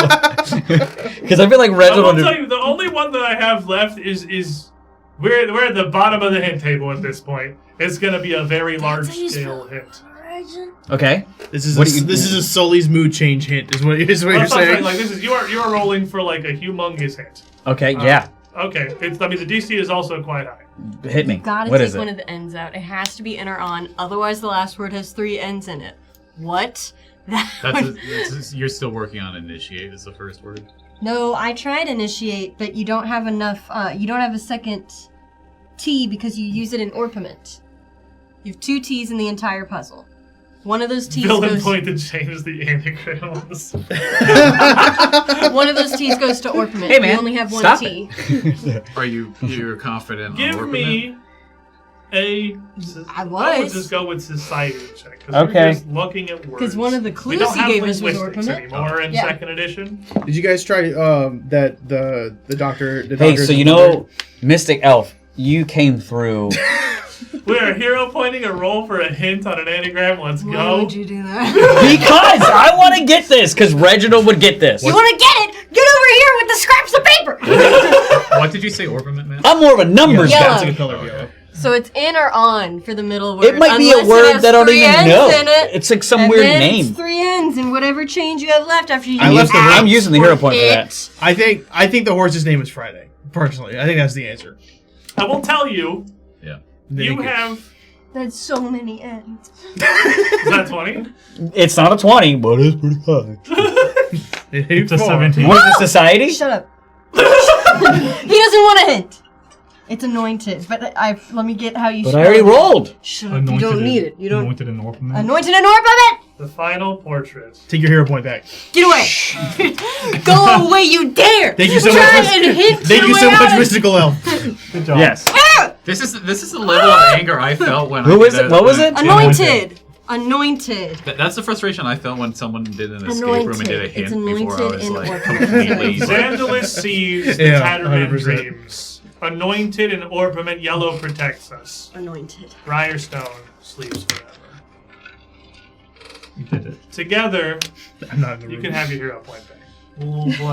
because I feel like I Reginald. will tell you, the only one that I have left is we're at the bottom of the hint table at this point. It's going to be a very large scale hint. Okay. This is What do you- this is a Sully's mood change hint. Is what you're That's what I'm saying? saying. Like this is you are rolling for like a humongous hint. Okay. Yeah. Okay, the DC is also quite high. Hit me. Gotta What take is one it? of the ends out. It has to be in or on, otherwise the last word has 3 ends in it. What? You're still working on initiate is the first word. No, I tried initiate, but you don't have enough, you don't have a second T because you use it in orpiment. You have 2 T's in the entire puzzle. One of those T's Villain goes... point to change the anagrams. One of those T's goes to orpiment. Hey, man, You only have 1 stop T. You're confident on Give Orpiment? me a. I I would was. just go with society check. Okay. We're just looking at words. Because one of the we clues don't he have gave us was linguistics orpiment. anymore in Yeah. second edition. Did you guys try that the doctor? The Hey, doctor's so you know, Mystic Elf, you came through. We are hero pointing a roll for a hint on an anagram. Let's Why go. would you do that? Because I want to get this, because Reginald would get this. You want to get it? Get over here with the What did you say ornament meant? I'm more of a numbers Yellow. guy. That's a good color of yellow. So it's in or on for the middle word. It might be a unless it word has that I don't 3 even N's know. in it, It's like some and weird then name. It's 3 N's and whatever change you have left after you I left the room. I'm using the hero point for that. It. I think the horse's name is Friday. Personally, I think that's the answer. I will tell you, Yeah. you have. That's so many N's. Is that 20? It's not a 20, but it's pretty high. It's a 17. What is the society? Shut up. He doesn't want a hint. It's anointed, but let me get how you. But I already rolled. Shut up. You don't need it. You don't. Anointed and orpiment. Anointed and orpiment. The final portrait. Take your hero point back. Get away. Go away, you dare. Thank you so Try much. and hint Thank your you so way much, out of- Mystical Elf. Good job. Yes. This is the level of anger I felt when Who I is did it? a- What was when- it? Anointed. Anointed. That's the frustration I felt when someone did an escape Anointed. room and did a It's hint before I anointed was in like orpiment. completely. Xandalus sees the Yeah, Tatterman 100%. dreams. Anointed and orpiment yellow protects us. Anointed. Briarstone sleeps forever. You did it. Together, I'm not in the you room. can have your hero point back.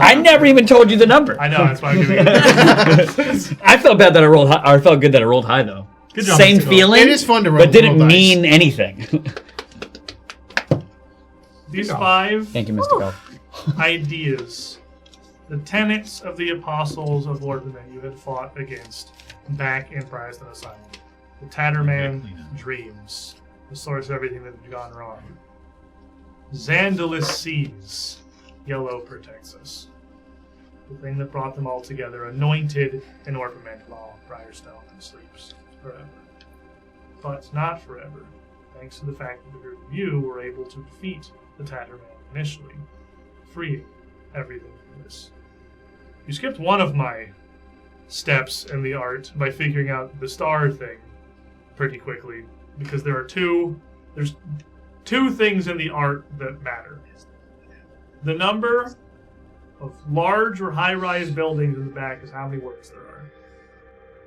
I never even told you the number. I know, that's why I'm giving you I felt bad that I rolled high, or I felt good that I rolled high though. Good job, Same Mr. Gold. feeling. It is fun to roll. but didn't roll dice. mean anything. These job. 5 Thank you, Mr. Golf. ideas, the tenets of the apostles of Orpiment you had fought against back in Briarstone Asylum. The Tatterman dreams, the source of everything that had gone wrong. Xandalus sees, yellow protects us. The thing that brought them all together, anointed and orpiment while Briarstone sleeps forever. But not forever, thanks to the fact that the group of you were able to defeat the Tatterman initially, freeing everything from this. You skipped one of my steps in the art by figuring out the star thing pretty quickly, because there's two things in the art that matter. The number of large or high-rise buildings in the back is how many words there are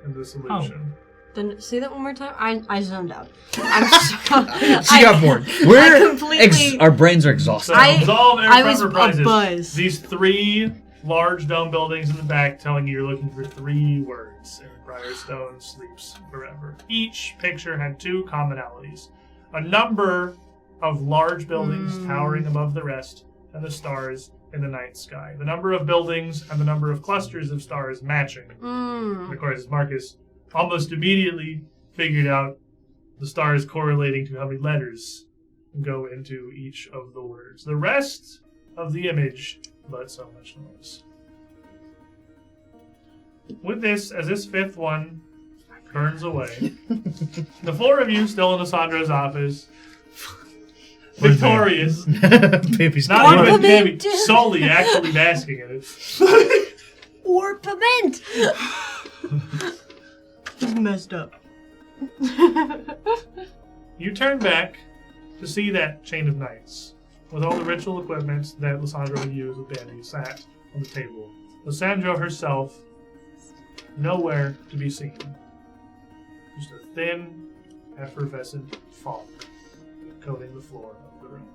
in the solution. Then say that one more time. I zoned out. I'm so, She got bored. We're completely- our brains are exhausted. So absolve I every was for prizes. a buzz. These 3 large dome buildings in the back telling you you're looking for 3 words, and Briarstone sleeps forever. Each picture had 2 commonalities. A number of large buildings towering above the rest, and the stars in the night sky. The number of buildings and the number of clusters of stars matching. And of course, Marcus almost immediately figured out the stars correlating to how many letters go into each of the words. The rest of the image, but so much noise. With this, as this 5th one burns away, the 4 of you still in Lissandra's office, victorious, Baby's not not even Orpiment. maybe solely actually basking in it. Orpiment. Messed up. You turn back to see that chain of knights, with all the ritual equipment that Lysandra would use with Bambi sat on the table. Lysandra herself, nowhere to be seen. Just a thin, effervescent fog coating the floor of the room.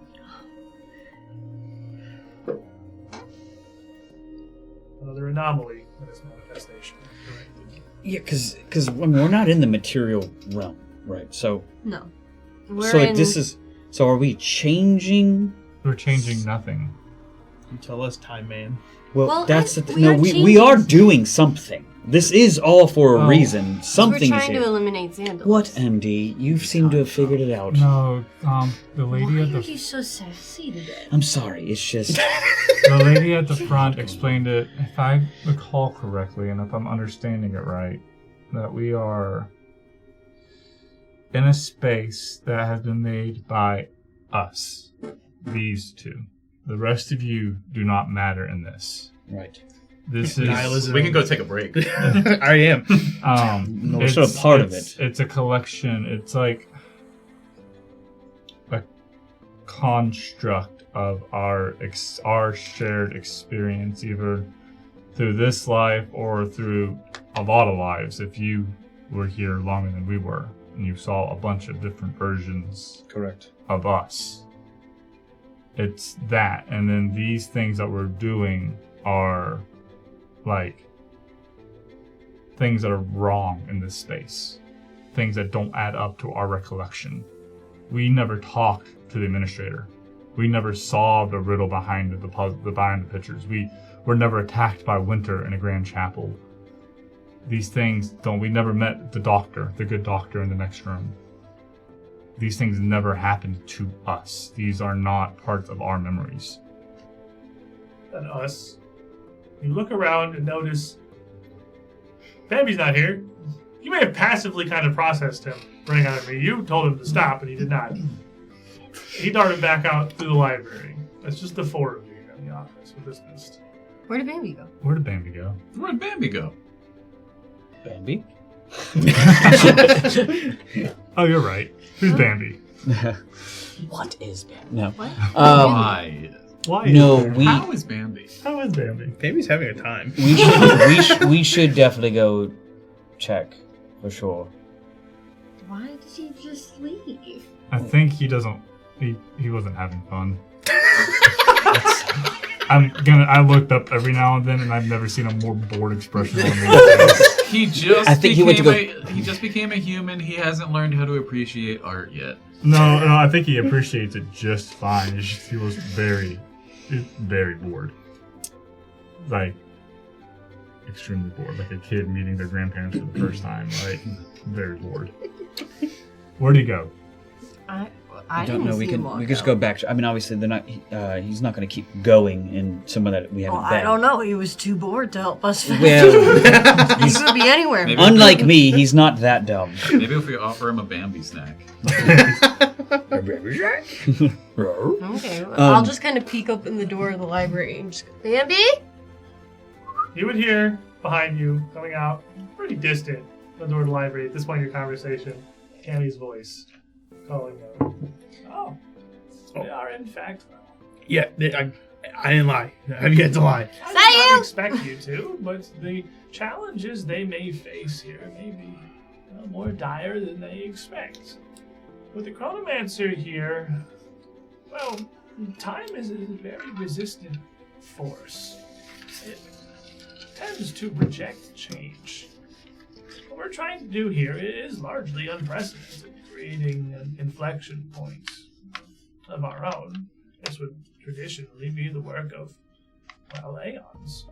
Another anomaly in its manifestation. Yeah, because we're not in the material realm, right? So No. We're so like in, this is. So are we changing? We're changing nothing. You tell us, Time Man. Well, that's the we no. are We are changing. doing something. This is all for a Oh. reason. We're Something is trying here. to eliminate Xandalus. What, MD? You seem to have figured it out. No, the lady Why at are the you so sassy today? I'm sorry. It's just. the lady at the front explained it, if I recall correctly, and if I'm understanding it right, that we are in a space that has been made by us, these 2. The rest of you do not matter in this. Right. This is Nihilism. We can go take a break. I am. No, we're still a part of it. It's a collection. It's like a construct of our shared experience, either through this life or through a lot of lives. If you were here longer than we were, and you saw a bunch of different versions Correct. of us, it's that. And then these things that we're doing are like things that are wrong in this space, things that don't add up to our recollection. We never talked to the administrator. We never saw the riddle behind behind the pictures. We were never attacked by Winter in a grand chapel. These things we never met the doctor, the good doctor in the next room. These things never happened to us. These are not parts of our memories. And us. You look around and notice Bambi's not here. You may have passively kind of processed him running out of me. You told him to stop, and he did not. He darted back out through the library. It's just the four of you in the office with this mist. Where did Bambi go? Where did Bambi go? Where'd Bambi go? Bambi? Oh, you're right. Who's Bambi? What is Bambi? No. What? Why? Why? How is Bambi? How is Bambi? Bambi's having a time. We should definitely go check for sure. Why did he just leave? I think he doesn't. He wasn't having fun. I looked up every now and then, and I've never seen a more bored expression on his face. He just became a human. He hasn't learned how to appreciate art yet. No, I think he appreciates it just fine. He was very bored. Like, extremely bored. Like a kid meeting their grandparents for the first time. Like, very bored. Where'd he go? I don't know. We can just go back. I mean, obviously, they're not. He's not going to keep going in somewhere that we haven't been. I don't know. He was too bored to help us. Well, he could be anywhere. Maybe unlike me, he's not that dumb. Maybe if we offer him a Bambi snack. Okay, I'll just kind of peek up in the door of the library and just go, Bambi? You would hear behind you, coming out, pretty distant, from the door of the library. At this point in your conversation, Cammy's voice calling out. Oh, they are in fact. Yeah, I didn't lie. I've yet to lie. I did not expect you to, but the challenges they may face here may be more dire than they expect. With the Chronomancer here, well, time is a very resistant force. It tends to reject change. What we're trying to do here is largely unprecedented, creating an inflection point of our own. This would traditionally be the work of, well, Aeons.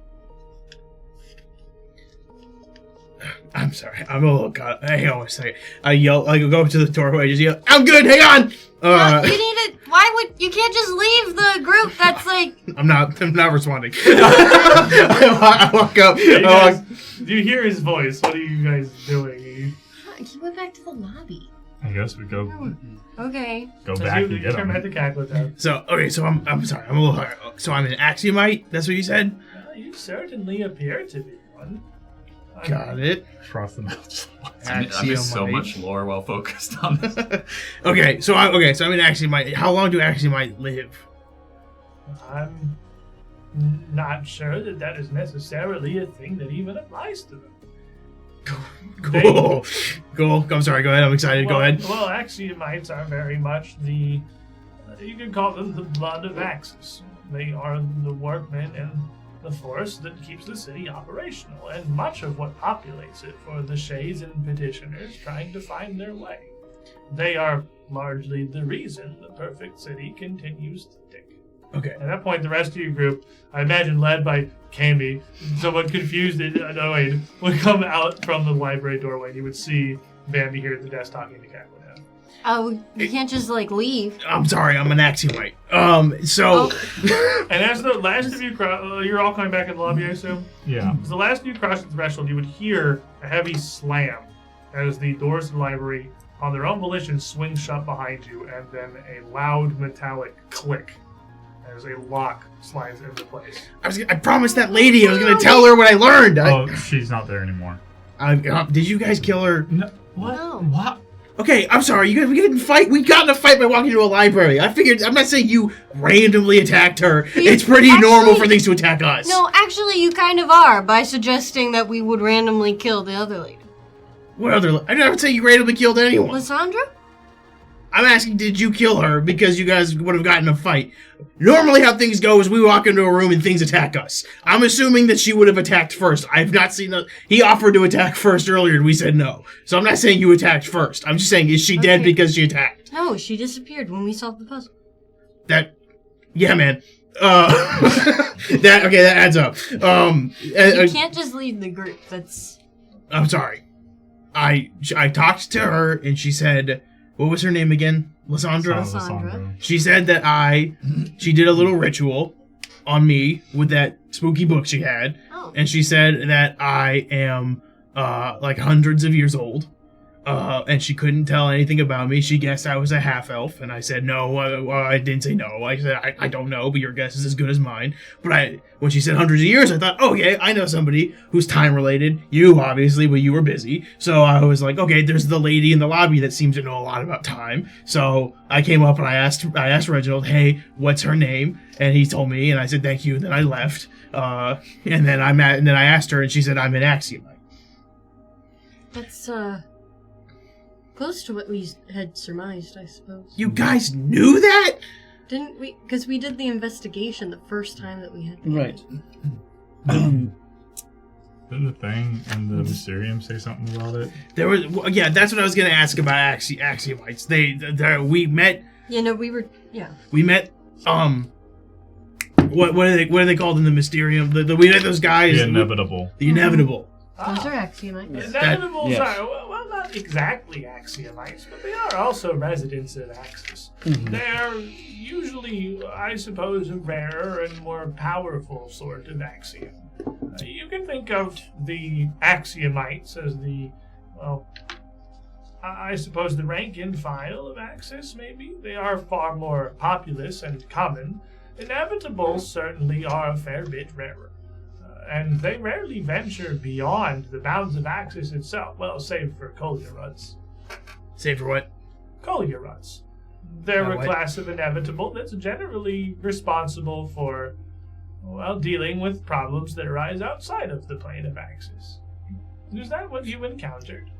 I'm sorry. I'm a little caught. Hang on a second. I yell. I go up to the doorway. I just yell, "I'm good. Hang on." No, you need it. Why would you can't just leave the group? That's like. I'm not responding. I walk up. Do you hear his voice? What are you guys doing? He went back to the lobby. I guess we go. Okay. Go back and get him. At the Kaklatath. So I'm sorry. I'm a little hard. So I'm an Axiomite. That's what you said. You certainly appear to be one. Got it. Cross them out. I miss so much lore while focused on this. Okay, so I'm an Axiomite. How long do Axiomite live? I'm not sure that is necessarily a thing that even applies to them. Cool. I'm sorry. Go ahead. I'm excited. Go ahead. Well, Axiomites are very much you could call them the blood of Axis. They are the workmen and the force that keeps the city operational, and much of what populates it for the Shades and petitioners trying to find their way. They are largely the reason the perfect city continues to tick. Okay. At that point, the rest of your group, I imagine led by Camby, somewhat confused and annoyed, would come out from the library doorway, and you would see Bambi here at the desk talking to Kaklatath. Oh, you can't just leave. I'm sorry, I'm an Axiomite. And as the last of you you're all coming back in the lobby, I assume? Yeah. As the last of you cross the threshold, you would hear a heavy slam as the doors of the library, on their own volition, swing shut behind you, and then a loud metallic click as a lock slides into place. I promised that lady I was going to tell her what I learned. She's not there anymore. Did you guys kill her? No. What? No. What? Okay, I'm sorry. We didn't fight. We got in a fight by walking into a library. I figured. I'm not saying you randomly attacked her. It's pretty normal for things to attack us. No, actually, you kind of are by suggesting that we would randomly kill the other lady. What other? I never say you randomly killed anyone. Lysandra? I'm asking, did you kill her because you guys would have gotten a fight? Normally how things go is we walk into a room and things attack us. I'm assuming that she would have attacked first. I've not seen he offered to attack first earlier and we said no. So I'm not saying you attacked first. I'm just saying, is she dead because she attacked? No, she disappeared when we solved the puzzle. Yeah, man. That adds up. You can't just leave the group. I'm sorry. I talked to her and she said, what was her name again? Lysandra? She said that she did a little ritual on me with that spooky book she had. Oh. And she said that I am like hundreds of years old. And she couldn't tell anything about me. She guessed I was a half-elf, and I said no. I didn't say no. I said I don't know, but your guess is as good as mine. But when she said hundreds of years, I thought, okay, I know somebody who's time-related. You, obviously, but you were busy. So I was like, okay, there's the lady in the lobby that seems to know a lot about time. So I came up and I asked Reginald, hey, what's her name? And he told me, and I said thank you, and then I left. And then I asked her, and she said I'm an Axiomite. That's close to what we had surmised, I suppose. You guys knew that? Didn't we? Because we did the investigation the first time that we had. Right. Didn't the thing in the Mysterium say something about it? There was, that's what I was going to ask about Axiomites. We met. Yeah, no, we were. Yeah. We met. What are they called in the Mysterium? We met those guys. The Inevitable. The Inevitable. Those are Axiomites. Inevitables are, well, not exactly Axiomites, but they are also residents of Axis. Mm-hmm. They're usually, I suppose, a rarer and more powerful sort of Axiom. You can think of the Axiomites as I suppose the rank and file of Axis, maybe. They are far more populous and common. Inevitables certainly are a fair bit rarer. And they rarely venture beyond the bounds of Axis itself. Well, save for Kolyaruts. Save for what? Kolyaruts. They're a class of inevitable that's generally responsible for, dealing with problems that arise outside of the plane of Axis. Is that what you encountered?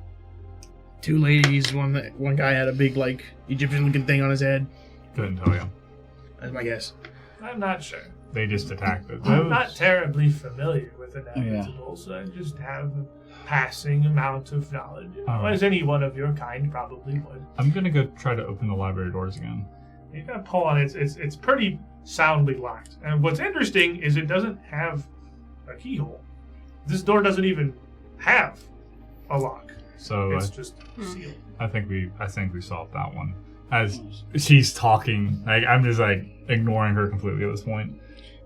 Two ladies, one guy had a big, Egyptian-looking thing on his head. Couldn't tell you. That's my guess. I'm not sure. They just attacked it. I'm not terribly familiar with inevitables. I just have a passing amount of knowledge, as any one of your kind probably would. I'm gonna go try to open the library doors again. You're gonna pull on it. It's pretty soundly locked. And what's interesting is it doesn't have a keyhole. This door doesn't even have a lock. So it's just sealed. I think we solved that one. As she's talking, I'm just ignoring her completely at this point.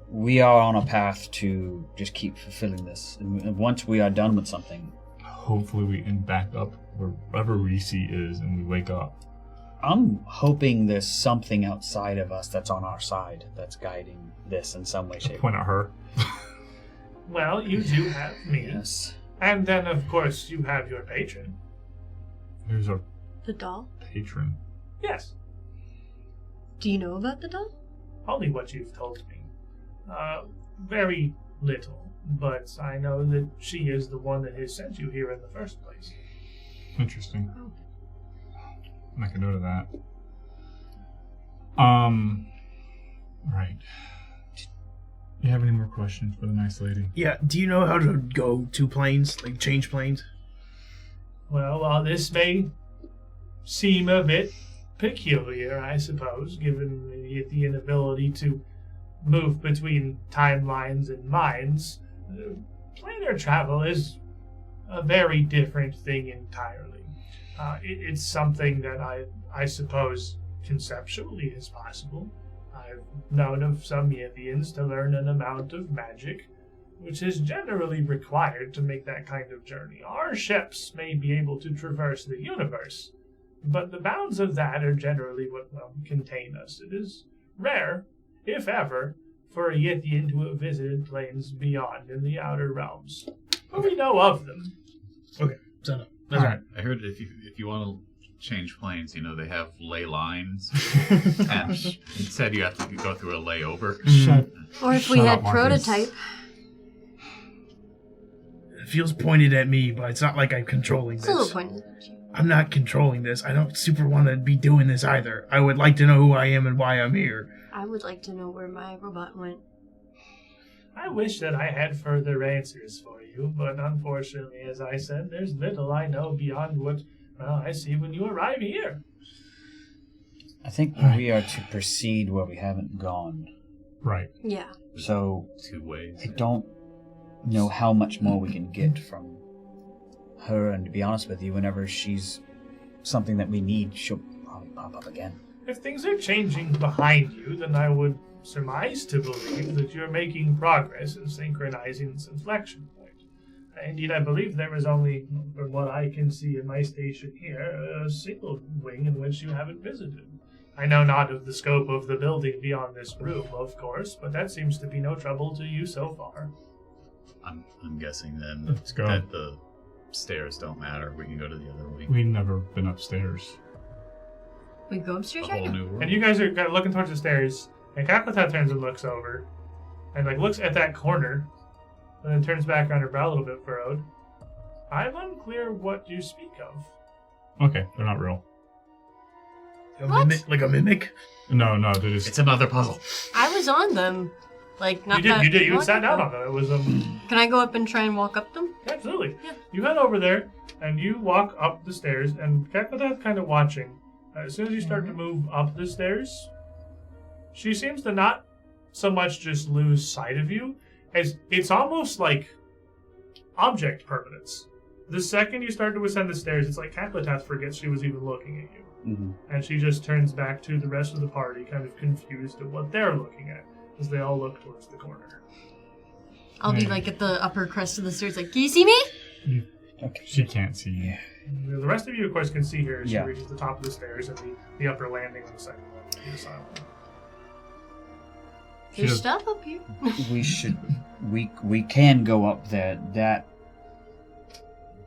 We are on a path to just keep fulfilling this. And once we are done with something, hopefully we end back up wherever Reese is and we wake up. I'm hoping there's something outside of us that's on our side that's guiding this in some way, shape. Point at her. Well, you do have me. Yes. And then, of course, you have your patron. Who's our The doll? patron? Yes. Do you know about the doll? Only what you've told me. Very little, but I know that she is the one that has sent you here in the first place. Interesting. Oh. Make a note of that. Right. You have any more questions for the nice lady? Yeah, do you know how to go to planes? Change planes? Well, while this may seem a bit peculiar, I suppose, given the inability to move between timelines and minds, planar travel is a very different thing entirely. It's something that I suppose conceptually is possible. I've known of some Aeons to learn an amount of magic, which is generally required to make that kind of journey. Our ships may be able to traverse the universe, but the bounds of that are generally what contain us. It is rare, if ever, for a Yithian to have visited planes beyond in the outer realms. But we know of them. Okay, so no. That's right. I heard if you want to change planes, they have ley lines. And instead you have to go through a layover. Or if we had prototype. It feels pointed at me, but it's not like I'm controlling this. It's a little pointed at you. I'm not controlling this. I don't super want to be doing this either. I would like to know who I am and why I'm here. I would like to know where my robot went. I wish that I had further answers for you, but unfortunately, as I said, there's little I know beyond what I see when you arrive here. I think we are to proceed where we haven't gone. Right. Yeah. So 2 ways. I don't know how much more we can get from her, and to be honest with you, whenever she's something that we need, she'll probably pop up again. If things are changing behind you, then I would surmise to believe that you're making progress in synchronizing this inflection point. Indeed, I believe there is only, from what I can see in my station here, a single wing in which you haven't visited. I know not of the scope of the building beyond this room, of course, but that seems to be no trouble to you so far. I'm guessing then Let's go. that the stairs don't matter. We can go to the other wing. We've never been upstairs. We go upstairs A right whole now? new room. And you guys are kind of looking towards the stairs, and Kaklatath turns and looks over, and looks at that corner, and then turns back on her brow a little bit furrowed. I'm unclear what you speak of. Okay, they're not real. What? Like a mimic? No, they're just... It's another puzzle. I was on them. Not You did. You not sat that down on them. It was Can I go up and try and walk up them? absolutely. Yeah. You head over there, and you walk up the stairs, and Kaklatath kind of watching. As soon as you start to move up the stairs, she seems to not so much just lose sight of you, as it's almost like object permanence. The second you start to ascend the stairs, it's like Kaklatath forgets she was even looking at you. Mm-hmm. And she just turns back to the rest of the party, kind of confused at what they're looking at, as they all look towards the corner. I'll be at the upper crest of the stairs, can you see me? Okay. She can't see you. The rest of you, of course, can see her as she Yeah. reaches the top of the stairs and the upper landing on the second level of the asylum. There's does- stuff up here. We can go up there. That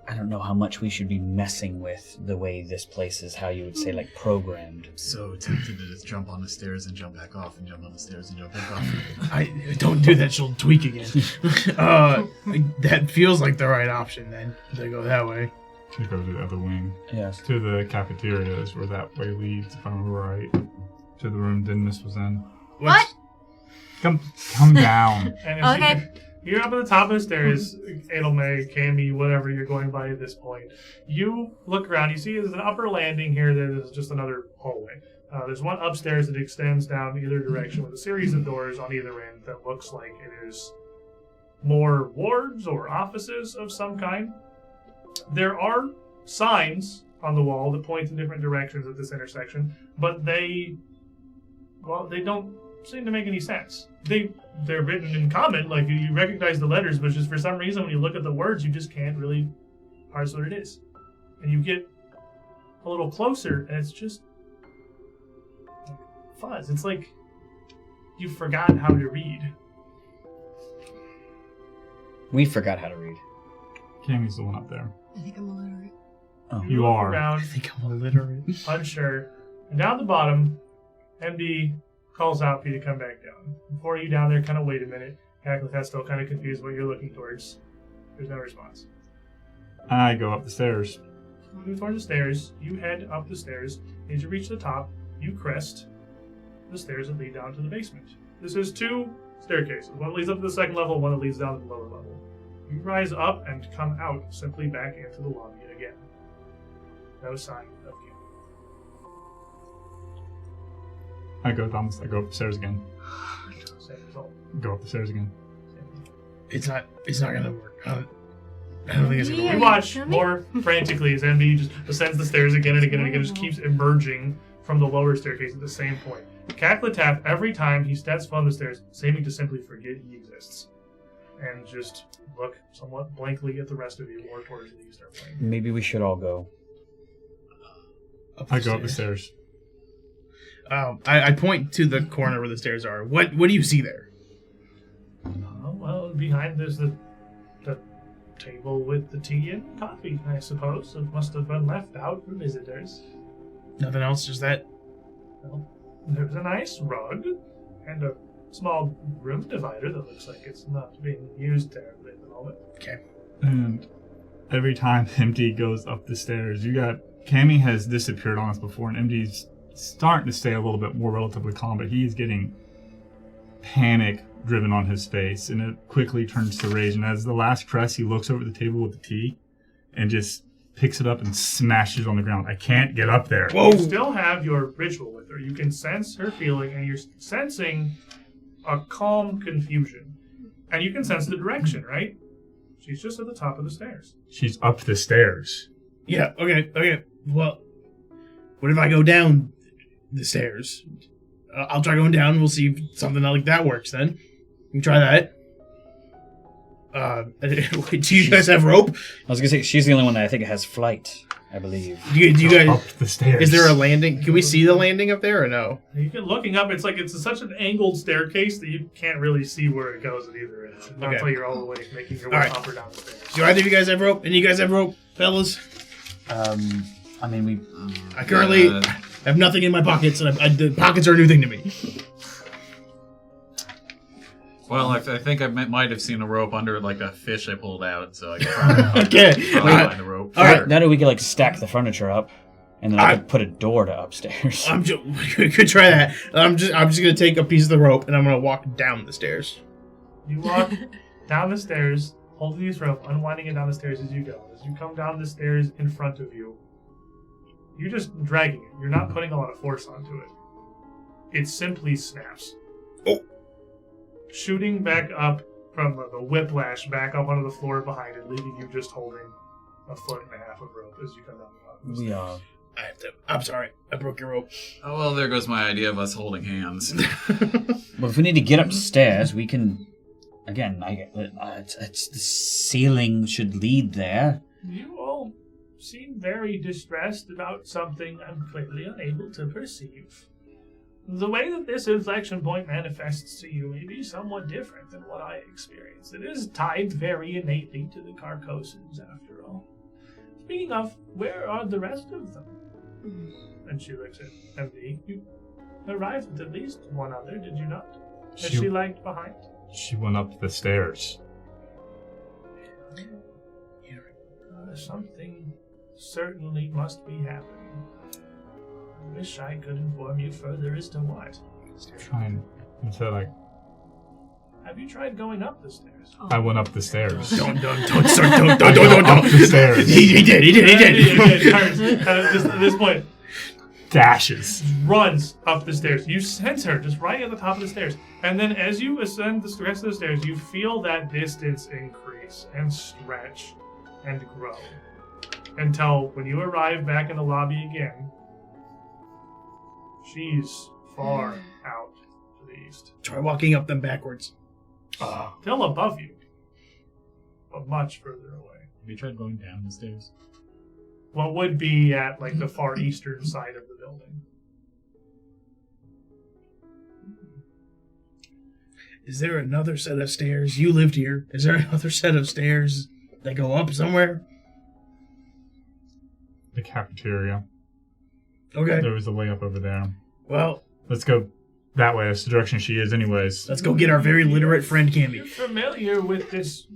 I don't know how much we should be messing with the way this place is, how you would say, programmed. So tempted to just jump on the stairs and jump back off, and jump on the stairs and jump back off. I don't do that. She'll tweak again. That feels like the right option then. To go that way. To go to the other wing. Yes. To the cafeterias where that way leads, if I remember right. To the room Dennis was in. What? Come down. And Okay. you're up at the top of the stairs, Edelmay, Cammy, whatever you're going by at this point. You look around, you see there's an upper landing here that is just another hallway. There's one upstairs that extends down either direction with a series of doors on either end that looks like it is more wards or offices of some kind. There are signs on the wall that point in different directions at this intersection, but they don't seem to make any sense. They're written in common, you recognize the letters, but just for some reason when you look at the words, you just can't really parse what it is. And you get a little closer, and it's just fuzz. It's like you've forgotten how to read. We forgot how to read. Cammy's the one up there. I think I'm illiterate. Oh. You look are. around, I think I'm illiterate. unsure, and down the bottom, MD calls out for you to come back down. Before you down there, kind of wait a minute. Kaklatath's still kind of confused what you're looking towards. There's no response. I go up the stairs. Moving towards the stairs, you head up the stairs. As you reach the top, you crest the stairs that lead down to the basement. This is 2 staircases. One leads up to the second level, one that leads down to the lower level. You rise up and come out simply back into the lobby again. No sign of you. I go up the stairs again. Same result. Go up the stairs again. It's not gonna work. I don't think it's gonna Yeah. You work. watch coming? more frantically as MB just ascends the stairs again and again and again, just keeps emerging from the lower staircase at the same point. Kaklatath, every time he steps on the stairs, seeming to simply forget he exists. And just look somewhat blankly at the rest of you more towards the start playing. Maybe we should all go. I go up the stairs. I point to the corner where the stairs are. What do you see there? Well, behind there's the table with the tea and coffee, I suppose. It must have been left out for visitors. Nothing else, just that? Well, there's a nice rug and a small room divider that looks like it's not being used terribly at the moment. Okay. And every time MD goes up the stairs, you got Cammy has disappeared on us before, and MD's starting to stay a little bit more relatively calm, but he is getting panic driven on his face, and it quickly turns to rage. And as the last press, he looks over the table with the tea and just picks it up and smashes it on the ground. I can't get up there. Whoa! You still have your ritual with her. You can sense her feeling, and you're sensing a calm confusion. And you can sense the direction, right? She's just at the top of the stairs. She's up the stairs. Yeah, okay. Well, what if I go down the stairs? I'll try going down, and we'll see if something like that works then. You can try that. Do you guys have rope? I was gonna say she's the only one that I think has flight. I believe. Do you guys up the stairs? Is there a landing? Can we see the landing up there or no? You can looking up. It's like it's such an angled staircase that you can't really see where it goes at either end. Not until you're all the way making your way up or down the stairs. Do either of you guys have rope? Any of you guys have rope, fellas? I mean, we. I currently have nothing in my pockets, and the pockets are a new thing to me. Well, I think I might have seen a rope under like a fish I pulled out, so I could probably find the rope. All right, now that we could like stack the furniture up, and then I could put a door to upstairs. We could try that. I'm just gonna take a piece of the rope and I'm gonna walk down the stairs. You walk down the stairs, holding this rope, unwinding it down the stairs as you go. As you come down the stairs in front of you, you're just dragging it. You're not putting a lot of force onto it. It simply snaps. Oh. Shooting back up from the whiplash back up onto the floor behind it, leaving you just holding a 1.5 foot of rope as you come down the bottom. Yeah. I'm sorry. I broke your rope. Oh, well, there goes my idea of us holding hands. Well, if we need to get upstairs, we can. Again, it's the ceiling should lead there. You all seem very distressed about something I'm clearly unable to perceive. The way that this inflection point manifests to you may be somewhat different than what I experienced. It is tied very innately to the Carcossans, after all. Speaking of, where are the rest of them? And she looks at MD. You arrived with at least one other, did you not? Is she lagged behind? She went up the stairs. Something certainly must be happening. I wish I could inform you further as to what. Trying to like. Have you tried going up the stairs? I went up the stairs. Don't Up the stairs. He did. Turns, just at this point, Dashes. runs up the stairs. You sense her just right at the top of the stairs. And then as you ascend the rest of the stairs, you feel that distance increase and stretch and grow. Until when you arrive back in the lobby again, she's far out to the east. Try walking up them backwards. Still above you, but much further away. Have you tried going down the stairs? What would be at like the far eastern side of the building. Is there another set of stairs? You lived here. Is there another set of stairs that go up somewhere? The cafeteria. Okay. There was a way up over there. Well, let's go that way. That's the direction she is, anyways. Let's go get our very literate friend Camby. You're familiar with this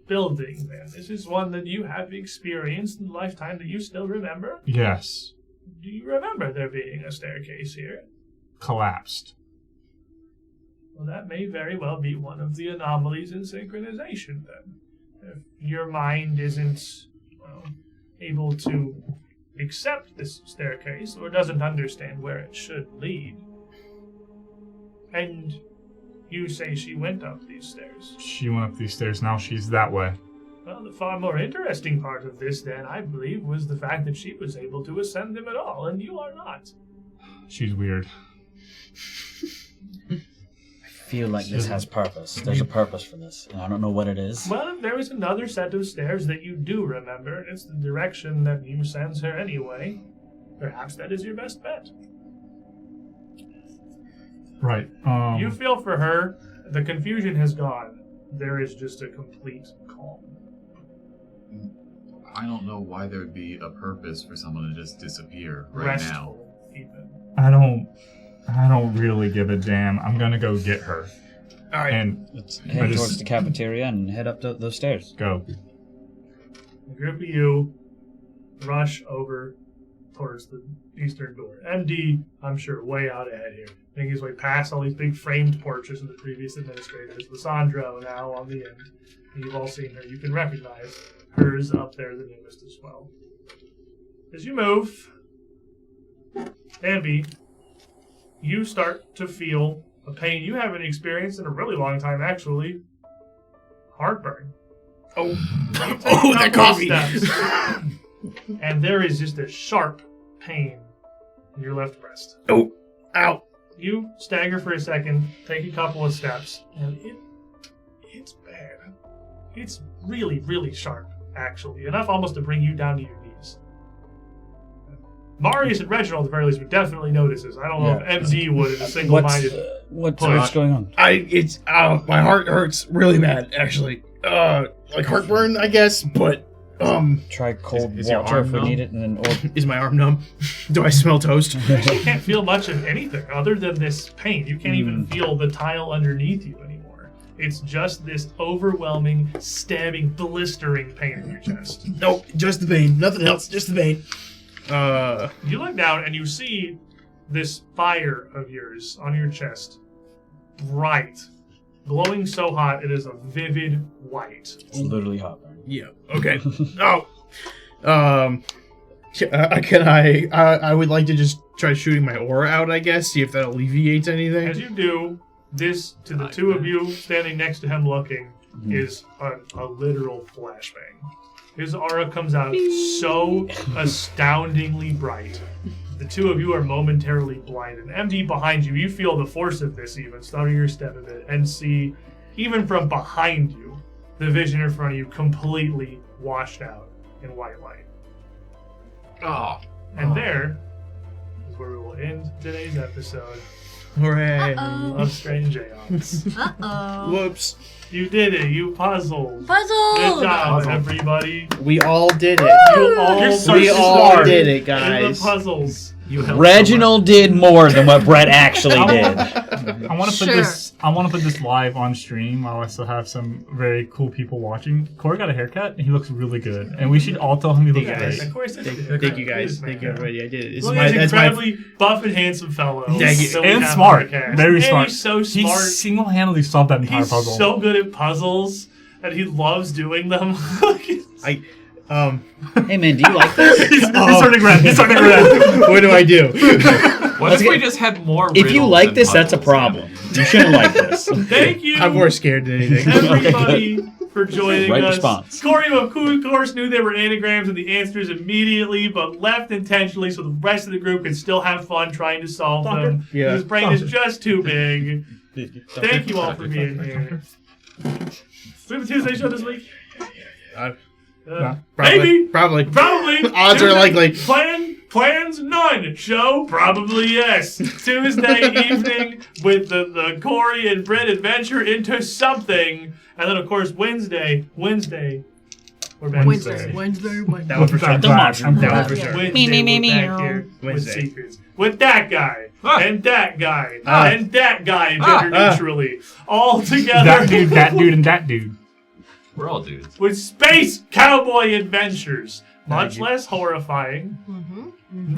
building, then? This is one that you have experienced in a lifetime that you still remember? Yes. Do you remember there being a staircase here? Collapsed. Well, that may very well be one of the anomalies in synchronization, then. If your mind isn't, able to accept this staircase, or doesn't understand where it should lead. And you say she went up these stairs. She went up these stairs, now she's that way. Well, the far more interesting part of this, then, I believe, was the fact that she was able to ascend them at all, and you are not. She's weird. I feel like this has purpose. There's a purpose for this, and I don't know what it is. Well, if there is another set of stairs that you do remember, and it's the direction that you sends her anyway, perhaps that is your best bet. Right. You feel for her, the confusion has gone. There is just a complete calm. I don't know why there would be a purpose for someone to just disappear right Restful, now. even. I don't really give a damn. I'm gonna go get her. All right. And Let's head towards the cafeteria and head up those stairs. Go. A group of you rush over towards the eastern door. MD, I'm sure, way out ahead here. Making his way past all these big framed portraits of the previous administrators. Lysandro now on the end. You've all seen her. You can recognize hers up there, the newest as well. As you move, Bambi, you start to feel a pain you haven't experienced in a really long time, actually. Heartburn. Oh, that coffee. And there is just a sharp pain in your left breast. Oh, ow. You stagger for a second, take a couple of steps, and it's bad. It's really, really sharp, actually. Enough almost to bring you down to your knees. Marius and Reginald, at the very least, would definitely notice this. I don't know if MD would in a single-minded What's going on? My heart hurts really bad, actually. Like heartburn, I guess, but Try cold is your water arm if we numb? need it, and then is my arm numb? Do I smell toast? You can't feel much of anything other than this pain. You can't even feel the tile underneath you anymore. It's just this overwhelming, stabbing, blistering pain in your chest. Nope, just the pain. Nothing else, just the pain. You look down and you see this fire of yours on your chest. Bright. Glowing so hot it is a vivid white. it's literally hot. Right? Yeah. Okay. Can I would like to just try shooting my aura out, I guess, see if that alleviates anything. As you do, this, to the two of you standing next to him looking, is a literal flashbang. His aura comes out so astoundingly bright. The two of you are momentarily blinded. MD behind you, you feel the force of this even, stutter your step a bit, and see, even from behind you, the vision in front of you completely washed out in white light. And there is where we will end today's episode Hooray. of Strange Aeons. Uh-oh. Whoops. You did it. You puzzled. Puzzle! Good job, everybody. We all did it. You're so We all smart did it, in guys. the puzzles. You helped Reginald did more than what Brett actually did. I want to put Sure. this. I want to put this live on stream while I still have some very cool people watching. Corey got a haircut, and he looks really good. And we should all tell him he looks Yeah, great. of course. Thank you guys. Thank you everybody. I did it. Look at this incredibly buff and handsome fellow. Thank you. that we And have smart, on our cast. very And smart. He's so He smart. single-handedly solved that entire He's puzzle. so good at puzzles, and he loves doing them. Hey man, do you like this? He's starting red. He's starting red. What do I do? What if we just had more If you riddles like and this, that's a puzzles, problem. You shouldn't like this. Thank you, I'm more scared than anything. everybody, for joining Right us. response. Corey, of course, knew they were anagrams and the answers immediately, but left intentionally so the rest of the group could still have fun trying to solve them. Yeah. His brain is just too big. Thank you all for being here. Do we have a Tuesday show this week? Maybe. Probably. Probably. Odds are likely. Plans none. Show probably yes. Tuesday evening with the Corey and Brett adventure into something, and then of course Wednesday. We're back. Wednesday. That one for sure. That one for sure. Wednesday, we're back here with Wednesday. secrets. With that guy, and that guy, and that guy, gender neutrally, all together. That dude, and that dude. We're all dudes. With space cowboy adventures. Much less horrifying.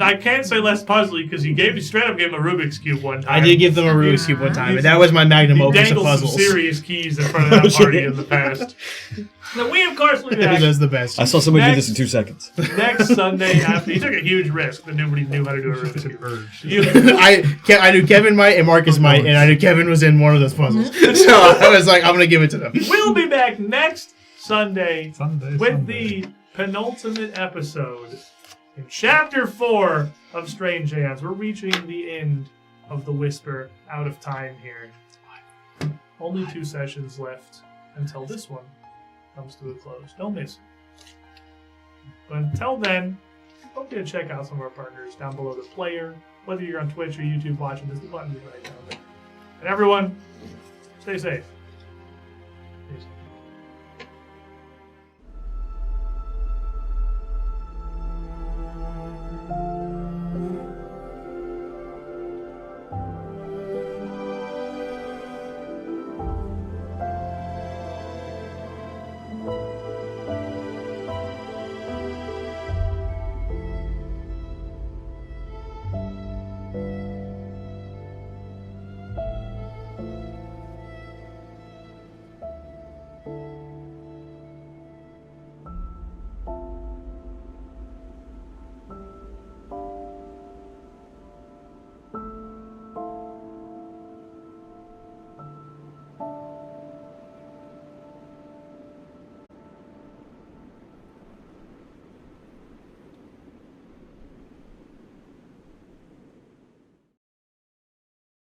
I can't say less puzzly because he straight up gave him a Rubik's Cube one time. I did give them a Rubik's Cube one time, and that was my magnum He opus of dangled some puzzles. serious keys in front of that party in the past. Now we, of course, will be back That's the best. I saw somebody do Next- this in 2 seconds. next Sunday after. He took a huge risk that nobody knew how to do a Rubik's Cube. I knew Kevin might and Marcus might, and I knew Kevin was in one of those puzzles. So I was like, I'm going to give it to them. We'll be back next Sunday Sunday. with the penultimate episode in Chapter 4 of Strange Aeons. We're reaching the end of the Whisper, out of time here. Only 2 sessions left until this one comes to a close. Don't miss it. But until then, don't forget to check out some of our partners down below the player. Whether you're on Twitch or YouTube watching this, the button is right down there. And everyone, stay safe. Stay safe.